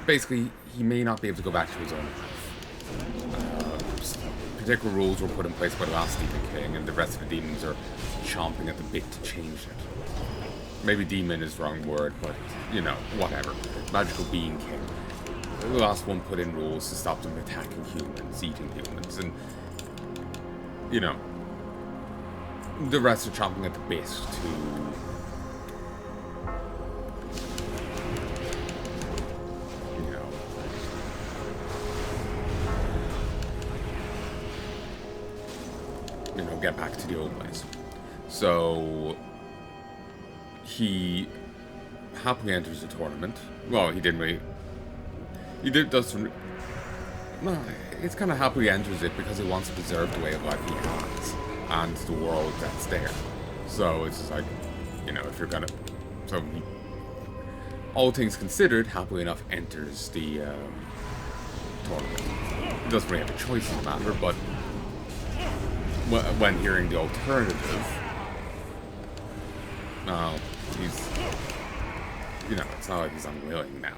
basically, he may not be able to go back to his own life. Particular rules were put in place by the last Demon King, and the rest of the demons are chomping at the bit to change it. Maybe demon is the wrong word, but, you know, whatever. Magical Being King. The last one put in rules to stop them attacking humans, eating humans, and, you know, the rest are chomping at the bit to, get back to the old ways. So he happily enters the tournament. Well, he didn't really. No, it's kind of happily enters it because he wants to preserve the way of life he has and the world that's there. So it's just like, you know, if you're gonna, so he, all things considered, happily enough enters the tournament. He doesn't really have a choice in the matter, but when hearing the alternative, he's, you know, it's not like he's unwilling now.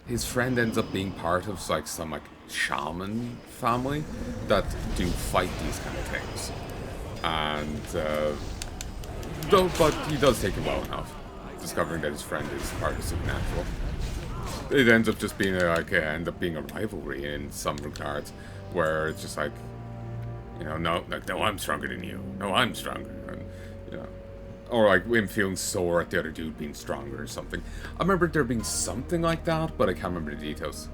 His friend ends up being part of like some like shaman family that do fight these kind of things, and but he does take it well enough, discovering that his friend is part of supernatural. It ends up just being a rivalry in some regards, where it's just like, you know, no, I'm stronger than you. No, I'm stronger, and, you know, or like him feeling sore at the other dude being stronger or something. I remember there being something like that, but I can't remember the details.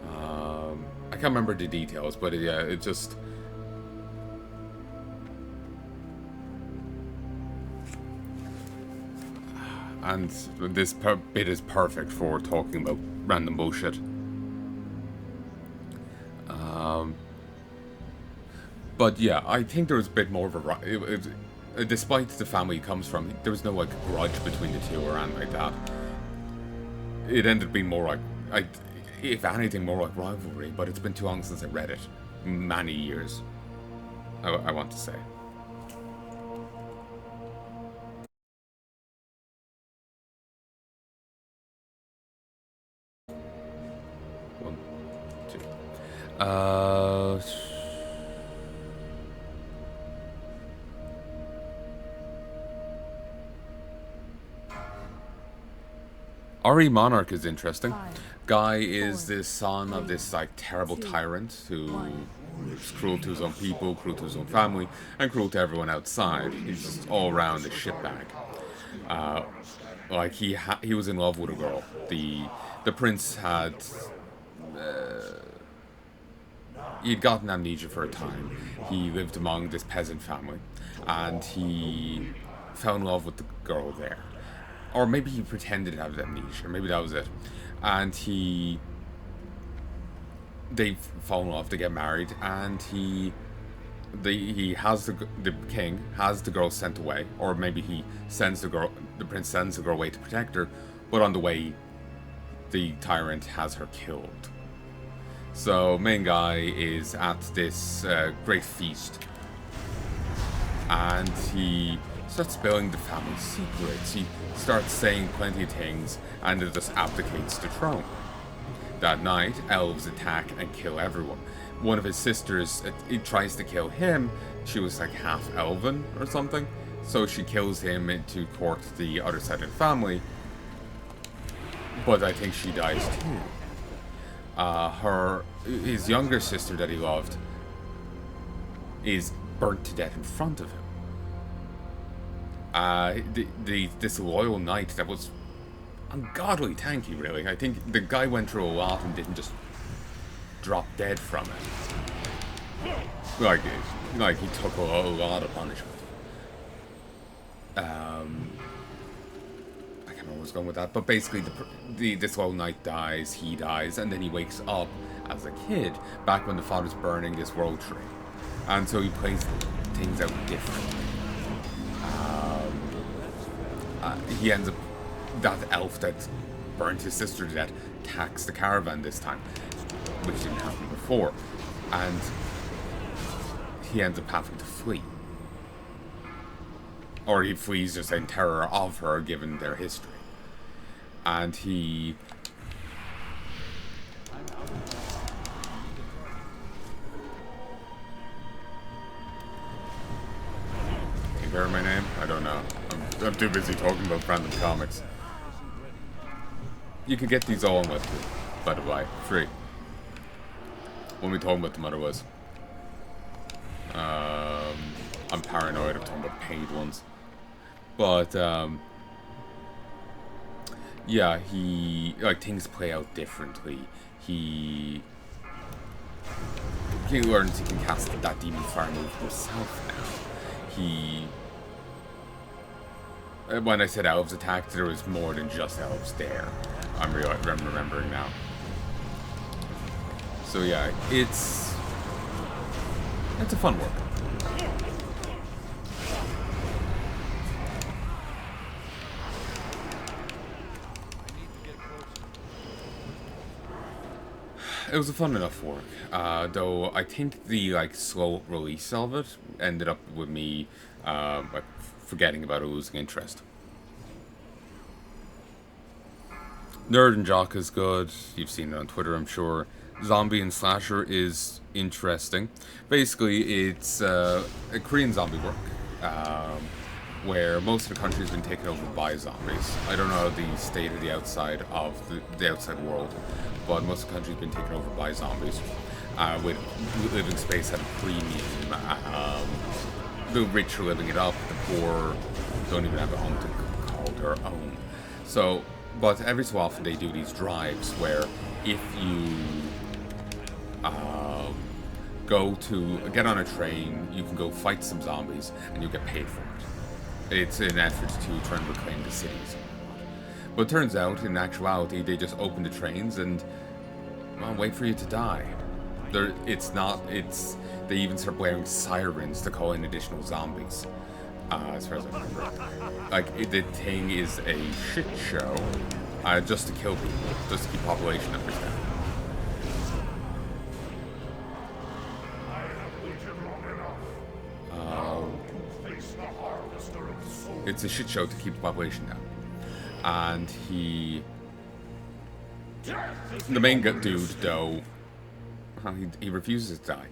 I can't remember the details, but yeah, it just. And this bit is perfect for talking about random bullshit. But yeah, I think there was a bit more of a... despite the family he comes from, there was no, like, grudge between the two or anything like that. It ended up being more like... if anything, more like rivalry, but it's been too long since I read it. many years. I want to say. One, two. RE Monarch is interesting. Guy is the son of this like terrible tyrant who is cruel to his own people, cruel to his own family, and cruel to everyone outside. He's just all around a shitbag. Like he was in love with a girl. The prince had he'd gotten amnesia for a time. He lived among this peasant family, and he fell in love with the girl there. Or maybe he pretended to have amnesia. Maybe that was it. And they fall in love. They get married, and he has the king has the girl sent away, or maybe he sends the girl. The prince sends the girl away to protect her, but on the way, the tyrant has her killed. So main guy is at this great feast, and he starts spilling the family secrets. He starts saying plenty of things, and it just abdicates the throne. That night, elves attack and kill everyone. One of his sisters, it tries to kill him. She was like half elven or something, so she kills him to court the other side of the family. But I think she dies too. His younger sister that he loved is burnt to death in front of him. This loyal knight that was ungodly tanky, really. I think the guy went through a lot and didn't just drop dead from it. Like he took a lot of punishment. I can't remember where I was going with that, but basically this loyal knight dies, he dies, and then he wakes up as a kid, back when the father's burning this world tree. And so he plays things out differently. He ends up, that elf that burnt his sister to death attacks the caravan this time, which didn't happen before, and he ends up having to flee. Or he flees just in terror of her, given their history. And he... Can you hear my name? I don't know. I'm too busy talking about random comics. You can get these all on Webtoon, by the way, free. When we talking about them otherwise. I'm paranoid of talking about paid ones. But, yeah, things play out differently. He learns he can cast that demon fire move himself now. When I said elves attacked, there was more than just elves there. I'm remembering now. So yeah, it's a fun work. It was a fun enough work, though I think the slow release of it ended up with me forgetting about it, losing interest. Nerd and Jock is good. You've seen it on Twitter, I'm sure. Zombie and Slasher is interesting. Basically, it's a Korean zombie work, where most of the country has been taken over by zombies. I don't know the state of the outside of the outside world, but most of the country has been taken over by zombies, with living space at a premium. The rich are living it up, the poor don't even have a home to call their own. So, but every so often they do these drives where if you get on a train, you can go fight some zombies and you get paid for it. It's an effort to try and reclaim the cities. But it turns out, in actuality, they just open the trains and, well, wait for you to die. They even start blaring sirens to call in additional zombies. As far as I remember. The thing is a shit show, just to kill people, just to keep population numbers down. master of souls. It's a shit show to keep the population down. And the main dude, though, he refuses to die.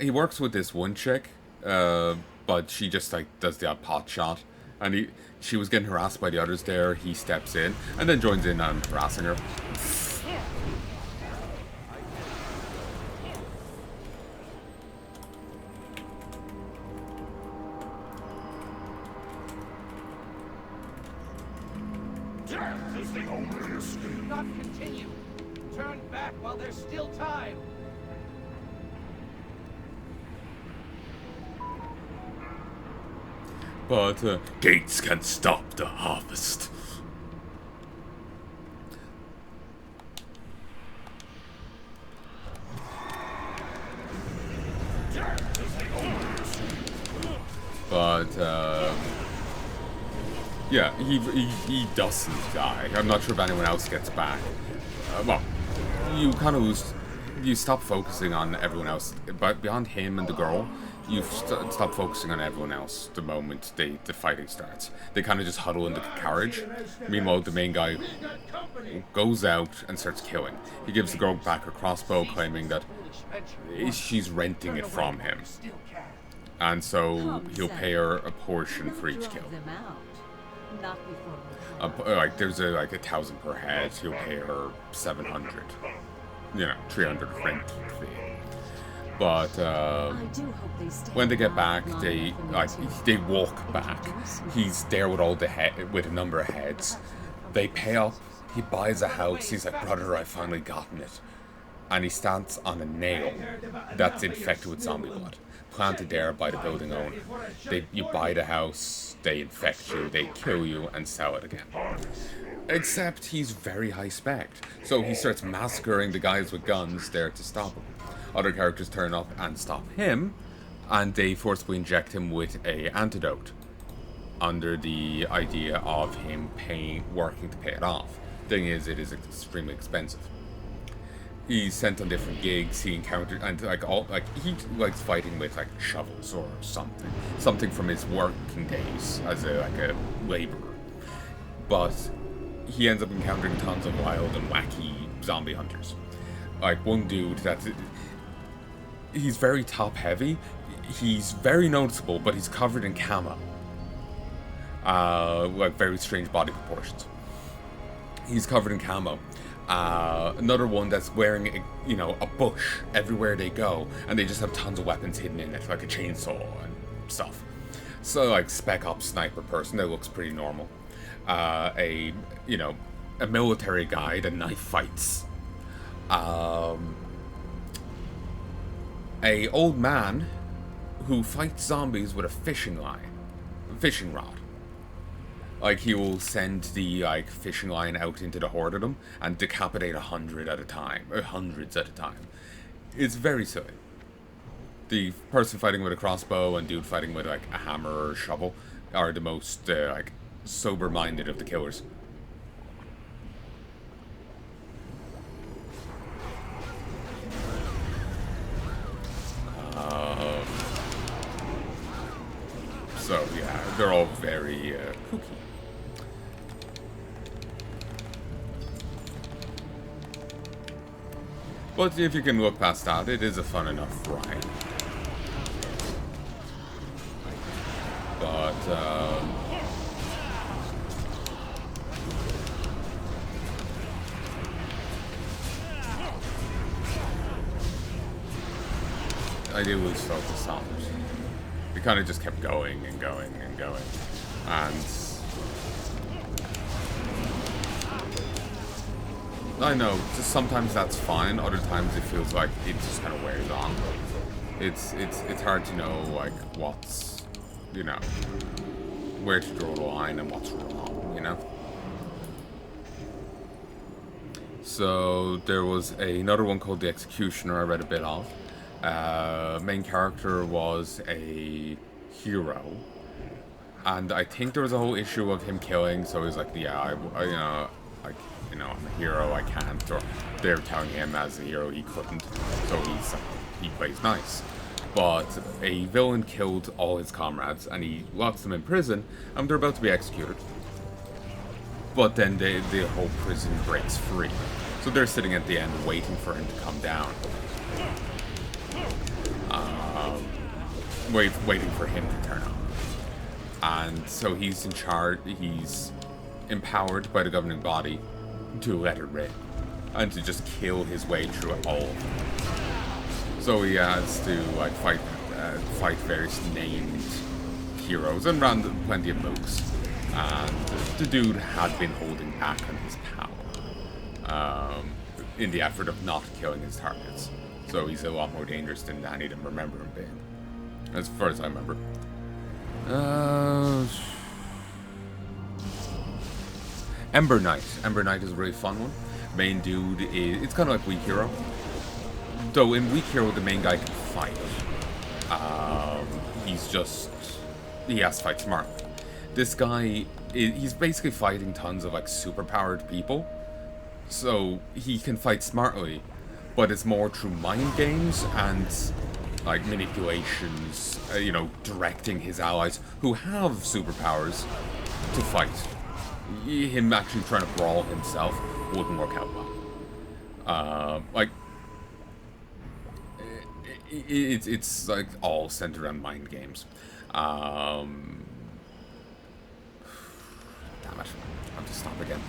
He works with this one chick, but she just like does the odd pot shot, and she was getting harassed by the others there. He steps in and then joins in on harassing her. Death is the only escape. Do not continue. Turn back while there's still time. But gates can stop the harvest. But yeah, he doesn't die. I'm not sure if anyone else gets back. Well, you kind of lose. You stop focusing on everyone else. But beyond him and the girl, you stop focusing on everyone else the moment the fighting starts. They kind of just huddle in the carriage. Meanwhile, the main guy goes out and starts killing. He gives the girl back her crossbow, claiming that she's renting it from him. And so he'll pay her a portion for each kill. Like there's like 1,000 per head. He'll pay her 700. 300 rent fee. But when they get back, they walk back. He's there with with a number of heads. They pay up. He buys a house. He's like, brother, I've finally gotten it. And he stands on a nail that's infected with zombie blood, planted there by the building owner. You buy the house, they infect you, they kill you, and sell it again. Except he's very high spec, so he starts massacring the guys with guns there to stop him. Other characters turn up and stop him, and they forcibly inject him with a antidote, under the idea of him working to pay it off. Thing is, it is extremely expensive. He's sent on different gigs. He encountered and he likes fighting with like shovels or something from his working days as a laborer. But he ends up encountering tons of wild and wacky zombie hunters. Like one dude he's very top heavy. He's very noticeable, but he's covered in camo. Like very strange body proportions. He's covered in camo. Another one that's wearing a bush everywhere they go, and they just have tons of weapons hidden in it, like a chainsaw and stuff. So like spec ops sniper person that looks pretty normal. A military guy that knife fights. A old man who fights zombies with a fishing rod. Like, he will send the, fishing line out into the horde of them and decapitate 100 at a time, or hundreds at a time. It's very silly. The person fighting with a crossbow and dude fighting with, a hammer or a shovel are the most, sober-minded of the killers. So, yeah, they're all very, kooky. But if you can look past that, it is a fun enough ride. But, I did lose focus on it. It kind of just kept going and going and going. And I know, just sometimes that's fine, other times it feels like it just kind of wears on. It's hard to know, what's, where to draw the line and what's wrong, So there was another one called The Executioner I read a bit of. Main character was a hero. And I think there was a whole issue of him killing, so he's like, yeah, I'm a hero, I can't, or they're telling him as a hero he couldn't, so he plays nice. but a villain killed all his comrades, and he locks them in prison, and they're about to be executed. But then the whole prison breaks free. So they're sitting at the end waiting for him to come down. Waiting for him to turn up. And so he's in charge, he's empowered by the governing body to let it rip. And to just kill his way through it all. So he has to like fight various named heroes and plenty of mooks. And the dude had been holding back on his power in the effort of not killing his targets. So he's a lot more dangerous than any of them remember him being, as far as I remember. Ember Knight. Ember Knight is a really fun one. Main dude is, it's kind of like Weak Hero. Though in Weak Hero, the main guy can fight. He has to fight smart. This guy, he's basically fighting tons of like superpowered people. So he can fight smartly, but it's more through mind games and like manipulations, directing his allies who have superpowers to fight. Him actually trying to brawl himself wouldn't work out well. It's like all centered around mind games. Damn it. I have to stop again.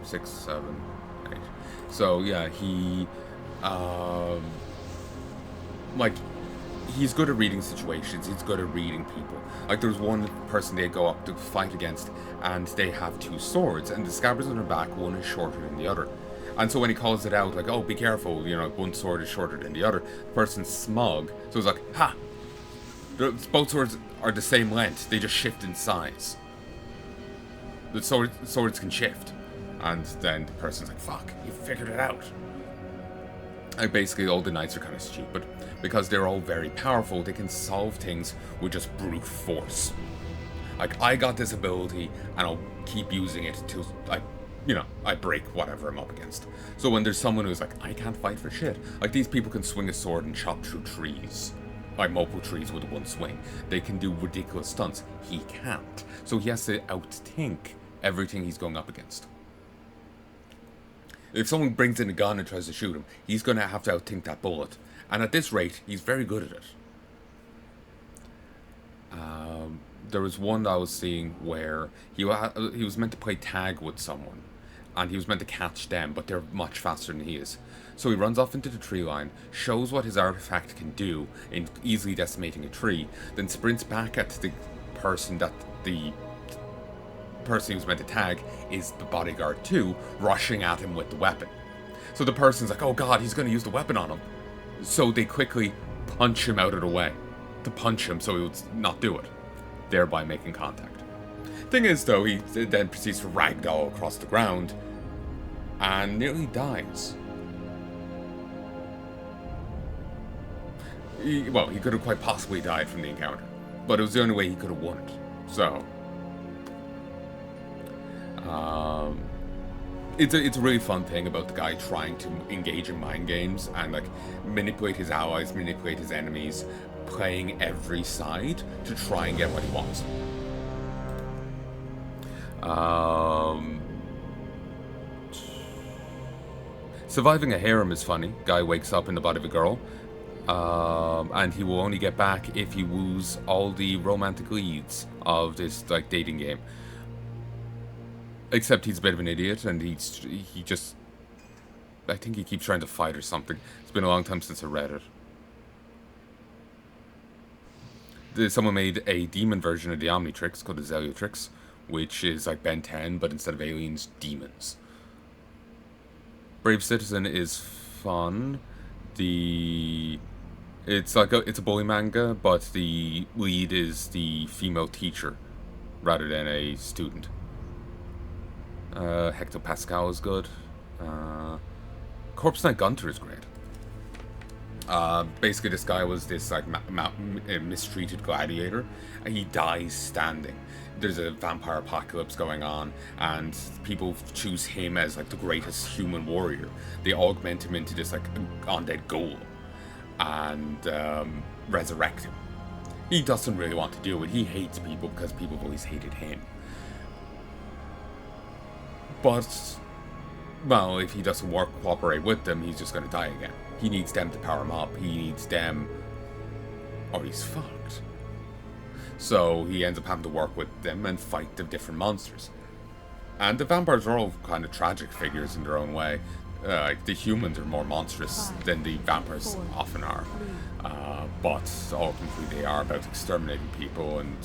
Six, 7, 8. So yeah, he's good at reading situations, he's good at reading people. Like there's one person they go up to fight against and they have 2 swords and the scabbards on their back, one is shorter than the other. And so when he calls it out, like, oh, be careful, one sword is shorter than the other, the person's smug, so it's like, ha! Both swords are the same length, they just shift in size. The swords can shift. And then the person's like, fuck, you figured it out. Like basically all the knights are kind of stupid. Because they're all very powerful, they can solve things with just brute force. Like, I got this ability, and I'll keep using it till I break whatever I'm up against. So when there's someone who's like, I can't fight for shit. Like, these people can swing a sword and chop through trees. Like multiple trees with one swing. They can do ridiculous stunts. He can't. So he has to outthink everything he's going up against. If someone brings in a gun and tries to shoot him, he's going to have to outthink that bullet. And at this rate, he's very good at it. There was one that I was seeing where he was meant to play tag with someone. And he was meant to catch them, but they're much faster than he is. So he runs off into the tree line, shows what his artifact can do in easily decimating a tree, then sprints back at the person he was meant to tag is the bodyguard too, rushing at him with the weapon. So the person's like, oh god, he's going to use the weapon on him. So they quickly punch him out of the way to punch him so he would not do it, thereby making contact. Thing is though, he then proceeds to ragdoll across the ground and nearly dies. He could have quite possibly died from the encounter, but it was the only way he could have won it. So it's a really fun thing about the guy trying to engage in mind games and like manipulate his allies, manipulate his enemies, playing every side to try and get what he wants. Surviving a harem is funny. Guy wakes up in the body of a girl, and he will only get back if he woos all the romantic leads of this like dating game. Except he's a bit of an idiot, and I think he keeps trying to fight or something. It's been a long time since I read it. Someone made a demon version of the Omnitrix called the Zeliotrix, which is like Ben 10, but instead of aliens, demons. Brave Citizen is fun. It's a bully manga, but the lead is the female teacher rather than a student. Hector Pascal is good. Corpse Knight Gunter is great. Basically, this guy was this like mistreated gladiator, and he dies standing. There's a vampire apocalypse going on, and people choose him as like the greatest human warrior. They augment him into this like undead ghoul, and resurrect him. He doesn't really want to do it. He hates people because people have always hated him. But, well, if he doesn't cooperate with them, he's just going to die again. He needs them to power him up. He needs them, or he's fucked. So he ends up having to work with them and fight the different monsters. And the vampires are all kind of tragic figures in their own way. Like the humans are more monstrous than the vampires often are. But ultimately they are about exterminating people and...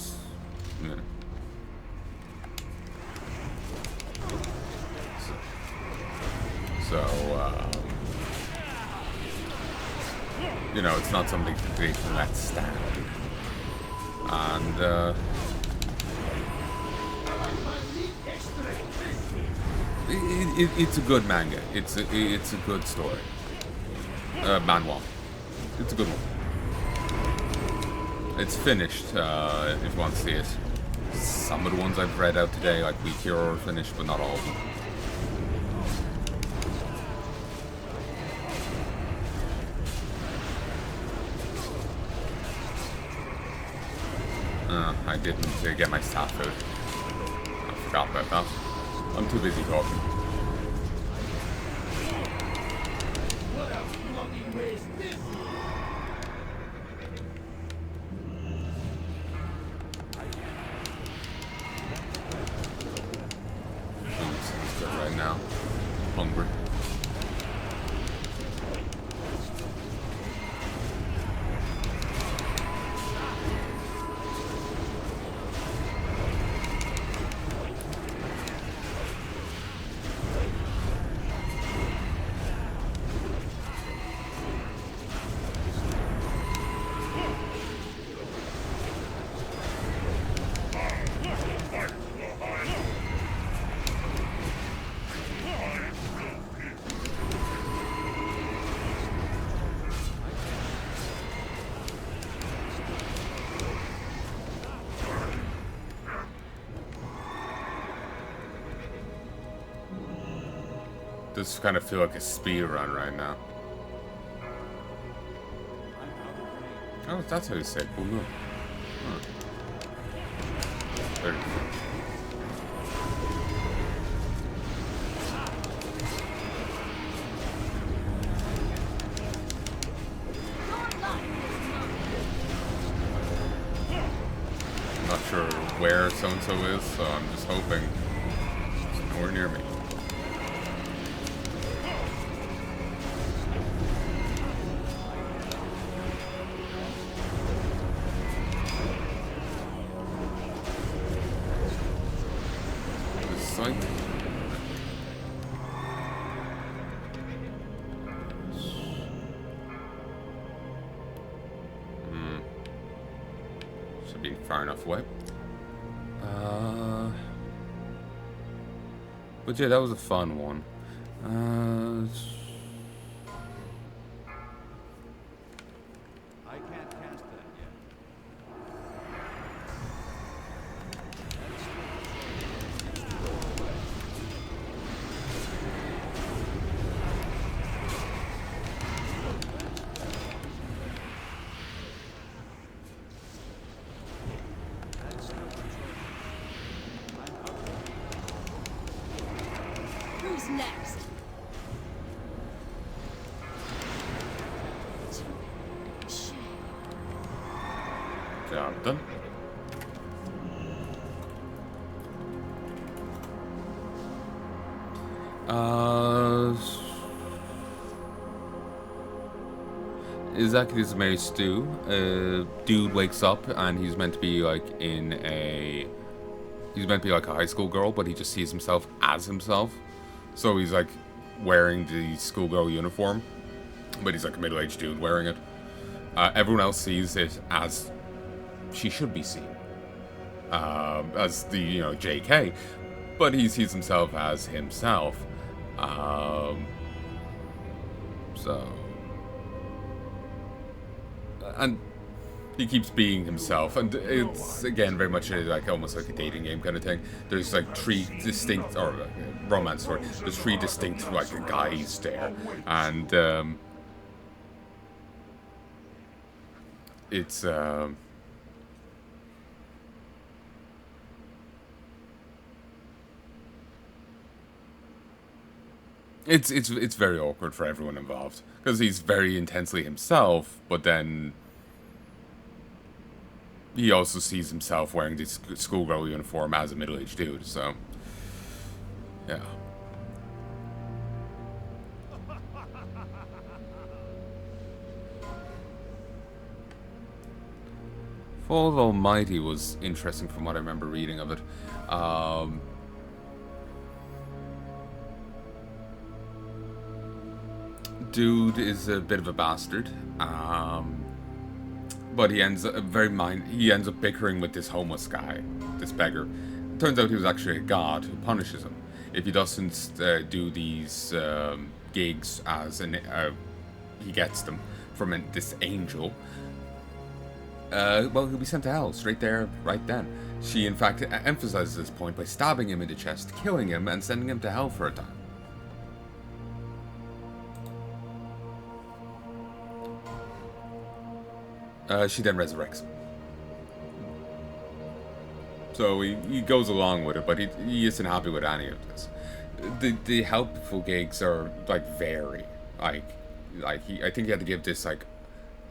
you know, it's not something they can let stand. And, it's a good manga. It's a good story. Manhwa. It's a good one. It's finished, if you want to see it. Some of the ones I've read out today, like Week Hero, are finished, but not all of them. I didn't get my staff out. I forgot about that. I'm too busy talking. Sounds good right now. Hungry. This kind of feel like a speed run right now. Oh, that's how you say Bulu. Huh. There you go. I'm not sure where so-and-so is, so I'm just hoping it's nowhere near me. Should be far enough away. But yeah, that was a fun one. I can't cast that yet. Who's next? Job done. Izaki's married Stu. Dude wakes up and he's meant to be like he's meant to be like a high school girl, but he just sees himself as himself. So he's like wearing the schoolgirl uniform, but he's like a middle-aged dude wearing it. Everyone else sees it as she should be seen, as the, you know, JK, but he sees himself as himself. So and he keeps being himself, and it's again very much like almost like a dating game kind of thing. There's like three distinct, or romance story. There's three distinct like guys there, and it's it's very awkward for everyone involved because he's very intensely himself, but then he also sees himself wearing this schoolgirl uniform as a middle-aged dude, so yeah. Fall Almighty was interesting from what I remember reading of it. Dude is a bit of a bastard. But he ends up bickering with this homeless guy, this beggar. It turns out he was actually a god who punishes him if he doesn't do these gigs as he gets them from this angel. Well, he'll be sent to hell straight there, right then. She, in fact, emphasizes this point by stabbing him in the chest, killing him, and sending him to hell for a time. She then resurrects him. So he goes along with it, but he isn't happy with any of this. The helpful gigs are like vary. I think he had to give this like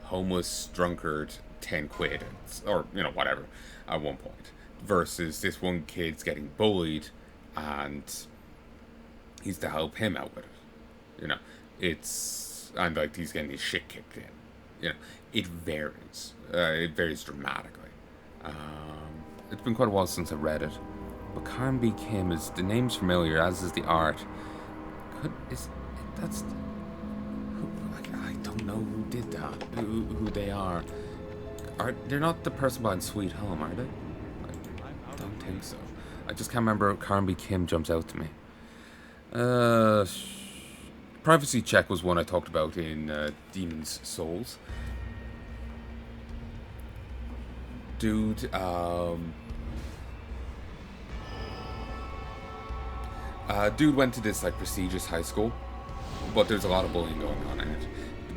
homeless drunkard 10 quid, or whatever, at one point, versus this one kid's getting bullied, and he's to help him out with it. And like he's getting his shit kicked in. It varies. It varies dramatically. It's been quite a while since I read it, but Karen B. Kim the name's familiar, as is the art. I don't know who did that. Who they are? They're not the person behind Sweet Home, are they? I don't think so. I just can't remember. Karen B. Kim jumps out to me. Privacy Check was one I talked about in Demon's Souls. Dude, dude went to this like prestigious high school, but there's a lot of bullying going on in it.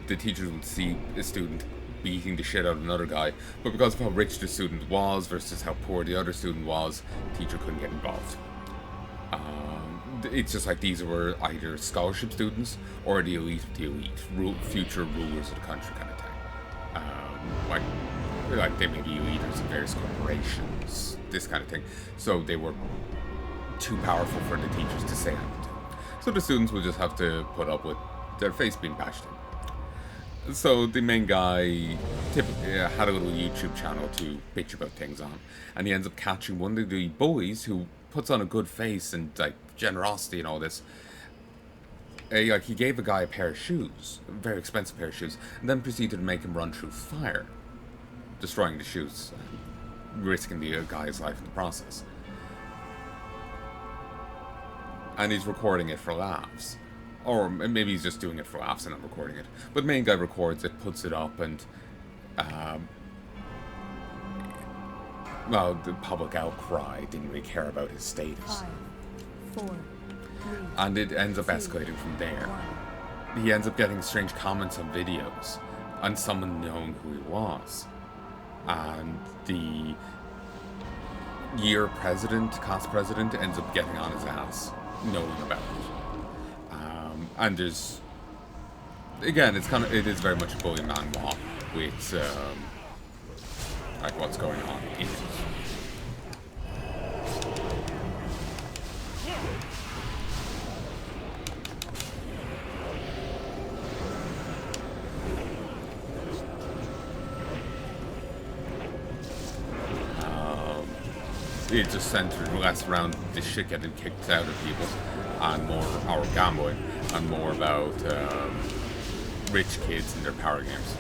The teachers would see a student beating the shit out of another guy, but because of how rich the student was versus how poor the other student was, the teacher couldn't get involved. It's just like these were either scholarship students or the elite of the elite, future rulers of the country kind of thing. Like they may be leaders of various corporations, this kind of thing. So they were too powerful for the teachers to say anything. So the students would just have to put up with their face being bashed in. So the main guy typically had a little YouTube channel to bitch about things on, and he ends up catching one of the bullies who puts on a good face and like generosity and all this. He gave a guy a pair of shoes, a very expensive pair of shoes, and then proceeded to make him run through fire, destroying the shoes, risking the guy's life in the process. And he's recording it for laughs. Or maybe he's just doing it for laughs and not recording it. But the main guy records it, puts it up, and the public outcry didn't really care about his status. 5, 4, 3, and it ends up escalating from there. 1. He ends up getting strange comments on videos, and someone knowing who he was. And the class president, ends up getting on his ass, knowing about it. And there's, again, it is very much a bully manhwa with, like what's going on in it. It just centered less around this shit getting kicked out of people, and more our gambling, and more about rich kids and their power games.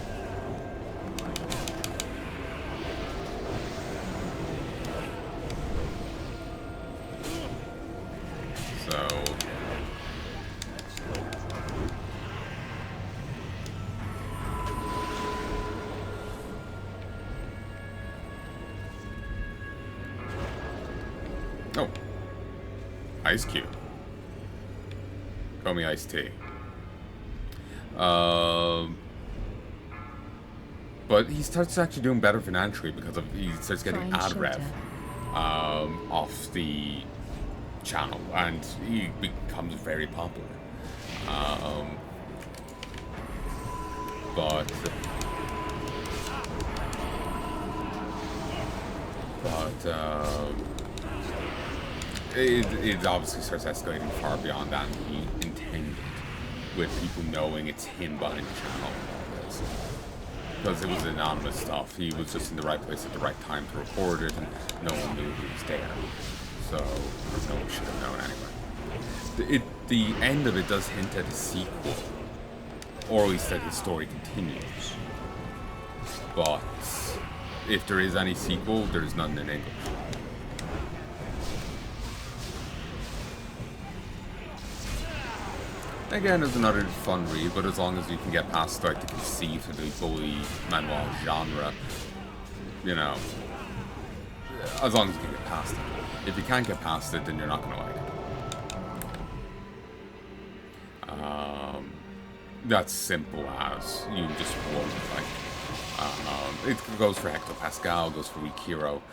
So Ice Cube. Call me Ice T. But he starts actually doing better financially because he starts getting Find ad rev shelter. off the channel, and he becomes very popular. But it obviously starts escalating far beyond that he intended, with people knowing it's him behind the channel and all this. Because it was anonymous stuff. He was just in the right place at the right time to record it, and no one knew he was there. So, no one should have known anyway. The end of it does hint at a sequel, or at least that his story continues. But if there is any sequel, there is none in English. Again, it's another fun read, but as long as you can get past like the conceit of the bully manual genre, you know, as long as you can get past it. If you can't get past it, then you're not going to like it. That's simple as you just won't like. It goes for Hectopascal, goes for Weak Hero,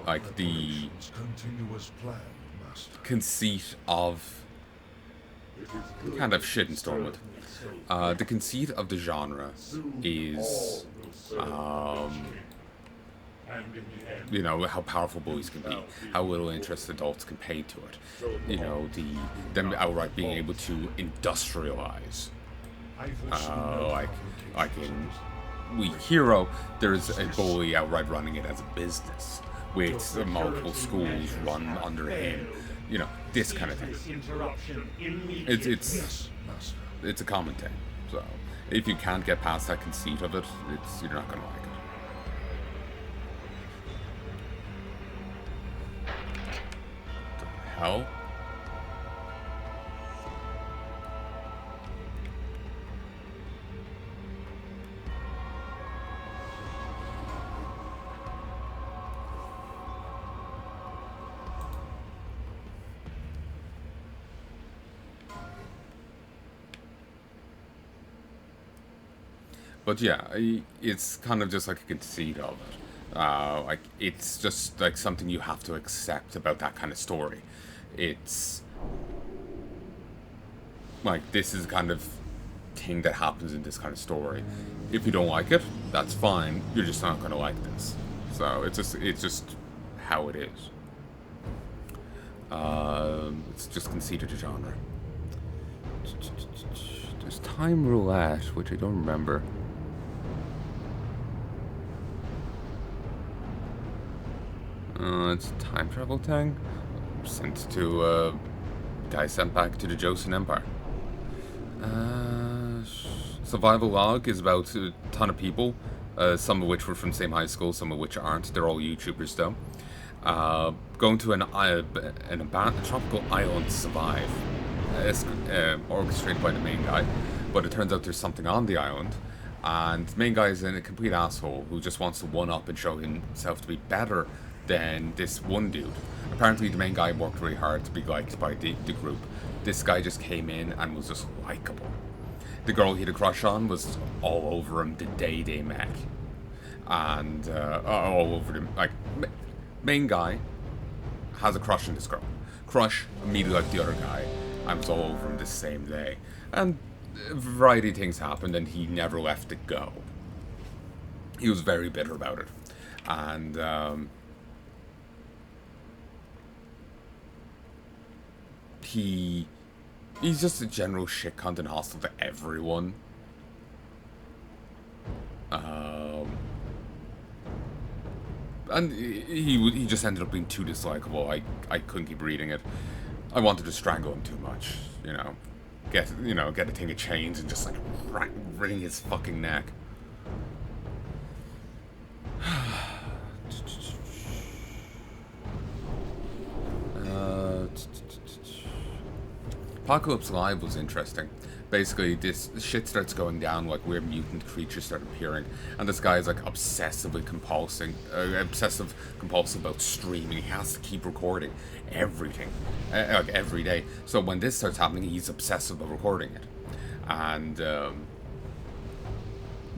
like the continuous plan, Master. conceit of kind of shit in Stormwood. The conceit of the genre is, you know, how powerful bullies can be, how little interest adults can pay to it. You know, them outright being able to industrialize. Like in Weak Hero, there's a bully outright running it as a business, with multiple schools run under him. You know, this kind of thing. It's a common thing. So if you can't get past that conceit of it, you're not gonna like it. The hell? But yeah, it's kind of just like a conceit of it. Like, it's just like something you have to accept about that kind of story. It's like, this is the kind of thing that happens in this kind of story. If you don't like it, that's fine. You're just not going to like this. So it's just how it is. It's just conceit of the genre. There's Time Roulette, which I don't remember. It's a time travel thing. Sent to, guy sent back to the Joseon Empire. Survival Log is about a ton of people, some of which were from the same high school, some of which aren't. They're all YouTubers though. Going to a tropical island to survive. Orchestrated by the main guy. But it turns out there's something on the island. And the main guy is a complete asshole who just wants to one-up and show himself to be better than this one dude. Apparently the main guy worked really hard to be liked by the group. This guy just came in and was just likable. The girl he had a crush on was all over him the day they met. And all over him. Like, main guy has a crush on this girl. Crush immediately like the other guy. And was all over him the same day. And a variety of things happened and he never left it go. He was very bitter about it. And he's just a general shit cunt and hostile to everyone. And he just ended up being too dislikable. I couldn't keep reading it. I wanted to strangle him too much, you know. Get a thing of chains and just like wring his fucking neck. Apocalypse Live was interesting. Basically, this shit starts going down, like weird mutant creatures start appearing, and this guy is like obsessive compulsive about streaming. He has to keep recording everything, like every day. So when this starts happening, he's obsessive about recording it, and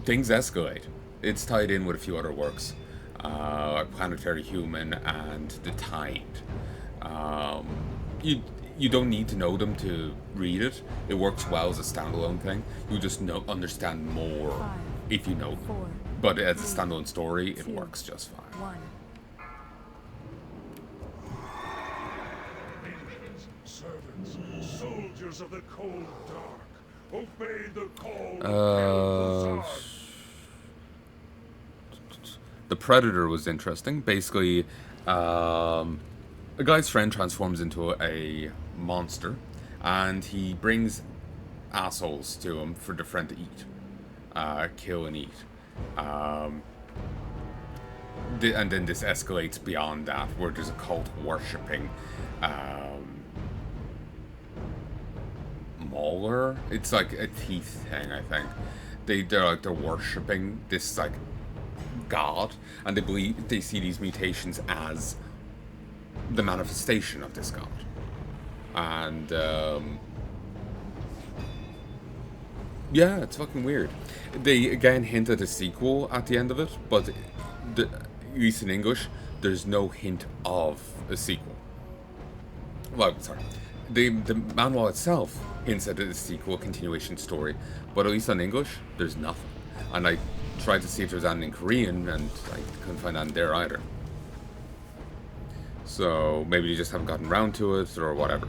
things escalate. It's tied in with a few other works, like Planetary Human and The Tide. You don't need to know them to read it. It works well as a standalone thing. You just understand more if you know them. 4, But as a standalone story, it works just fine. 1. Minions, servants, soldiers of the cold dark, obey the call of El'Thuzad. The Predator was interesting. Basically, a guy's friend transforms into a monster, and he brings assholes to him for the friend to eat, kill and eat. And then this escalates beyond that, where there's a cult worshipping Mauler. It's like a teeth thing, I think. They're worshipping this like god, and they see these mutations as the manifestation of this god. And yeah, it's fucking weird. They again hint at a sequel at the end of it, but at least in English, there's no hint of a sequel. Well, sorry. The manual itself hints at a sequel, continuation story, but at least in English, there's nothing. And I tried to see if there was anything in Korean, and I couldn't find anything there either. So maybe you just haven't gotten around to it, or whatever.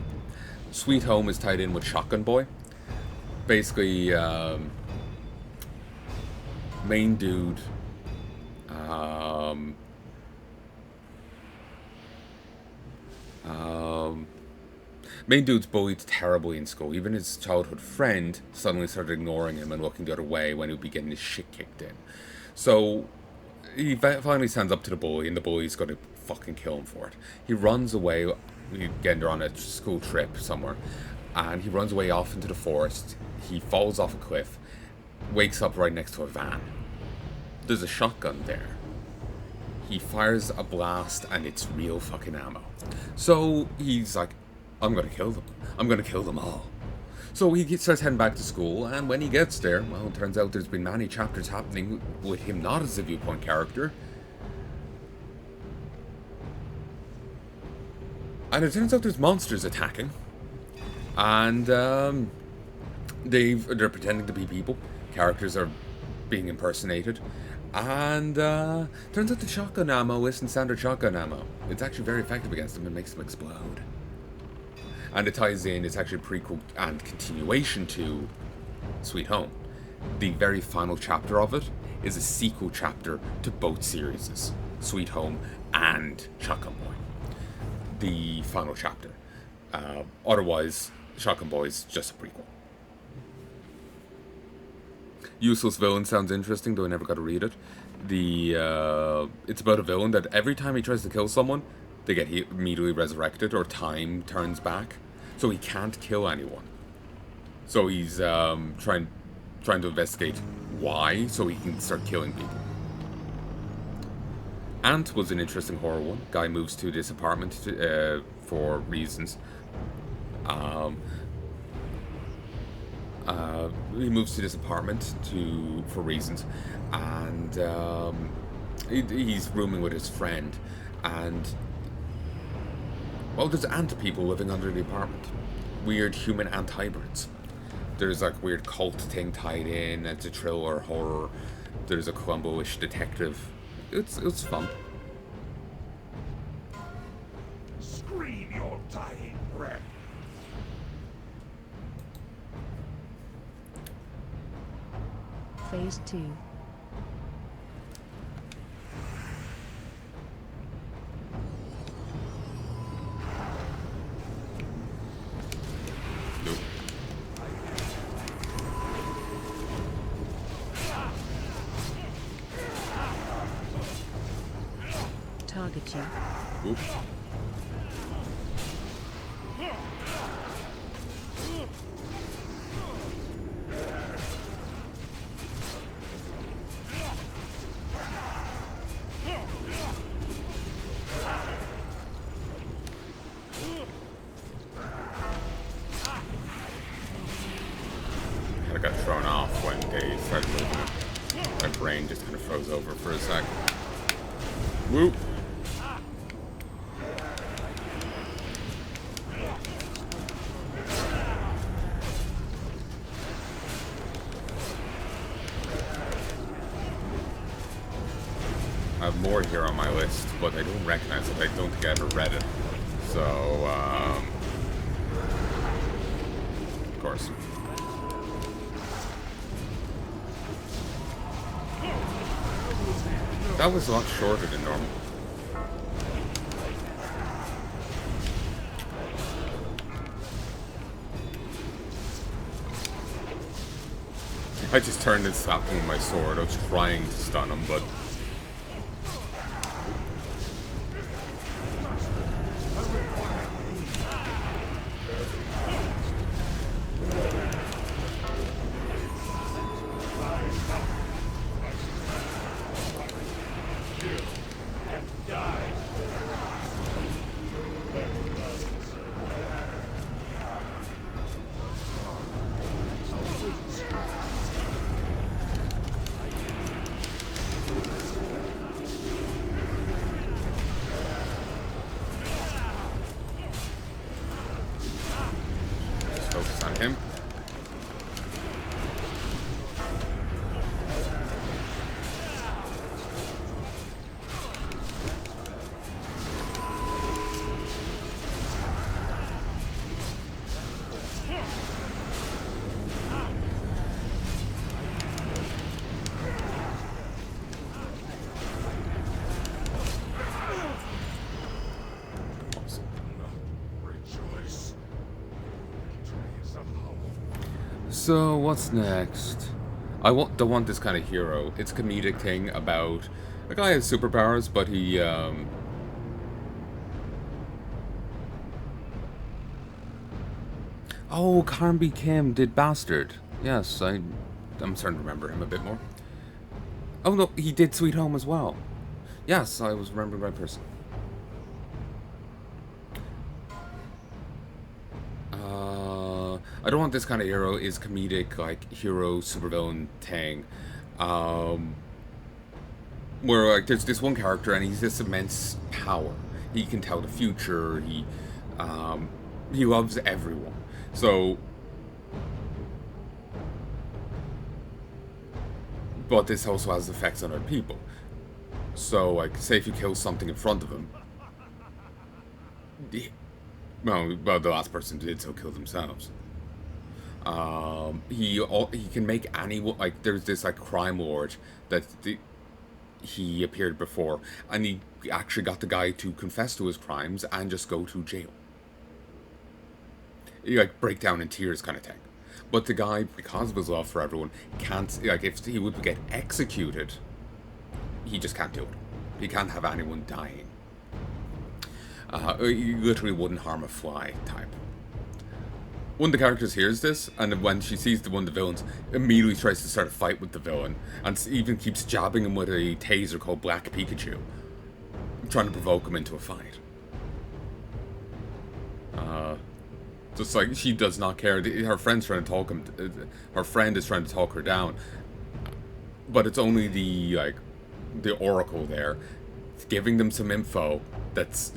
Sweet Home is tied in with Shotgun Boy. Basically, main dude, main dude's bullied terribly in school. Even his childhood friend suddenly started ignoring him and looking the other way when he'd be getting his shit kicked in. So he finally stands up to the bully, and the bully's going to fucking kill him for it. He runs away. Again, they're on a school trip somewhere, and he runs away off into the forest. He falls off a cliff, wakes up right next to a van. There's a shotgun there. He fires a blast, and it's real fucking ammo. So he's like, I'm gonna kill them. I'm gonna kill them all. So he starts heading back to school, and when he gets there, well, it turns out there's been many chapters happening with him not as a viewpoint character. And it turns out there's monsters attacking. And they're pretending to be people. Characters are being impersonated. And turns out the shotgun ammo isn't standard shotgun ammo. It's actually very effective against them and makes them explode. And it ties in, it's actually a prequel and continuation to Sweet Home. The very final chapter of it is a sequel chapter to both series, Sweet Home and Shotgun Boy. The final chapter. Otherwise, Shotgun Boy is just a prequel. Useless Villain sounds interesting, though I never got to read it. It's about a villain that every time he tries to kill someone, they get immediately resurrected, or time turns back, so he can't kill anyone. So he's trying to investigate why, so he can start killing people. Ant was an interesting horror one. Guy moves to this apartment for reasons. He moves to this apartment for reasons, and he's rooming with his friend, and well, there's ant people living under the apartment. Weird human ant hybrids. There's like weird cult thing tied in. It's a thriller horror. There's a Columbo-ish detective. It's fun. Scream your dying breath. Phase 2. Nope. Target you. Oops. got thrown off when they started moving. My brain just kind of froze over for a sec. Whoop! I have more here on my list, but I don't recognize it. I don't think I ever read it. So, of course. That was a lot shorter than normal. I just turned and slapped him with my sword. I was trying to stun him, but... focus on him. So, what's next? Don't want this kind of hero. It's a comedic thing about a guy has superpowers, but he, Oh, Carnby Kim did Bastard. Yes, I'm starting to remember him a bit more. Oh no, he did Sweet Home as well. Yes, I was remembering the right person. I don't want this kind of hero is comedic, like, hero, supervillain thing. Where, like, there's this one character and he's this immense power. He can tell the future, he loves everyone. So... But this also has effects on other people. So, like, say if you kill something in front of him... Well, the last person did so kill themselves. He can make anyone, like, there's this, like, crime lord that he appeared before, and he actually got the guy to confess to his crimes and just go to jail. He, like, break down in tears kind of thing. But the guy, because of his love for everyone, can't, like, if he would get executed, he just can't do it. He can't have anyone dying. He literally wouldn't harm a fly type. One of the characters hears this, and when she sees one of the villains, immediately tries to start a fight with the villain, and even keeps jabbing him with a taser called Black Pikachu, trying to provoke him into a fight. Just like, she does not care. Her friend's trying to talk him. Her friend is trying to talk her down, but it's only the Oracle there, giving them some info that's,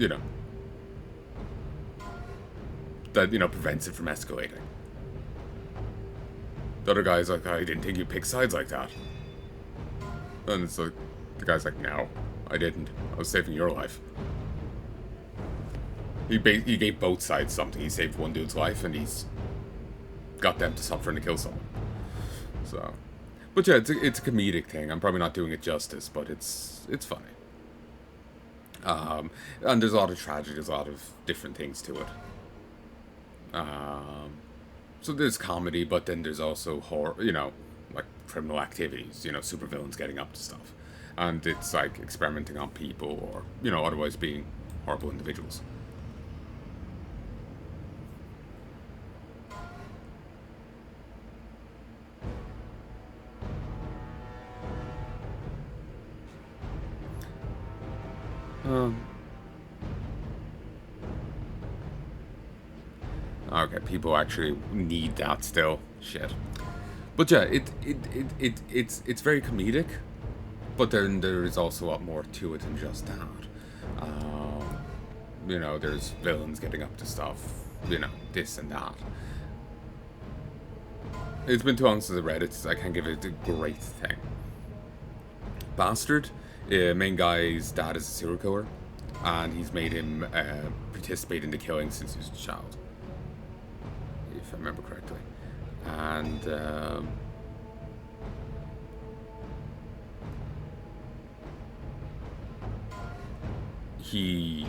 that, prevents it from escalating. The other guy's like, I didn't think you'd pick sides like that. And it's like, the guy's like, no, I didn't. I was saving your life. He gave both sides something. He saved one dude's life, and he's got them to suffer and to kill someone. So, but yeah, it's a comedic thing. I'm probably not doing it justice, but it's funny. And there's a lot of tragedy, there's a lot of different things to it. So there's comedy, but then there's also horror, like criminal activities, supervillains getting up to stuff. And it's like experimenting on people or, otherwise being horrible individuals. Okay, people actually need that still. Shit. But yeah, it's very comedic, but then there is also a lot more to it than just that. You know, there's villains getting up to stuff, you know, this and that. It's been too long since I read it, so I can't give it a great thing. Bastard, main guy's dad is a serial killer, and he's made him participate in the killing since he was a child, if I remember correctly. And he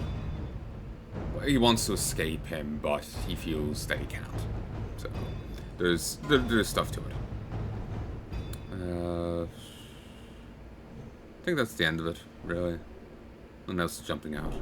wants to escape him, but he feels that he can't. So there's stuff to it. I think that's the end of it, really. Nothing else is jumping out.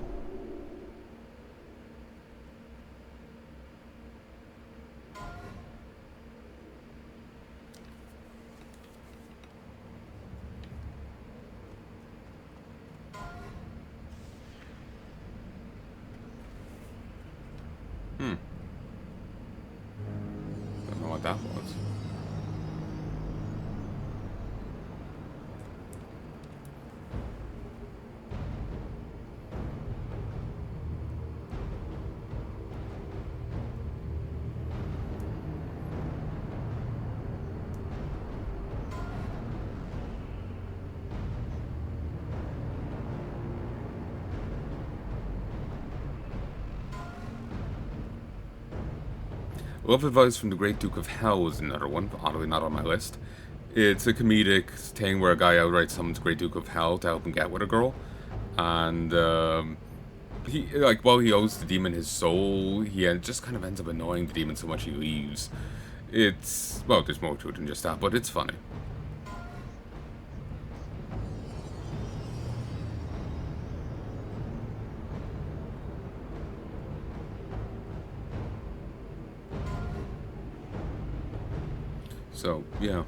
Don't know what that was. Love Advice from the Great Duke of Hell is another one, oddly not on my list. It's a comedic thing where a guy outright summons Great Duke of Hell to help him get with a girl. And, he, like, while he owes the demon his soul, he just kind of ends up annoying the demon so much he leaves. It's, well, there's more to it than just that, but it's funny. So, yeah.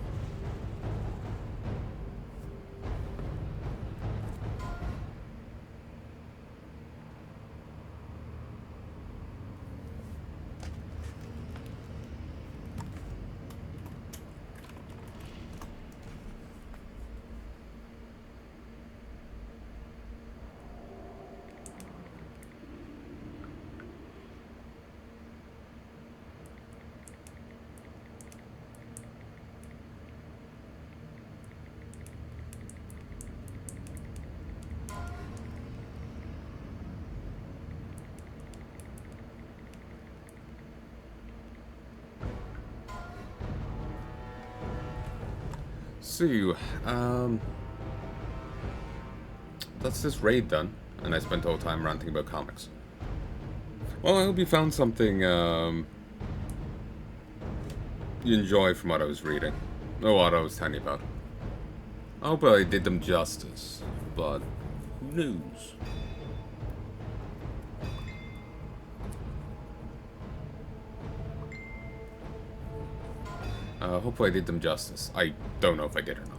So, that's this raid done, and I spent all time ranting about comics. Well, I hope you found something, you enjoyed from what I was reading, or what I was telling you about. I hope I did them justice, but who knows? Hopefully I did them justice. I don't know if I did or not.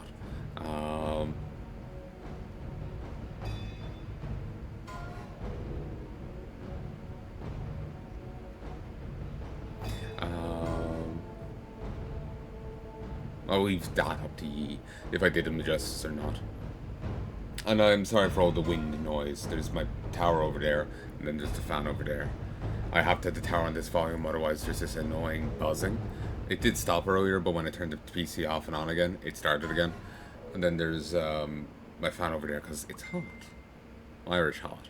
I'll leave that up to ye, if I did them justice or not. And I'm sorry for all the wind noise. There's my tower over there, and then there's the fan over there. I have to have the tower on this volume, otherwise there's this annoying buzzing. It did stop earlier, but when I turned the PC off and on again, it started again. And then there's my fan over there, because it's hot. Irish hot.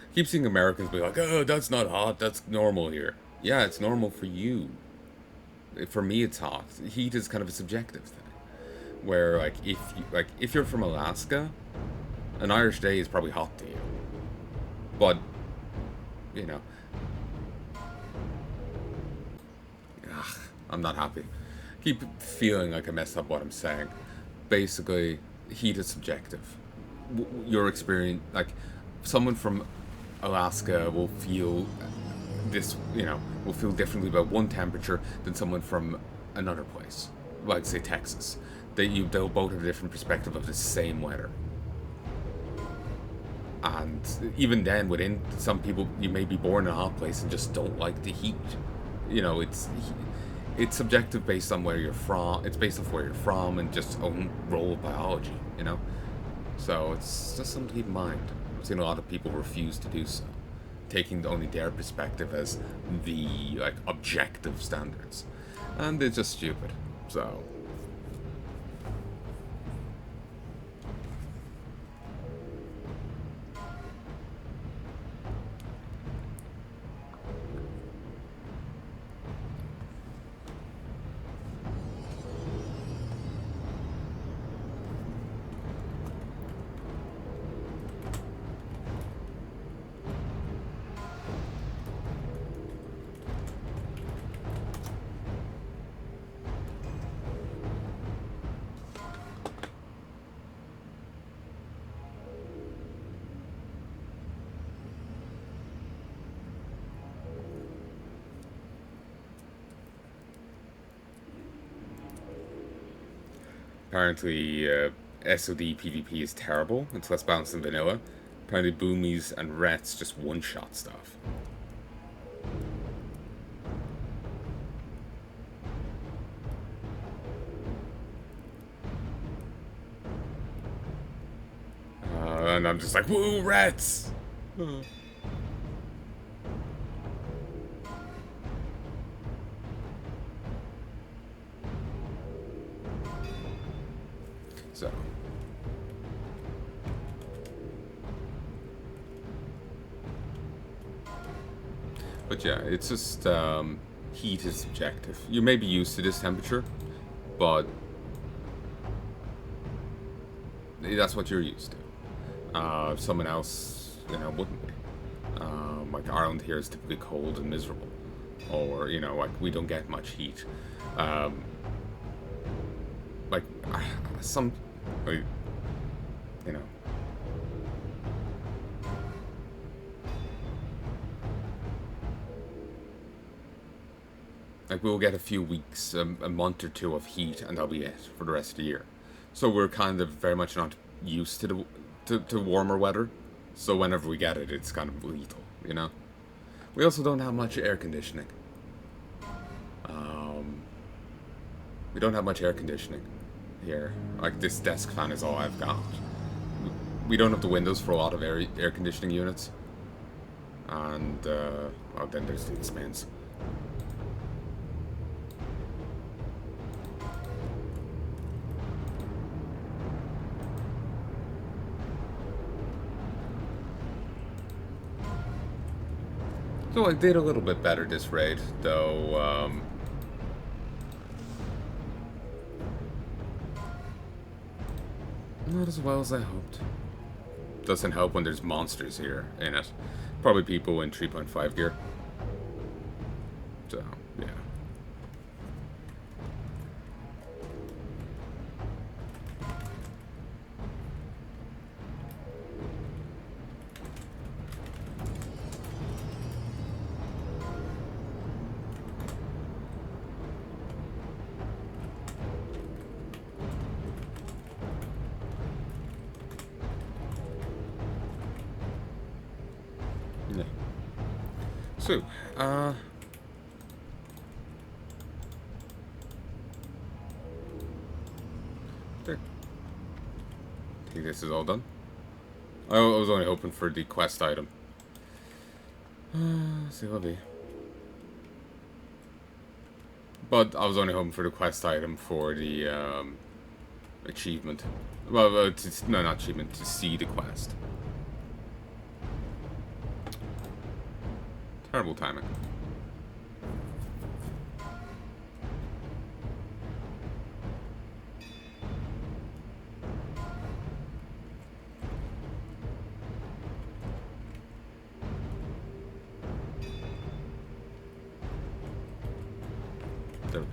I keep seeing Americans be like, oh, that's not hot, that's normal here. Yeah, it's normal for you. For me, it's hot. Heat is kind of a subjective thing. Where, like, if you're from Alaska, an Irish day is probably hot to you. But, you know. Ugh, I'm not happy. I keep feeling like I messed up what I'm saying. Basically, heat is subjective. Your experience, like, someone from Alaska will feel this, you know, will feel differently about one temperature than someone from another place, like, say, Texas. They'll both have a different perspective of the same weather. And even then, within some people, you may be born in a hot place and just don't like the heat. You know, it's it's subjective based on where you're from. It's based off where you're from and just own role of biology, you know? So it's just something to keep in mind. I've seen a lot of people refuse to do so, taking only their perspective as the, like, objective standards. And it's just stupid. So... Apparently, SOD PvP is terrible. It's less balanced than vanilla. Apparently, boomies and rets just one-shot stuff. And I'm just like, woo, rets! So. But yeah, it's just, heat is subjective. You may be used to this temperature, but that's what you're used to. Someone else, you know, wouldn't be. Like, Ireland here is typically cold and miserable. Or, you know, like, we don't get much heat. Like, some... Like, you know. Like, we'll get a few weeks, a month or two of heat, and that'll be it for the rest of the year. So we're kind of very much not used to to warmer weather. So whenever we get it, it's kind of lethal, you know? We also don't have much air conditioning. We don't have much air conditioning here. Like, this desk fan is all I've got. We don't have the windows for a lot of air conditioning units. And, well, then there's the expense. So I did a little bit better this raid, though, not as well as I hoped. Doesn't help when there's monsters here in it. Probably people in 3.5 gear. So, yeah. So, there. I think this is all done. I was only hoping for the quest item. See what be. But I was only hoping for the quest item for the achievement. Well, no, not achievement, to see the quest. Terrible timing. There we go.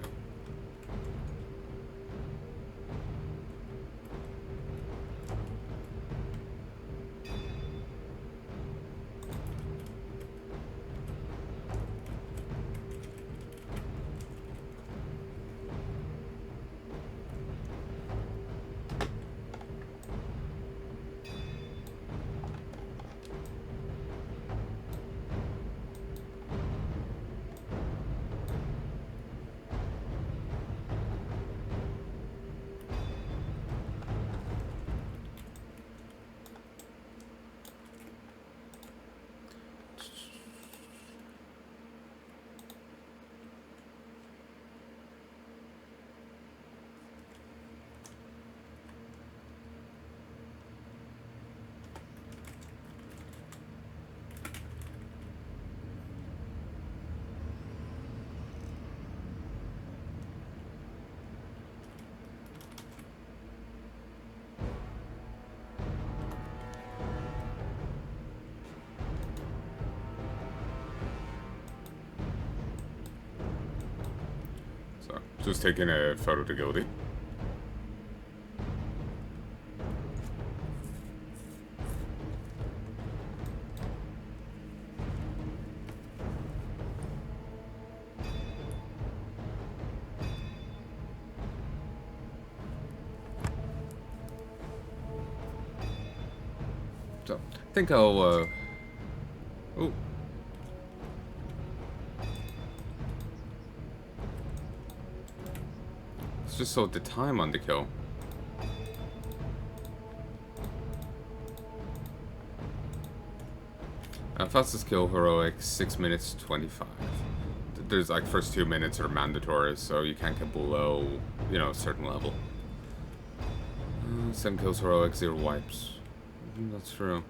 So, just taking a photo to Guilty. So, I think I'll, oh. Let's just sort the time on the kill. Fastest kill, heroic, 6 minutes 25. There's like first 2 minutes are mandatory, so you can't get below, you know, a certain level. 7 kills, heroic, 0 wipes. That's true.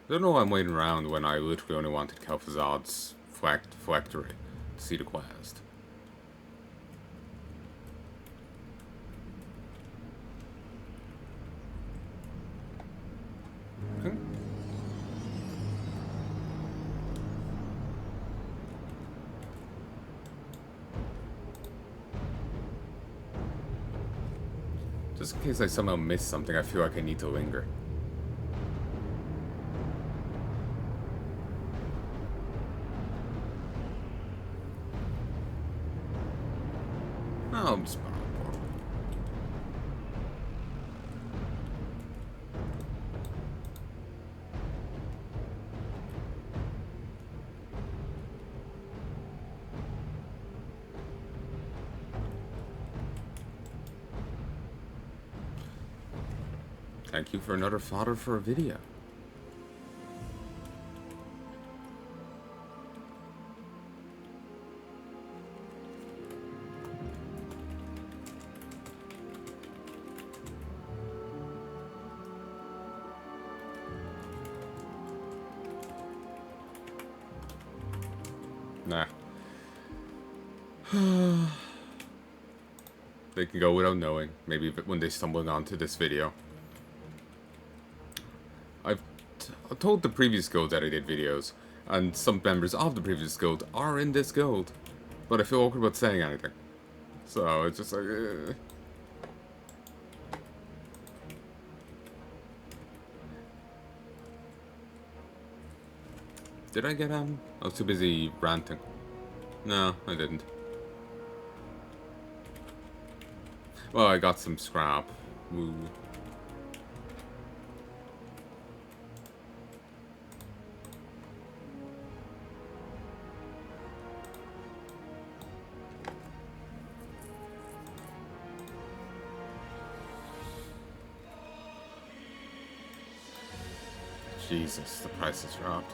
I don't know why I'm waiting around when I literally only wanted Kel'Thuzad's phylactery to see the quest. Okay. Just in case I somehow miss something, I feel like I need to linger. Oh, I'm just... Thank you for another fodder for a video. Nah. They can go without knowing. Maybe when they stumble onto this video. I've told the previous guild that I did videos, and some members of the previous guild are in this guild, but I feel awkward about saying anything. So it's just like... Did I get I was too busy ranting. No, I didn't. Well, I got some scrap. Woo. Jesus, the price has dropped.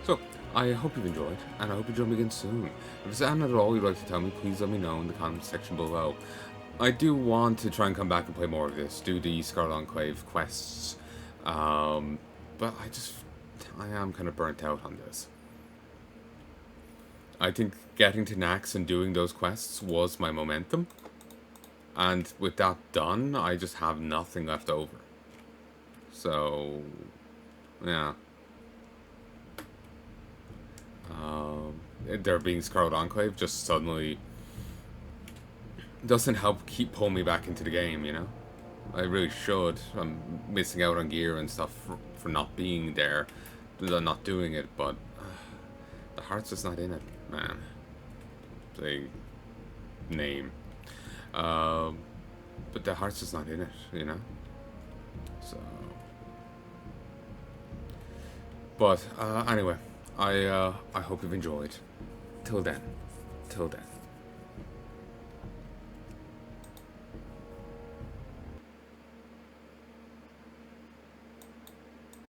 So, I hope you've enjoyed, and I hope you join me again soon. If there's anything at all you'd like to tell me, please let me know in the comments section below. I do want to try and come back and play more of this, do the Scarlet Enclave quests, but I am kind of burnt out on this. I think getting to Naxx and doing those quests was my momentum. And with that done, I just have nothing left over. So, yeah. There being Scarlet Enclave just suddenly doesn't help pull me back into the game, you know? I really should. I'm missing out on gear and stuff for not being there, not doing it, but the heart's just not in it, man. The name. But the heart's just not in it, you know? So... But, anyway, I hope you've enjoyed. Till then.